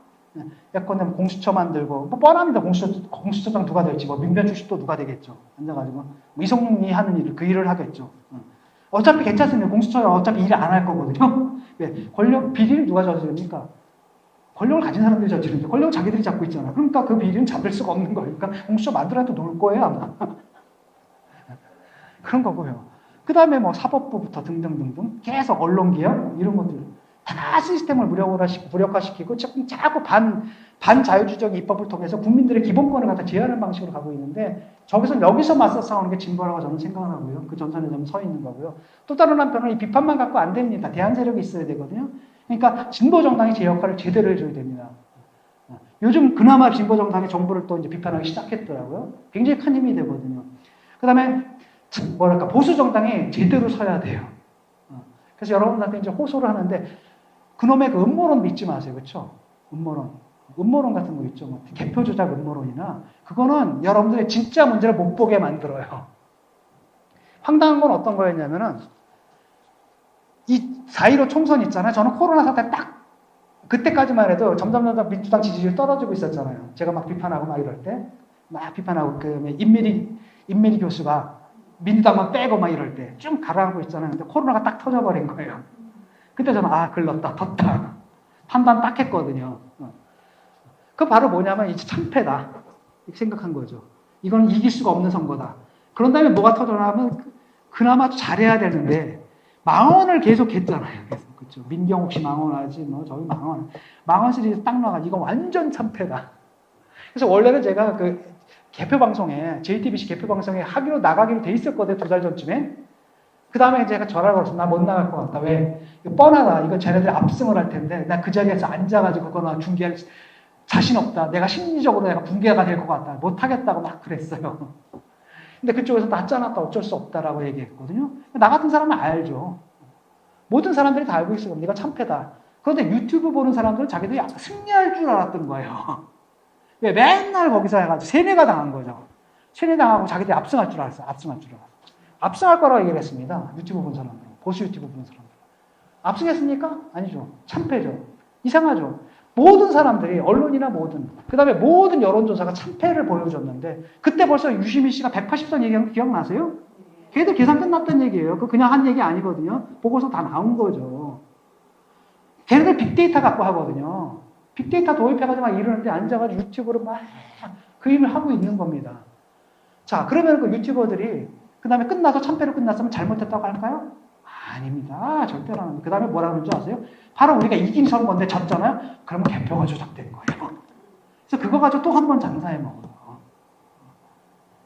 예컨대 공수처 만들고 뭐 뻔합니다. 공수처장 누가 될지 뭐 민변 출신도 누가 되겠죠. 앉아가지고 뭐 이성민이 하는 일을 그 일을 하겠죠. 어차피 괜찮습니다. 공수처는 어차피 일을 안 할 거거든요. 왜? 권력 비리를 누가 저지릅니까? 권력을 가진 사람들이 저지르는데 권력을 자기들이 잡고 있잖아. 그러니까 그 비리는 잡을 수가 없는 거니까 공수처 만들어도 놀 거예요 아마. 그런 거고요. 그 다음에 뭐 사법부부터 등등등등 계속 언론개혁 이런 것들. 다 시스템을 무력화시키고 자꾸 반자유주의적 입법을 통해서 국민들의 기본권을 갖다 제한하는 방식으로 가고 있는데 여기서 맞서 싸우는 게 진보라고 저는 생각을 하고요. 그 전선에 좀 서 있는 거고요. 또 다른 한편은 이 비판만 갖고 안 됩니다. 대안 세력이 있어야 되거든요. 그러니까 진보 정당이 제 역할을 제대로 해줘야 됩니다. 요즘 그나마 진보 정당이 정부를 또 이제 비판하기 시작했더라고요. 굉장히 큰 힘이 되거든요. 그 다음에 보수 정당이 제대로 서야 돼요. 그래서 여러분들한테 이제 호소를 하는데 그놈의 그 음모론 믿지 마세요. 그렇죠? 음모론 같은 거 있죠. 뭐 개표 조작 음모론이나 그거는 여러분들의 진짜 문제를 못 보게 만들어요. 황당한 건 어떤 거였냐면은 이 4.15 총선 있잖아요. 저는 코로나 사태 딱 그때까지만 해도 점점 민주당 지지율이 떨어지고 있었잖아요. 제가 막 비판하고 막 이럴 때 막 비판하고 그 임미리 교수가 민주당만 빼고 막 이럴 때 쭉 가라앉고 있잖아요. 근데 코로나가 딱 터져버린 거예요. 그때 저는 글렀다 뒀다 판단 딱 했거든요. 그 바로 뭐냐면 이제 참패다 이렇게 생각한 거죠. 이건 이길 수가 없는 선거다. 그런 다음에 뭐가 터져나면 그나마 잘해야 되는데 망언을 계속 했잖아요. 그렇죠. 민경욱 씨 망언하지 뭐 저기 망언 시리즈 딱 나가 이건 완전 참패다. 그래서 원래는 제가 그 개표 방송에 JTBC 개표 방송에 하기로 나가기로 돼 있었거든요. 2달 전쯤에. 그 다음에 제가 전화를 걸었어. 나 못 나갈 것 같다. 왜? 이거 뻔하다. 이거 쟤네들이 압승을 할 텐데 나 그 자리에서 앉아가지고 그거나 중계할 자신 없다. 내가 심리적으로 내가 붕괴가 될 것 같다. 못 하겠다고 막 그랬어요. 근데 그쪽에서 나 짜놨다 어쩔 수 없다라고 얘기했거든요. 나 같은 사람은 알죠. 모든 사람들이 다 알고 있어요. 네가 참패다. 그런데 유튜브 보는 사람들은 자기들이 승리할 줄 알았던 거예요. 왜? 맨날 거기서 해가지고 세뇌가 당한 거죠. 세뇌당하고 자기들이 압승할 줄 알았어요. 압승할 거라고 얘기를 했습니다. 유튜브 본 사람들. 보수 유튜브 본 사람들. 압승했습니까? 아니죠. 참패죠. 이상하죠. 모든 사람들이 언론이나 그 다음에 모든 여론조사가 참패를 보여줬는데 그때 벌써 유시민 씨가 180선 얘기한 거 기억나세요? 걔들 계산 끝났던 얘기예요. 그거 그냥 한 얘기 아니거든요. 보고서 다 나온 거죠. 걔네들 빅데이터 갖고 하거든요. 빅데이터 도입해가지고 막 이러는데 앉아가지고 유튜브로 막 그 일을 하고 있는 겁니다. 자, 그러면 그 유튜버들이 그 다음에 참패로 끝났으면 잘못했다고 할까요? 아닙니다. 절대로 안 합니다. 그 다음에 뭐라 그러는 줄 아세요? 바로 우리가 이긴 선거인데 졌잖아요? 그러면 개표가 조작된 거예요. 그래서 그거 가지고 또 한 번 장사해 먹어요.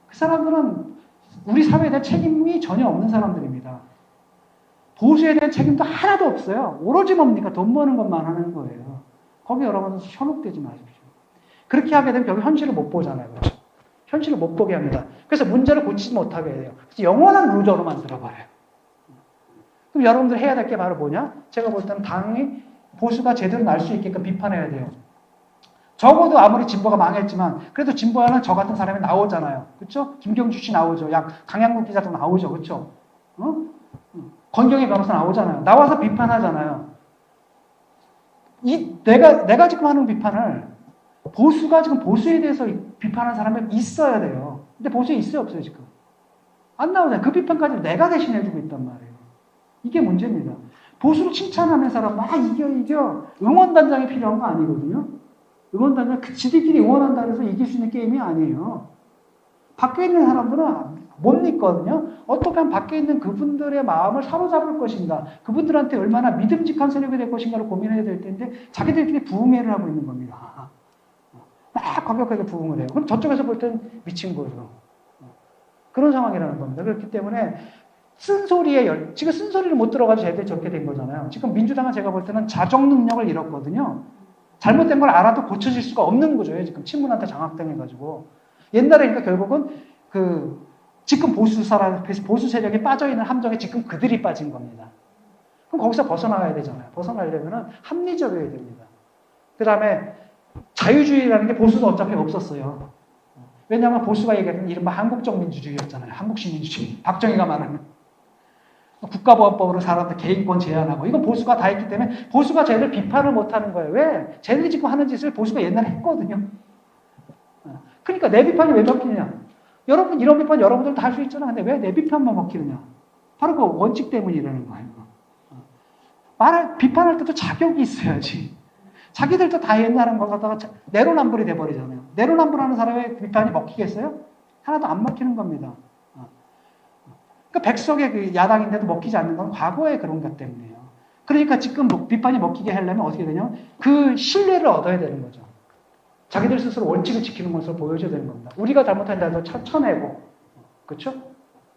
그 사람들은 우리 사회에 대한 책임이 전혀 없는 사람들입니다. 보수에 대한 책임도 하나도 없어요. 오로지 뭡니까? 돈 버는 것만 하는 거예요. 거기 여러분들 현혹되지 마십시오. 그렇게 하게 되면 결국 현실을 못 보잖아요. 그렇죠? 현실을 못 보게 합니다. 그래서 문제를 고치지 못하게 해요. 그래서 영원한 루저로 만들어버려요. 그럼 여러분들 해야 될 게 바로 뭐냐? 제가 볼 때는 당이 보수가 제대로 날 수 있게끔 비판해야 돼요. 적어도 아무리 진보가 망했지만 그래도 진보에는 저 같은 사람이 나오잖아요. 그렇죠? 김경주 씨 나오죠. 강양국 기자도 나오죠. 그렇죠? 권경희 변호사 나오잖아요. 나와서 비판하잖아요. 내가 지금 하는 비판을 보수가 지금 보수에 대해서 비판하는 사람이 있어야 돼요. 근데 보수에 있어요, 없어요, 지금? 안 나오잖아요. 그 비판까지 내가 대신해주고 있단 말이에요. 이게 문제입니다. 보수를 칭찬하는 사람 막 이겨. 응원단장이 필요한 거 아니거든요. 응원단장, 지들끼리 응원한다 해서 이길 수 있는 게임이 아니에요. 밖에 있는 사람들은 못 믿거든요. 어떻게 하면 밖에 있는 그분들의 마음을 사로잡을 것인가, 그분들한테 얼마나 믿음직한 세력이 될 것인가를 고민해야 될 텐데 자기들끼리 부흥회를 하고 있는 겁니다. 막 과격하게 부흥을 해요. 그럼 저쪽에서 볼 때는 미친 거죠. 그런 상황이라는 겁니다. 그렇기 때문에 지금 쓴소리를 못 들어가지고 쟤들이 저렇게 된 거잖아요. 지금 민주당은 제가 볼 때는 자정 능력을 잃었거든요. 잘못된 걸 알아도 고쳐질 수가 없는 거죠. 지금 친문한테 장악당해가지고. 옛날에 그러니까 결국은 지금 보수 세력에 빠져있는 함정에 지금 그들이 빠진 겁니다. 그럼 거기서 벗어나야 되잖아요. 벗어나려면 합리적이어야 됩니다. 그 다음에 자유주의라는 게 보수도 어차피 없었어요. 왜냐하면 보수가 얘기하는 이른바 한국적 민주주의였잖아요. 한국식 민주주의. 박정희가 말하는. 국가보안법으로 사람들 개인권 제한하고 이건 보수가 다 했기 때문에 보수가 쟤들 비판을 못하는 거예요. 왜? 쟤들이 지금 하는 짓을 보수가 옛날에 했거든요. 그러니까 내 비판이 왜 먹히느냐? 여러분 이런 비판 여러분들 다 할 수 있잖아. 근데 왜 내 비판만 먹히느냐? 바로 그 원칙 때문이라는 거예요. 비판할 때도 자격이 있어야지. 자기들도 다 옛날한 걸 갖다가 내로남불이 돼버리잖아요. 내로남불하는 사람의 비판이 먹히겠어요? 하나도 안 먹히는 겁니다. 그러니까 백석의 그 야당인데도 먹히지 않는 건 과거의 그런 것 때문이에요. 그러니까 지금 비판이 먹히게 하려면 어떻게 되냐면 그 신뢰를 얻어야 되는 거죠. 자기들 스스로 원칙을 지키는 것을 보여줘야 되는 겁니다. 우리가 잘못한다고 쳐내고, 그렇죠?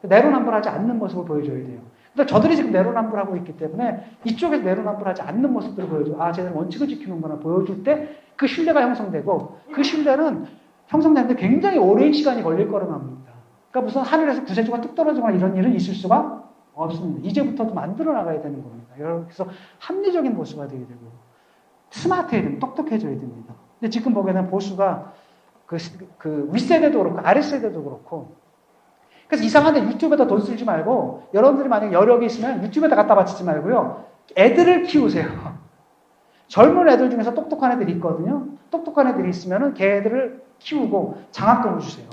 내로남불하지 않는 모습을 보여줘야 돼요. 근데 저들이 지금 내로남불하고 있기 때문에 이쪽에서 내로남불하지 않는 모습들을 보여줘. 아, 쟤는 원칙을 지키는구나 보여줄 때 그 신뢰가 형성되고 그 신뢰는 형성되는데 굉장히 오랜 시간이 걸릴 거라는 겁니다. 그러니까 무슨 하늘에서 구세주가 뚝 떨어지거나 이런 일은 있을 수가 없습니다. 이제부터도 만들어 나가야 되는 겁니다. 그래서 합리적인 보수가 되게 되고 스마트해야 됩니다. 똑똑해져야 됩니다. 근데 지금 보게 되면 보수가 그 윗세대도 그렇고 아랫세대도 그렇고 그래서 이상한데 유튜브에다 돈 쓰지 말고 여러분들이 만약에 여력이 있으면 유튜브에다 갖다 바치지 말고요. 애들을 키우세요. 젊은 애들 중에서 똑똑한 애들이 있거든요. 똑똑한 애들이 있으면 걔들을 키우고 장학금을 주세요.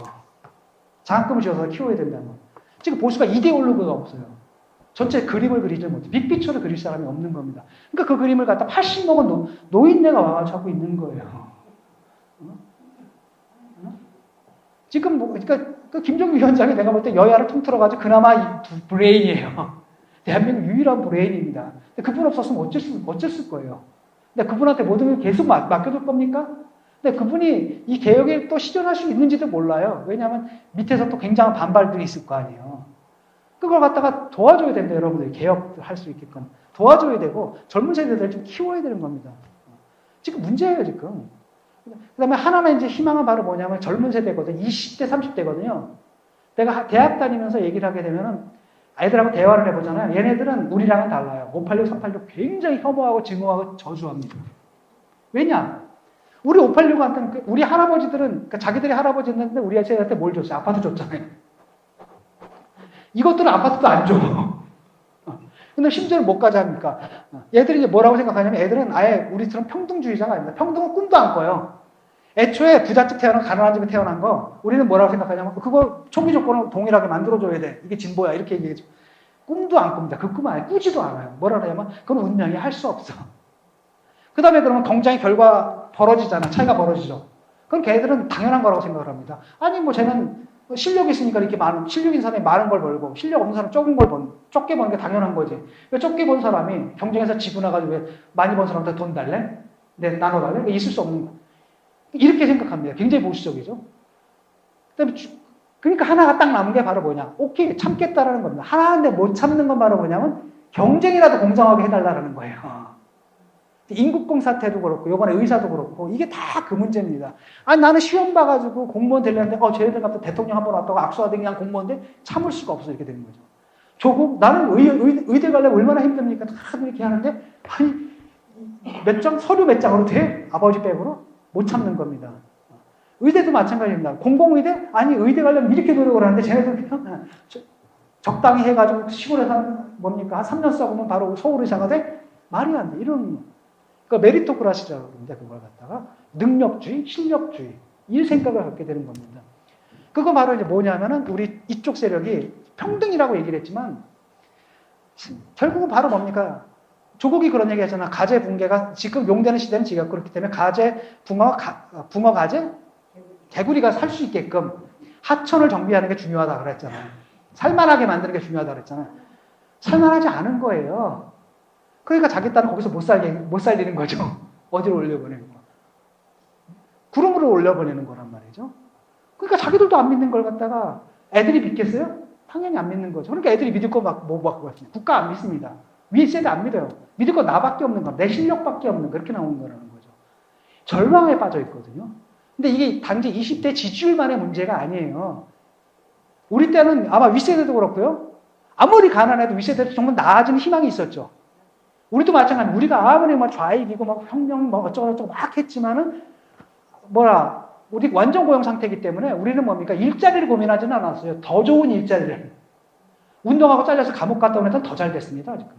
장학금을 줘서 키워야 된다는 거예요. 지금 보수가 이데올로그가 없어요. 전체 그림을 그리지 못해. 빅피처를 그릴 사람이 없는 겁니다. 그러니까 그 그림을 갖다 80 먹은 노인네가 와가지고 하고 있는 거예요. 지금 그러니까 그 김정일 위원장이 내가 볼 때 여야를 통틀어가지고 그나마 이 브레인이에요. 대한민국 유일한 브레인입니다. 근데 그분 없었으면 어쨌을 거예요. 근데 그분한테 모든 걸 계속 맡겨둘 겁니까? 근데 그분이 이 개혁에 또 실현할 수 있는지도 몰라요. 왜냐하면 밑에서 또 굉장한 반발들이 있을 거 아니에요. 그걸 갖다가 도와줘야 된다, 여러분들이. 개혁을 할 수 있게끔. 도와줘야 되고, 젊은 세대들 좀 키워야 되는 겁니다. 지금 문제예요, 지금. 그 다음에 하나는 이제 희망은 바로 뭐냐면 젊은 세대거든요. 20대, 30대거든요. 내가 대학 다니면서 얘기를 하게 되면은 아이들하고 대화를 해보잖아요. 얘네들은 우리랑은 달라요. 586, 386 굉장히 혐오하고 증오하고 저주합니다. 왜냐? 우리 586한테는 우리 할아버지들은 그러니까 자기들이 할아버지 있는데 우리 세대한테 뭘 줬어요? 아파트 줬잖아요. 이것들은 아파트도 안 줘. 근데 심지어는 못 가자 합니까? 얘들이 이제 뭐라고 생각하냐면 애들은 아예 우리처럼 평등주의자가 아닙니다. 평등은 꿈도 안 꿔요. 애초에 부잣집 태어난 가난한 집에 태어난 거 우리는 뭐라고 생각하냐면 그거 초기 조건을 동일하게 만들어줘야 돼. 이게 진보야. 이렇게 얘기하죠. 꿈도 안 꿉니다. 그 꿈 안에 꾸지도 않아요. 뭐라 그러냐면 그건 운명이 할 수 없어. 그 다음에 그러면 경쟁의 결과 벌어지잖아. 차이가 벌어지죠. 그럼 걔들은 당연한 거라고 생각을 합니다. 아니 뭐 쟤는 실력이 있으니까 이렇게 실력 있는 사람이 많은 걸 벌고 실력 없는 사람은 적게 버는 게 당연한 거지. 왜 적게 번 사람이 경쟁에서 지분해가지고 왜 많이 번 사람한테 돈 달래? 네, 나눠달래? 있을 수 없는 거. 이렇게 생각합니다. 굉장히 보수적이죠. 그러니까 하나가 딱 남은 게 바로 뭐냐. 오케이, 참겠다라는 겁니다. 하나인데 못 참는 건 바로 뭐냐면 경쟁이라도 공정하게 해달라는 거예요. 인국공 사태도 그렇고 이번에 의사도 그렇고 이게 다 그 문제입니다. 아니 나는 시험 봐가지고 공무원 되려는데 쟤네들 같은 대통령 한번 왔다고 악수하던 그냥 공무원인데 참을 수가 없어 이렇게 되는 거죠. 조국 나는 의대 가려면 얼마나 힘듭니까? 다 이렇게 하는데 아니 서류 몇 장으로 돼? 아버지 백으로? 못 참는 겁니다. 의대도 마찬가지입니다. 공공의대? 아니 의대 가려면 이렇게 노력을 하는데 쟤네들 그냥 적당히 해가지고 시골에서 뭡니까? 한 3년 써보면 바로 서울의사가 돼? 말이 안 돼. 이런 그러니까 메리토크라시라고 그러는데 그걸 갖다가 능력주의, 실력주의 이 생각을 갖게 되는 겁니다. 그거 바로 이제 뭐냐면은 우리 이쪽 세력이 평등이라고 얘기를 했지만 결국은 바로 뭡니까? 조국이 그런 얘기 했잖아. 가재 붕괴가 지금 용되는 시대는 지금 그렇기 때문에 가재 붕어 가재 개구리가 살 수 있게끔 하천을 정비하는 게 중요하다 그랬잖아요. 살만하게 만드는 게 중요하다 그랬잖아요. 살만하지 않은 거예요. 그러니까 자기 딸은 거기서 못 살리는 거죠. 어디로 올려보내는 거. 구름으로 올려보내는 거란 말이죠. 그러니까 자기들도 안 믿는 걸 갖다가 애들이 믿겠어요? 당연히 안 믿는 거죠. 그러니까 애들이 믿을 거 뭐 갖고 갔어요? 국가 안 믿습니다. 위에 세대 안 믿어요. 믿을 거 나밖에 없는 거, 내 실력밖에 없는 거, 그렇게 나오는 거라는 거죠. 절망에 빠져 있거든요. 근데 이게 단지 20대 지지율만의 문제가 아니에요. 우리 때는 아마 윗세대도 그렇고요. 아무리 가난해도 윗세대도 정말 나아지는 희망이 있었죠. 우리도 마찬가지입니다. 우리가 아무리 막 좌익이고 막 혁명 뭐 어쩌고저쩌고 막 했지만은 우리 완전 고용 상태이기 때문에 우리는 뭡니까? 일자리를 고민하지는 않았어요. 더 좋은 일자리를. 운동하고 잘려서 감옥 갔다 온 애들은 더 잘 됐습니다. 지금.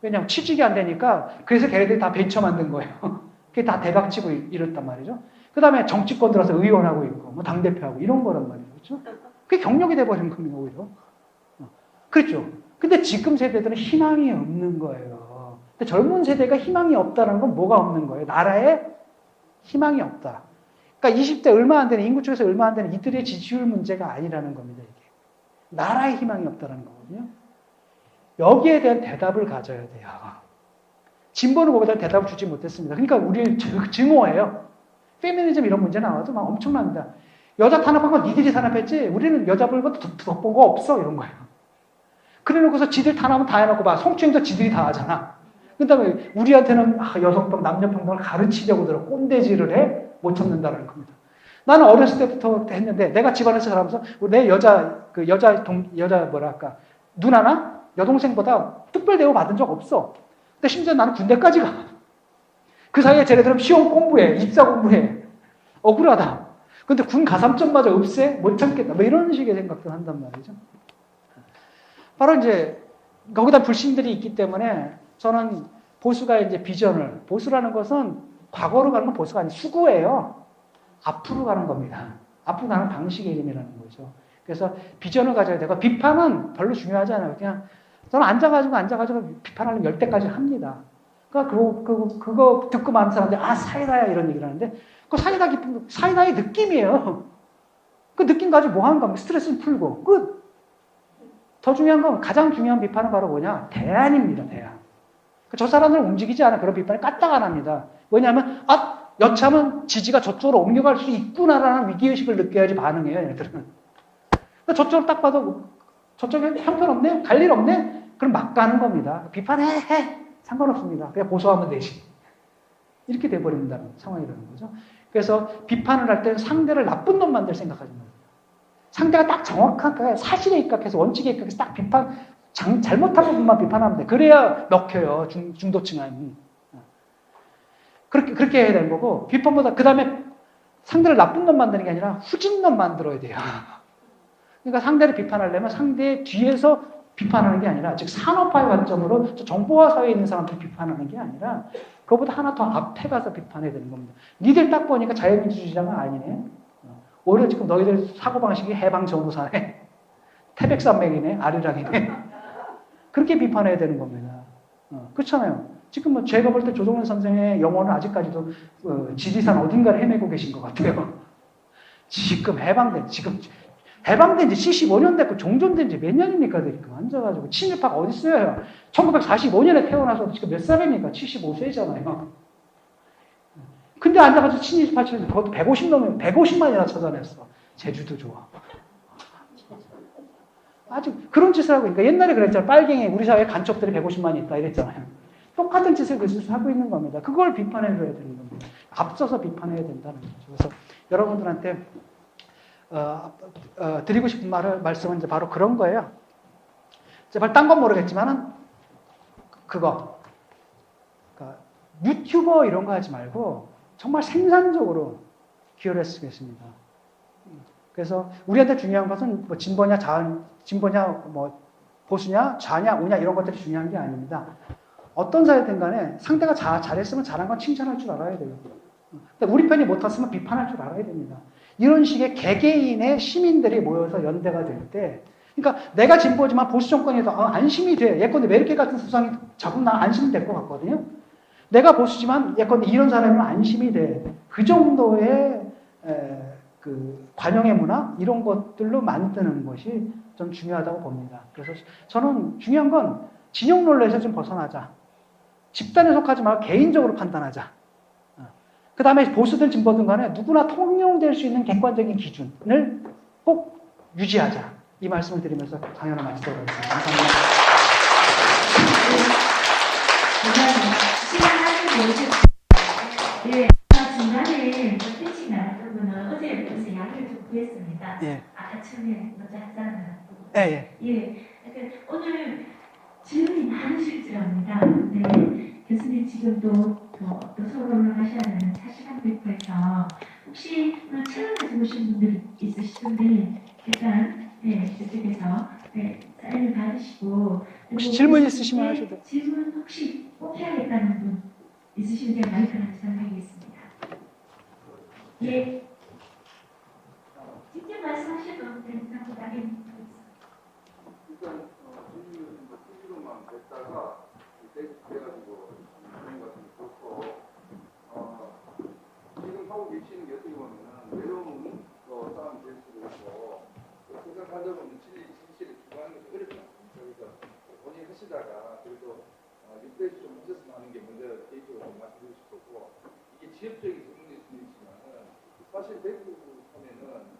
왜냐하면 취직이 안 되니까 그래서 걔네들이 다 벤처 만든 거예요. 그게 다 대박치고 이랬단 말이죠. 그 다음에 정치권 들어서 의원하고 있고 뭐 당대표하고 이런 거란 말이죠. 그렇죠? 그게 경력이 돼버린 겁니다. 오히려. 그렇죠. 근데 지금 세대들은 희망이 없는 거예요. 근데 젊은 세대가 희망이 없다는 건 뭐가 없는 거예요? 나라에 희망이 없다. 그러니까 20대 얼마 안 되는 인구 쪽에서 얼마 안 되는 이들의 지지율 문제가 아니라는 겁니다. 이게 나라에 희망이 없다는 거거든요. 여기에 대한 대답을 가져야 돼요. 진보는 거기다 대답을 주지 못했습니다. 그러니까 우리를 증오해요. 페미니즘 이런 문제 나와도 막 엄청납니다. 여자 탄압한 건 니들이 탄압했지 우리는 여자 보고 덕본 거 없어 이런 거예요. 그래놓고서 지들 탄압은 다 해놓고 봐. 성추행도 지들이 다 하잖아. 그 다음에 우리한테는 여성평, 남녀평등을 가르치려고 들어 꼰대질을 해? 못 참는다는 겁니다. 나는 어렸을 때부터 했는데 내가 집안에서 살아면서 내 여자 뭐랄까 누나나 여동생보다 특별 대우 받은 적 없어. 근데 심지어 나는 군대까지 가. 그 사이에 쟤네들은 시험 공부해, 입사 공부해. 억울하다. 근데 군 가산점마저 없애? 못 참겠다. 뭐 이런 식의 생각도 한단 말이죠. 바로 이제 거기다 불신들이 있기 때문에 저는 보수가 이제 비전을, 보수라는 것은 과거로 가는 건 보수가 아니고 수구예요. 앞으로 가는 겁니다. 앞으로 가는 방식의 이름이라는 거죠. 그래서 비전을 가져야 되고 비판은 별로 중요하지 않아요. 그냥 저는 앉아가지고 비판하려면 10대까지 합니다. 그러니까 그거 듣고 많은 사람들이 사이다야 이런 얘기를 하는데 그 사이다의 느낌이에요. 그 느낌 가지고 뭐 하는 겁니까? 스트레스는 풀고 끝. 더 중요한 건 가장 중요한 비판은 바로 뭐냐? 대안입니다. 대안. 저 사람들은 움직이지 않아. 그런 비판을 까딱 안 합니다. 왜냐하면 여차하면 지지가 저쪽으로 옮겨갈 수 있구나라는 위기의식을 느껴야지 반응해요. 얘네들은. 그러니까 저쪽을 딱 봐도 저쪽에 형편없네? 갈 일 없네? 그럼 막 가는 겁니다. 비판해. 상관없습니다. 그냥 보수하면 되지. 이렇게 돼버린다는 상황이라는 거죠. 그래서 비판을 할 때는 상대를 나쁜 놈만 들 생각하지 마세요. 상대가 딱 정확하게 사실에 입각해서 원칙에 입각해서 딱 잘못한 부분만 비판하면 돼. 그래야 먹혀요. 중도층은. 그렇게 해야 되는 거고, 비판보다 그 다음에 상대를 나쁜 놈 만드는 게 아니라 후진 놈 만들어야 돼요. 그러니까 상대를 비판하려면 상대의 뒤에서 비판하는 게 아니라, 즉 산업화의 관점으로 정보화 사회에 있는 사람들 비판하는 게 아니라 그것보다 하나 더 앞에 가서 비판해야 되는 겁니다. 니들 딱 보니까 자유민주주의자가 아니네. 오히려 지금 너희들 사고방식이 해방전후사네. 태백산맥이네. 아리랑이네. 그렇게 비판해야 되는 겁니다. 그렇잖아요. 지금 뭐 제가 볼 때 조정훈 선생의 영혼은 아직까지도 지리산 어딘가를 헤매고 계신 것 같아요. 지금 해방된 지 75년 됐고 종전된 지 몇 년입니까? 지금 앉아가지고 친일파가 어디 있어요? 1945년에 태어나서 지금 몇 살입니까? 75세잖아요. 근데 앉아가지고 친일파 치는 그것도 150만이나 찾아냈어. 제주도 좋아. 아주 그런 짓을 하고, 그러니까 옛날에 그랬잖아요. 빨갱이, 우리 사회에 간첩들이 150만 있다 이랬잖아요. 똑같은 짓을 그 짓을 하고 있는 겁니다. 그걸 비판해줘야 되는 겁니다. 앞서서 비판해야 된다는 거죠. 그래서 여러분들한테 드리고 싶은 말씀은 이제 바로 그런 거예요. 제발 딴 건 모르겠지만은 그러니까 유튜버 이런 거 하지 말고 정말 생산적으로 기여를 했으겠습니다. 그래서 우리한테 중요한 것은 뭐 진보냐 뭐 보수냐 좌냐 우냐 이런 것들이 중요한 게 아닙니다. 어떤 사회든 간에 상대가 잘했으면 잘한 건 칭찬할 줄 알아야 돼요. 우리 편이 못했으면 비판할 줄 알아야 됩니다. 이런 식의 개개인의 시민들이 모여서 연대가 될 때, 그러니까 내가 진보지만 보수 정권에서 안심이 돼. 예컨대 메르켈 같은 수상이 잡으면 난 안심이 될 것 같거든요. 내가 보수지만 예컨대 이런 사람은 안심이 돼. 그 정도의 그 관용의 문화 이런 것들로 만드는 것이 좀 중요하다고 봅니다. 그래서 저는 중요한 건 진영 논리에서 좀 벗어나자. 집단에 속하지 말고 개인적으로 판단하자. 그 다음에 보수든 진보든 간에 누구나 통용될 수 있는 객관적인 기준을 꼭 유지하자. 이 말씀을 드리면서 강연을 마치도록 하겠습니다. 감사합니다. 네, 중간에 패치 나왔던 분은 어제 벌써 양해를 좀 구했습니다. 예. 아까 처음에 먼저 하잖아요. 예. 그러니까 오늘 질문이 많으실 줄 압니다. 네, 교수님 지금도 또 서론을 하셔는 4시간 백부에서 혹시 오늘 책을 가지고 오신 분들 있으시던데 일단 그쪽에서 사인을 받으시고 혹시 질문 있으시면 하셔도 질문 혹시 꼭 해야겠다는 분 있으시면 제가 마이크를 전달하겠습니다. 예. 직접 말씀하셔도 됩니다. 일단 TV로만 뵀다가 그래가지고 그런 것 같은 좋고 지금 하고 계시는 게 어떻게 보면은 외로운 싸움 될 수도 있고 생각하다 보면 진실을 추구하는 것이 어렵다. 그래서 본인이 하시다가 그래도 리프레시 좀 하셨으면 하는 게 먼저 지역적인 성분일 수 있지만 사실 대구 하면은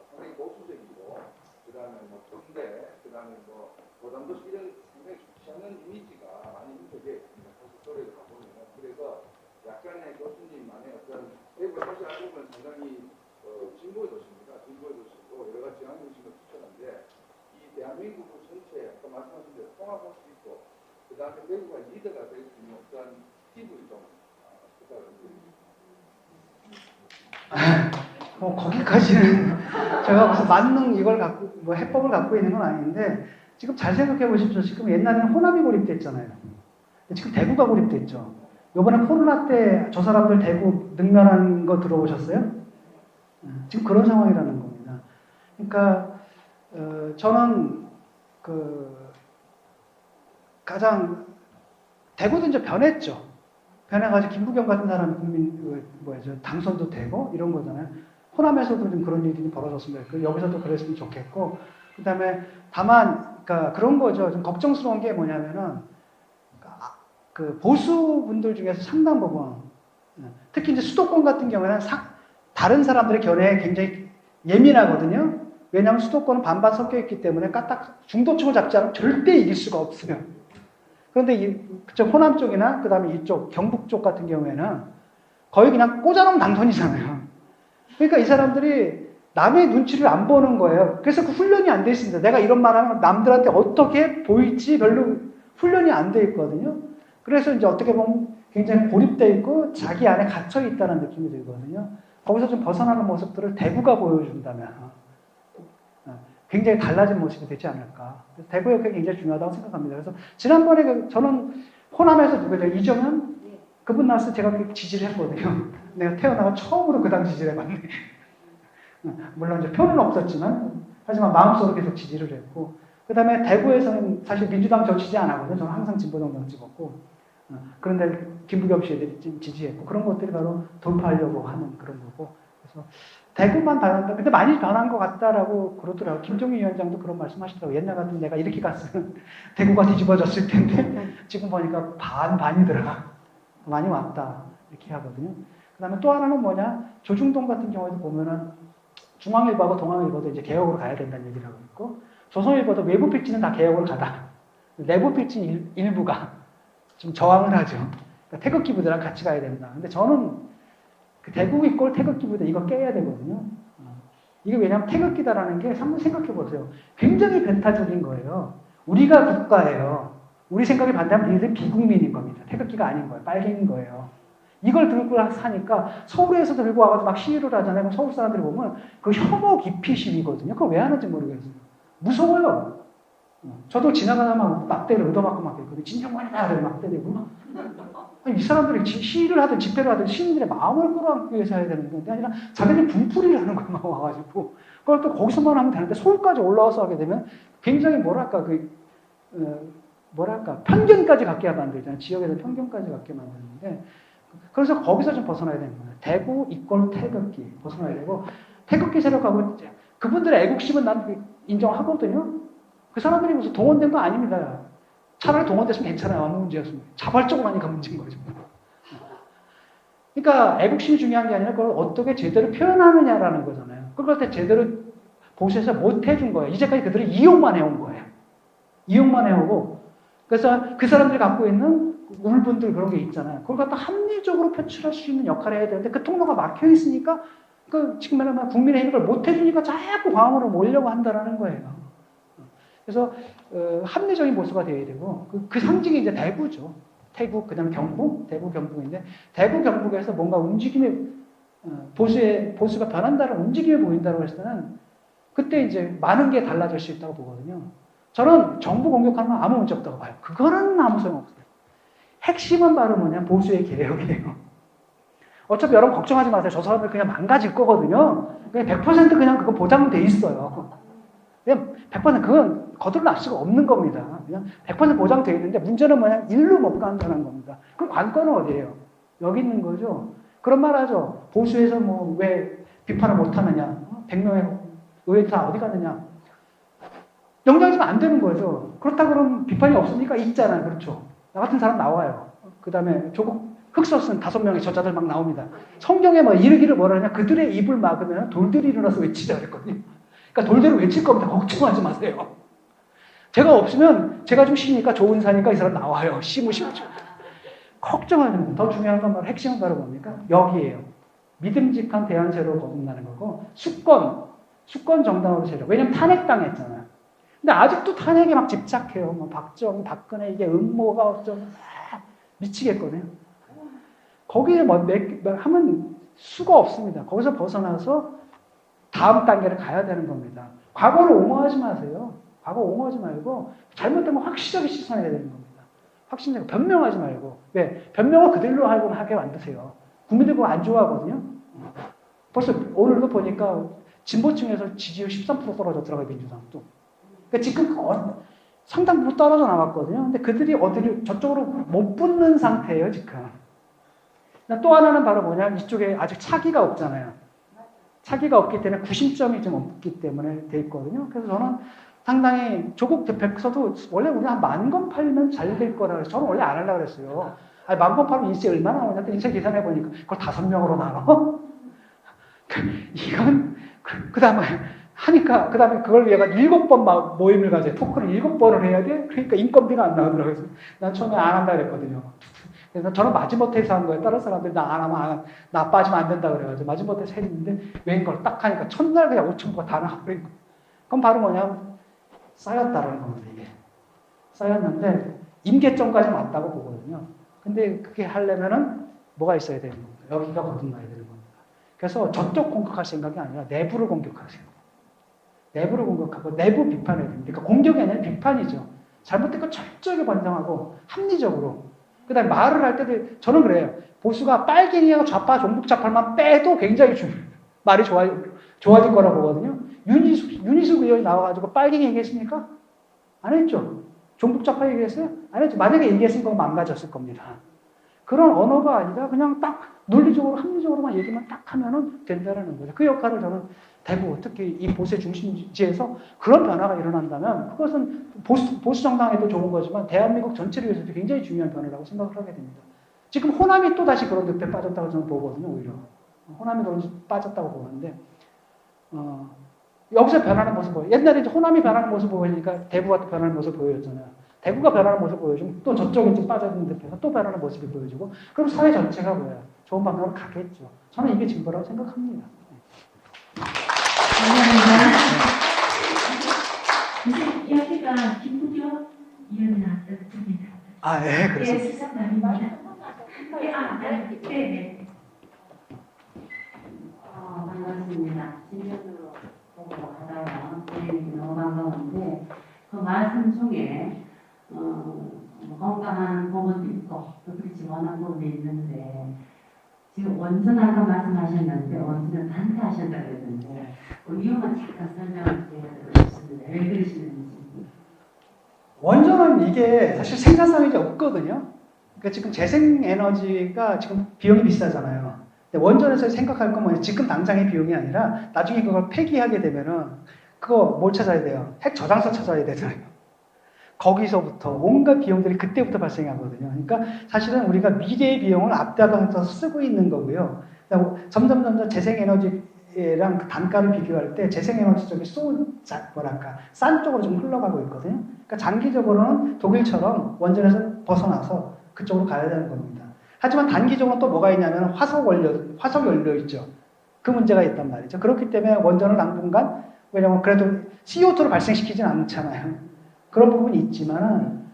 상당히 보수적이고 그다음에 뭐 군대 그다음에 뭐 고단도시 이런 굉장히 좋지 않은 이미지가 많이 느껴져 있습니다. 사실 서울에 가보면 그래서 약간의 교수님만의 어떤 대구가 사실 알고 보면 상당히 진보의 도시입니다. 진보의 도시고 여러 가지 지방 중심을 추천하는데 이 대한민국 전체 아까 말씀하신 대로 통합할 수 있고 그 다음에 대구가 리더가 될 수 있는 어떤 팁을 좀 거기까지는 제가 무슨 만능 이걸 갖고 뭐 해법을 갖고 있는 건 아닌데 지금 잘 생각해 보십시오. 지금 옛날에는 호남이 고립됐잖아요. 지금 대구가 고립됐죠. 이번에 코로나 때 저 사람들 대구 능멸한 거 들어보셨어요? 지금 그런 상황이라는 겁니다. 그러니까 저는 가장 대구도 이제 변했죠. 변해가지고 김부겸 같은 사람이 당선도 되고 이런 거잖아요. 호남에서도 좀 그런 일이 벌어졌으면 좋겠고 여기서도 그랬으면 좋겠고 그다음에 다만 그러니까 그런 거죠. 좀 걱정스러운 게 뭐냐면은 그 보수 분들 중에서 상당 부분 특히 이제 수도권 같은 경우에는 다른 사람들의 견해에 굉장히 예민하거든요. 왜냐하면 수도권은 반반 섞여 있기 때문에 까딱 중도층을 잡지 않으면 절대 이길 수가 없어요. 그런데 그쪽 호남 쪽이나 그 다음에 이쪽 경북 쪽 같은 경우에는 거의 그냥 꽂아놓으면 당선이잖아요. 그러니까 이 사람들이 남의 눈치를 안 보는 거예요. 그래서 그 훈련이 안 돼 있습니다. 내가 이런 말하면 남들한테 어떻게 보일지 별로 훈련이 안 돼 있거든요. 그래서 이제 어떻게 보면 굉장히 고립되어 있고 자기 안에 갇혀 있다는 느낌이 들거든요. 거기서 좀 벗어나는 모습들을 대구가 보여준다면 굉장히 달라진 모습이 되지 않을까. 대구의 역할이 굉장히 중요하다고 생각합니다. 그래서 지난번에 저는 호남에서 누구죠? 이정현? 그분 나와서 제가 지지를 했거든요. 내가 태어나고 처음으로 그 당 지지를 해봤네. 물론 이제 표는 없었지만, 하지만 마음속으로 계속 지지를 했고, 그 다음에 대구에서는 사실 민주당 저 지지 안 하거든요. 저는 항상 진보정당 찍었고, 그런데 김부겸 씨들이 지지했고, 그런 것들이 바로 돌파하려고 하는 그런 거고, 그래서 대구만 변한다. 근데 많이 변한 것 같다라고 그러더라고요. 김종인 위원장도 그런 말씀 하시더라고요. 옛날 같으면 내가 이렇게 갔으면 대구가 뒤집어졌을 텐데 지금 보니까 반이더라. 많이 왔다. 이렇게 하거든요. 그 다음에 또 하나는 뭐냐. 조중동 같은 경우에도 보면은 중앙일보하고 동아일보도 이제 개혁으로 가야 된다는 얘기를 하고 있고 조선일보도 외부 필지는 다 개혁으로 가다. 내부 필지 일부가 좀 저항을 하죠. 그러니까 태극기 부대랑 같이 가야 된다. 근데 저는 그 대구 이꼴 태극기 부대 이거 깨야 되거든요. 이게 왜냐하면 태극기다라는 게 한번 생각해 보세요. 굉장히 벤타적인 거예요. 우리가 국가예요. 우리 생각에 반대하면 니들 비국민인 겁니다. 태극기가 아닌 거예요. 빨갱인 거예요. 이걸 들고 사니까 서울에서 들고 와가지고 막 시위를 하잖아요. 그럼 서울 사람들이 보면 그 혐오 깊이 시위거든요. 그걸 왜 하는지 모르겠어요. 무서워요. 저도 지나가다만 막대를 얻어맞고 막 그랬거든요. 진정만이다! 막 때리고. 이 사람들이 시위를 하든 집회를 하든 시민들의 마음을 끌어안기 위해서 해야 되는 건데 아니라 자기들이 분풀이를 하는 거만 와가지고 그걸 또 거기서만 하면 되는데 서울까지 올라와서 하게 되면 굉장히 편견까지 갖게 만들잖아요. 지역에서 편견까지 갖게 만드는데 그래서 거기서 좀 벗어나야 되는 거예요. 대구 이꼴 태극기 벗어나야 되고 태극기 세력하고 그분들의 애국심은 난 인정하거든요. 그 사람들이 무슨 동원된 거 아닙니다. 차라리 동원됐으면 괜찮아요. 아무 문제 없습니다. 자발적으로 하니까 문제인 거죠. 그러니까 애국심이 중요한 게 아니라 그걸 어떻게 제대로 표현하느냐라는 거잖아요. 그걸 때 제대로 보수에서 못 해준 거예요. 이제까지 그들이 이용만 해온 거예요. 이용만 해오고 그래서 그 사람들이 갖고 있는 울분들 그런 게 있잖아요. 그걸 갖다 합리적으로 표출할 수 있는 역할을 해야 되는데 그 통로가 막혀 있으니까 지금 말하면 국민의힘이 그걸 못 해주니까 자꾸 광화문으로 몰려고 한다라는 거예요. 그래서 합리적인 보수가 되어야 되고 그 상징이 이제 대구죠. 태국 그다음에 경북, 대구 경북인데 대구 경북에서 뭔가 움직임이 보수가 변한다는 움직임이 보인다고 했을 때는 그때 이제 많은 게 달라질 수 있다고 보거든요. 저는 정부 공격하는 건 아무 문제 없다고 봐요. 그거는 아무 소용없어요. 핵심은 바로 뭐냐 보수의 개혁이에요. 어차피 여러분 걱정하지 마세요. 저 사람들 그냥 망가질 거거든요. 그냥 100% 그냥 그거 보장돼 있어요. 그냥 100% 그건 거들날 수가 없는 겁니다. 그냥 100% 보장되어 있는데 문제는 뭐냐 일로 못 간다는 겁니다. 그럼 관건은 어디예요? 여기 있는 거죠. 그런 말 하죠. 보수에서 뭐 왜 비판을 못 하느냐? 100명의 의회들 다 어디 갔느냐? 영장이면 안 되는 거죠. 그렇다 그러면 비판이 없으니까 있잖아요. 그렇죠. 나 같은 사람 나와요. 그 다음에 조국 흑서 쓴 5명의 저자들 막 나옵니다. 성경에 뭐 이르기를 뭐라 하냐, 그들의 입을 막으면 돌들이 일어나서 외치자 그랬거든요. 그러니까 돌들을 외칠 겁니다. 걱정하지 마세요. 제가 없으면 제가 좀 쉬니까 좋은 사니까 이 사람 나와요. 심으시고. 걱정하지 마세요. 더 중요한 건 바로 핵심은 바로 뭡니까? 여기에요. 믿음직한 대안제로 거듭나는 거고 수권 정당으로 세력. 왜냐면 탄핵당했잖아요. 근데 아직도 탄핵에 막 집착해요. 뭐 박정희, 박근혜 이게 음모가 어쩌고 미치겠거든요. 거기에 뭐 하면 수가 없습니다. 거기서 벗어나서 다음 단계를 가야 되는 겁니다. 과거를 옹호하지 마세요. 과거 옹호하지 말고 잘못되면 확실하게 씻어내야 되는 겁니다. 확실하게 변명하지 말고. 왜? 변명을 그들로 하게 만드세요. 국민들 그거 안 좋아하거든요. 벌써 오늘도 보니까 진보층에서 지지율 13% 떨어졌더라고요. 민주당도. 그러니까 지금 상당 부분 떨어져 나왔거든요. 근데 그들이 어디를 저쪽으로 못 붙는 상태예요. 지금. 또 하나는 바로 뭐냐, 이쪽에 아직 차기가 없잖아요. 차기가 없기 때문에 구심점이 좀 없기 때문에 돼 있거든요. 그래서 저는 상당히 조국 대표께서도 원래 우리 한 10,000건 팔면 잘 될 거라 그래서 저는 원래 안 하려고 그랬어요. 아니, 10,000건 팔면 인세 얼마나 나오냐? 인세 계산해 보니까 그걸 5명으로 나눠? 이건 그 다음에 하니까 그 다음에 그걸 위해가 7번 모임을 가져요. 토크를 7번을 해야 돼? 그러니까 인건비가 안 나오더라고요. 그래서 난 처음에 안 한다 그랬거든요. 그래서 저는 마지못해서 한 거예요. 다른 사람들이 나 안 하면 나 빠지면 안 된다 그래가지고 마지못해서 했는데 웬걸 딱 하니까 첫날 그냥 5,000거 다 나와버린 거. 그럼 바로 뭐냐면 쌓였다라는 겁니다. 이게 쌓였는데 임계점까지 왔다고 보거든요. 근데 그게 하려면은 뭐가 있어야 되는 겁니다. 여기가 거듭나야 되는 겁니다. 그래서 저쪽 공격할 생각이 아니라 내부를 공격하세요. 내부를 공격하고 내부 비판해야 됩니다. 그러니까 공격이 아니라 비판이죠. 잘못된 거 철저하게 반성하고 합리적으로. 그 다음에 말을 할 때도 저는 그래요. 보수가 빨갱이하고 좌파, 종북좌파만 빼도 굉장히 말이 좋아질 거라고 보거든요. 윤희숙 의원이 나와가지고 빨갱이 얘기했습니까? 안 했죠. 종북좌파 얘기했어요? 안 했죠. 만약에 얘기했으면 그건 망가졌을 겁니다. 그런 언어가 아니라 그냥 딱 논리적으로 합리적으로만 얘기만 딱 하면은 된다는 거죠. 그 역할을 저는 대구, 특히 이 보수의 중심지에서 그런 변화가 일어난다면 그것은 보수 정당에도 좋은 거지만 대한민국 전체를 위해서도 굉장히 중요한 변화라고 생각을 하게 됩니다. 지금 호남이 또 다시 그런 늪에 빠졌다고 저는 보거든요. 오히려 호남이 그런 빠졌다고 보는데 여기서 변하는 모습 보여요. 옛날에 이제 호남이 변하는 모습 보이니까 대구가 또 변하는 모습 보여줬잖아요. 대구가 변하는 모습 보여주면 또 저쪽이 좀 빠져있는 듯해서 또 변하는 모습이 보여지고 그럼 사회 전체가 뭐야? 좋은 방향으로 가겠죠. 저는 이게 진보라고 생각합니다. 감사합니다. 이야기가 김부겸 위원이 나왔습니다. 아, 네, 네, 그렇습니다. 수상담입니다. 네. 반갑습니다. 진면으로 보고 하다가 너무 반가운데 그 말씀 중에 건강한 부분도 있고 또 그렇지 못한 부분도 있는데 지금 원전 아까 말씀하셨는데 원전은 단타하셨다고 그랬는데 그 이유만 잠깐 설명을 드리고 싶습니다. 왜 그러시는지. 원전은 이게 사실 생산성이 없거든요. 그러니까 지금 재생에너지가 지금 비용이 비싸잖아요. 근데 원전에서 생각할 건 뭐냐, 지금 당장의 비용이 아니라 나중에 그걸 폐기하게 되면은 그거 뭘 찾아야 돼요? 핵 저장소 찾아야 되잖아요. 거기서부터 온갖 비용들이 그때부터 발생하거든요. 그러니까 사실은 우리가 미래의 비용을 앞다방에서 쓰고 있는 거고요. 점점 재생에너지랑 그 단가를 비교할 때 재생에너지 쪽이 싼 쪽으로 좀 흘러가고 있거든요. 그러니까 장기적으로는 독일처럼 원전에서 벗어나서 그쪽으로 가야 되는 겁니다. 하지만 단기적으로 또 뭐가 있냐면 화석 연료 있죠. 그 문제가 있단 말이죠. 그렇기 때문에 원전은 당분간, 왜냐면 그래도 CO2를 발생시키진 않잖아요. 그런 부분이 있지만,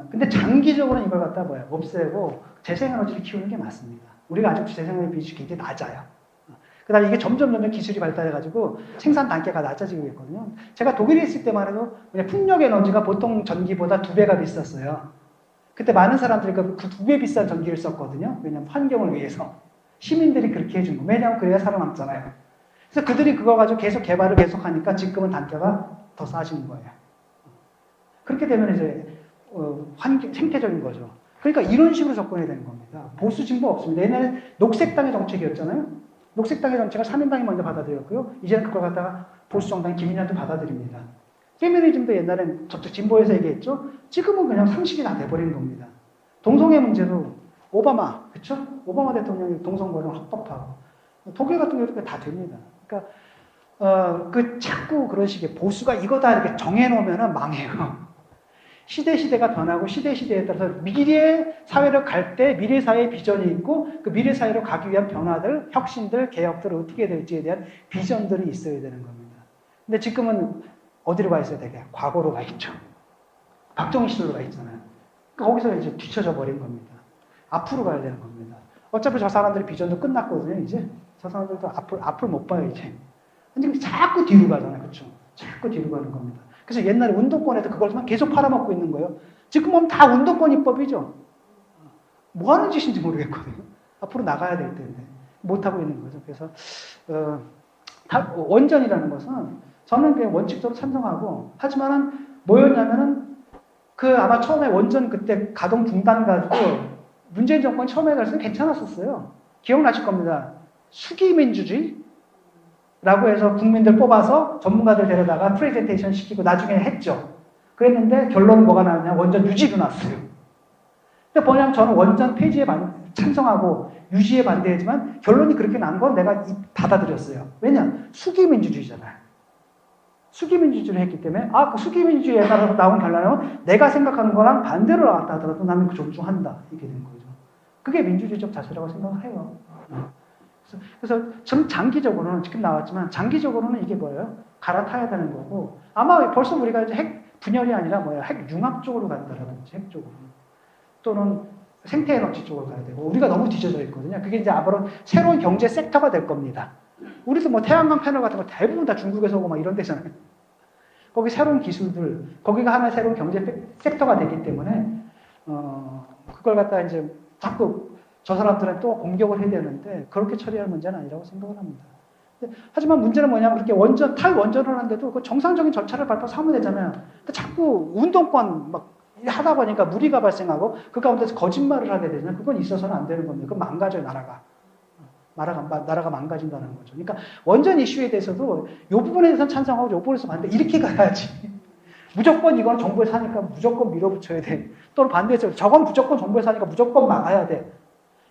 근데 장기적으로는 이걸 갖다 없애고 재생에너지를 키우는 게 맞습니다. 우리가 아직 재생에너지 비율이 굉장히 낮아요. 그 다음에 이게 점점 기술이 발달해가지고 생산 단계가 낮아지고 있거든요. 제가 독일에 있을 때만 해도 풍력에너지가 보통 전기보다 2배가 비쌌어요. 그때 많은 사람들이 그 2배 비싼 전기를 썼거든요. 왜냐면 환경을 위해서. 시민들이 그렇게 해준 거예요. 왜냐면 그래야 살아남잖아요. 그래서 그들이 그거 가지고 계속 개발을 계속하니까 지금은 단가가 더 싸지는 거예요. 그렇게 되면 이제 생태적인 거죠. 그러니까 이런 식으로 접근해야 되는 겁니다. 보수 진보 없습니다. 옛날에 녹색당의 정책이었잖아요. 녹색당의 정책을 3인당이 먼저 받아들였고요. 이제는 그걸 갖다가 보수 정당 김인환도 받아들입니다. 페미니즘도 옛날엔 저쪽 진보에서 얘기했죠. 지금은 그냥 상식이 다 돼버린 겁니다. 동성애 문제도 오바마, 그쵸? 오바마 대통령이 동성혼을 합법화하고 독일 같은 경우도 다 됩니다. 그러니까 그 자꾸 그런 식의 보수가 이거다 이렇게 정해놓으면 망해요. 시대가 변하고 시대에 따라서 미래 사회로 갈 때 미래 사회의 비전이 있고 그 미래 사회로 가기 위한 변화들, 혁신들, 개혁들 어떻게 될지에 대한 비전들이 있어야 되는 겁니다. 근데 지금은 어디로 가 있어야 되게? 과거로 가 있죠. 박정희 시절로 가 있잖아요. 거기서 이제 뒤쳐져 버린 겁니다. 앞으로 가야 되는 겁니다. 어차피 저 사람들의 비전도 끝났거든요, 이제. 저 사람들도 앞을 못 봐요, 이제. 근데 자꾸 뒤로 가잖아요, 그렇죠? 자꾸 뒤로 가는 겁니다. 그래서 옛날에 운동권에도 그걸 계속 팔아먹고 있는 거예요. 지금 보면 다 운동권 입법이죠. 뭐 하는 짓인지 모르겠거든요. 앞으로 나가야 될 텐데. 못하고 있는 거죠. 그래서, 원전이라는 것은 저는 그냥 원칙적으로 찬성하고, 하지만은 뭐였냐면은 아마 처음에 원전 그때 가동 중단 가지고 문재인 정권이 처음에 갔을 때 괜찮았었어요. 기억나실 겁니다. 수기민주주의? 라고 해서 국민들 뽑아서 전문가들 데려다가 프레젠테이션 시키고 나중에 했죠. 그랬는데 결론은 뭐가 나왔냐? 원전 유지도 났어요. 근데 뭐냐면 저는 원전 폐지에 찬성하고 유지에 반대하지만 결론이 그렇게 난 건 내가 받아들였어요. 왜냐? 수기민주주의잖아요. 수기민주주의를 했기 때문에 그 수기민주주의에 따라서 나온 결론은 내가 생각하는 거랑 반대로 나왔다 하더라도 나는 존중한다. 이렇게 된 거죠. 그게 민주주의적 자세라고 생각을 해요. 그래서 좀 장기적으로는 지금 나왔지만 장기적으로는 이게 뭐예요? 갈아타야 되는 거고 아마 벌써 우리가 이제 핵 분열이 아니라 핵 융합 쪽으로 간다라든지 핵 쪽으로 또는 생태 에너지 쪽으로 가야 되고 우리가 너무 뒤져져 있거든요. 그게 이제 앞으로 새로운 경제 섹터가 될 겁니다. 우리도 태양광 패널 같은 거 대부분 다 중국에서 오고 막 이런 데잖아요. 거기 새로운 기술들, 거기가 하나의 새로운 경제 섹터가 되기 때문에 그걸 갖다 이제 자꾸 저 사람들은 또 공격을 해야 되는데 그렇게 처리할 문제는 아니라고 생각을 합니다. 하지만 문제는 뭐냐면 그렇게 탈원전을 하는데도 그 정상적인 절차를 밟아서 하면 되잖아요. 자꾸 운동권 막 하다 보니까 무리가 발생하고 그 가운데서 거짓말을 하게 되면 그건 있어서는 안 되는 겁니다. 그건 망가져요, 나라가. 나라가 망가진다는 거죠. 그러니까 원전 이슈에 대해서도 이 부분에 대해서는 찬성하고 이 부분에서 반대 이렇게 가야지. 무조건 이건 정부에서 하니까 무조건 밀어붙여야 돼. 또는 반대해서 저건 무조건 정부에서 하니까 무조건 막아야 돼.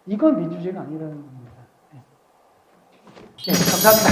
이건 민주주의가 아니라는 겁니다. 네, 감사합니다.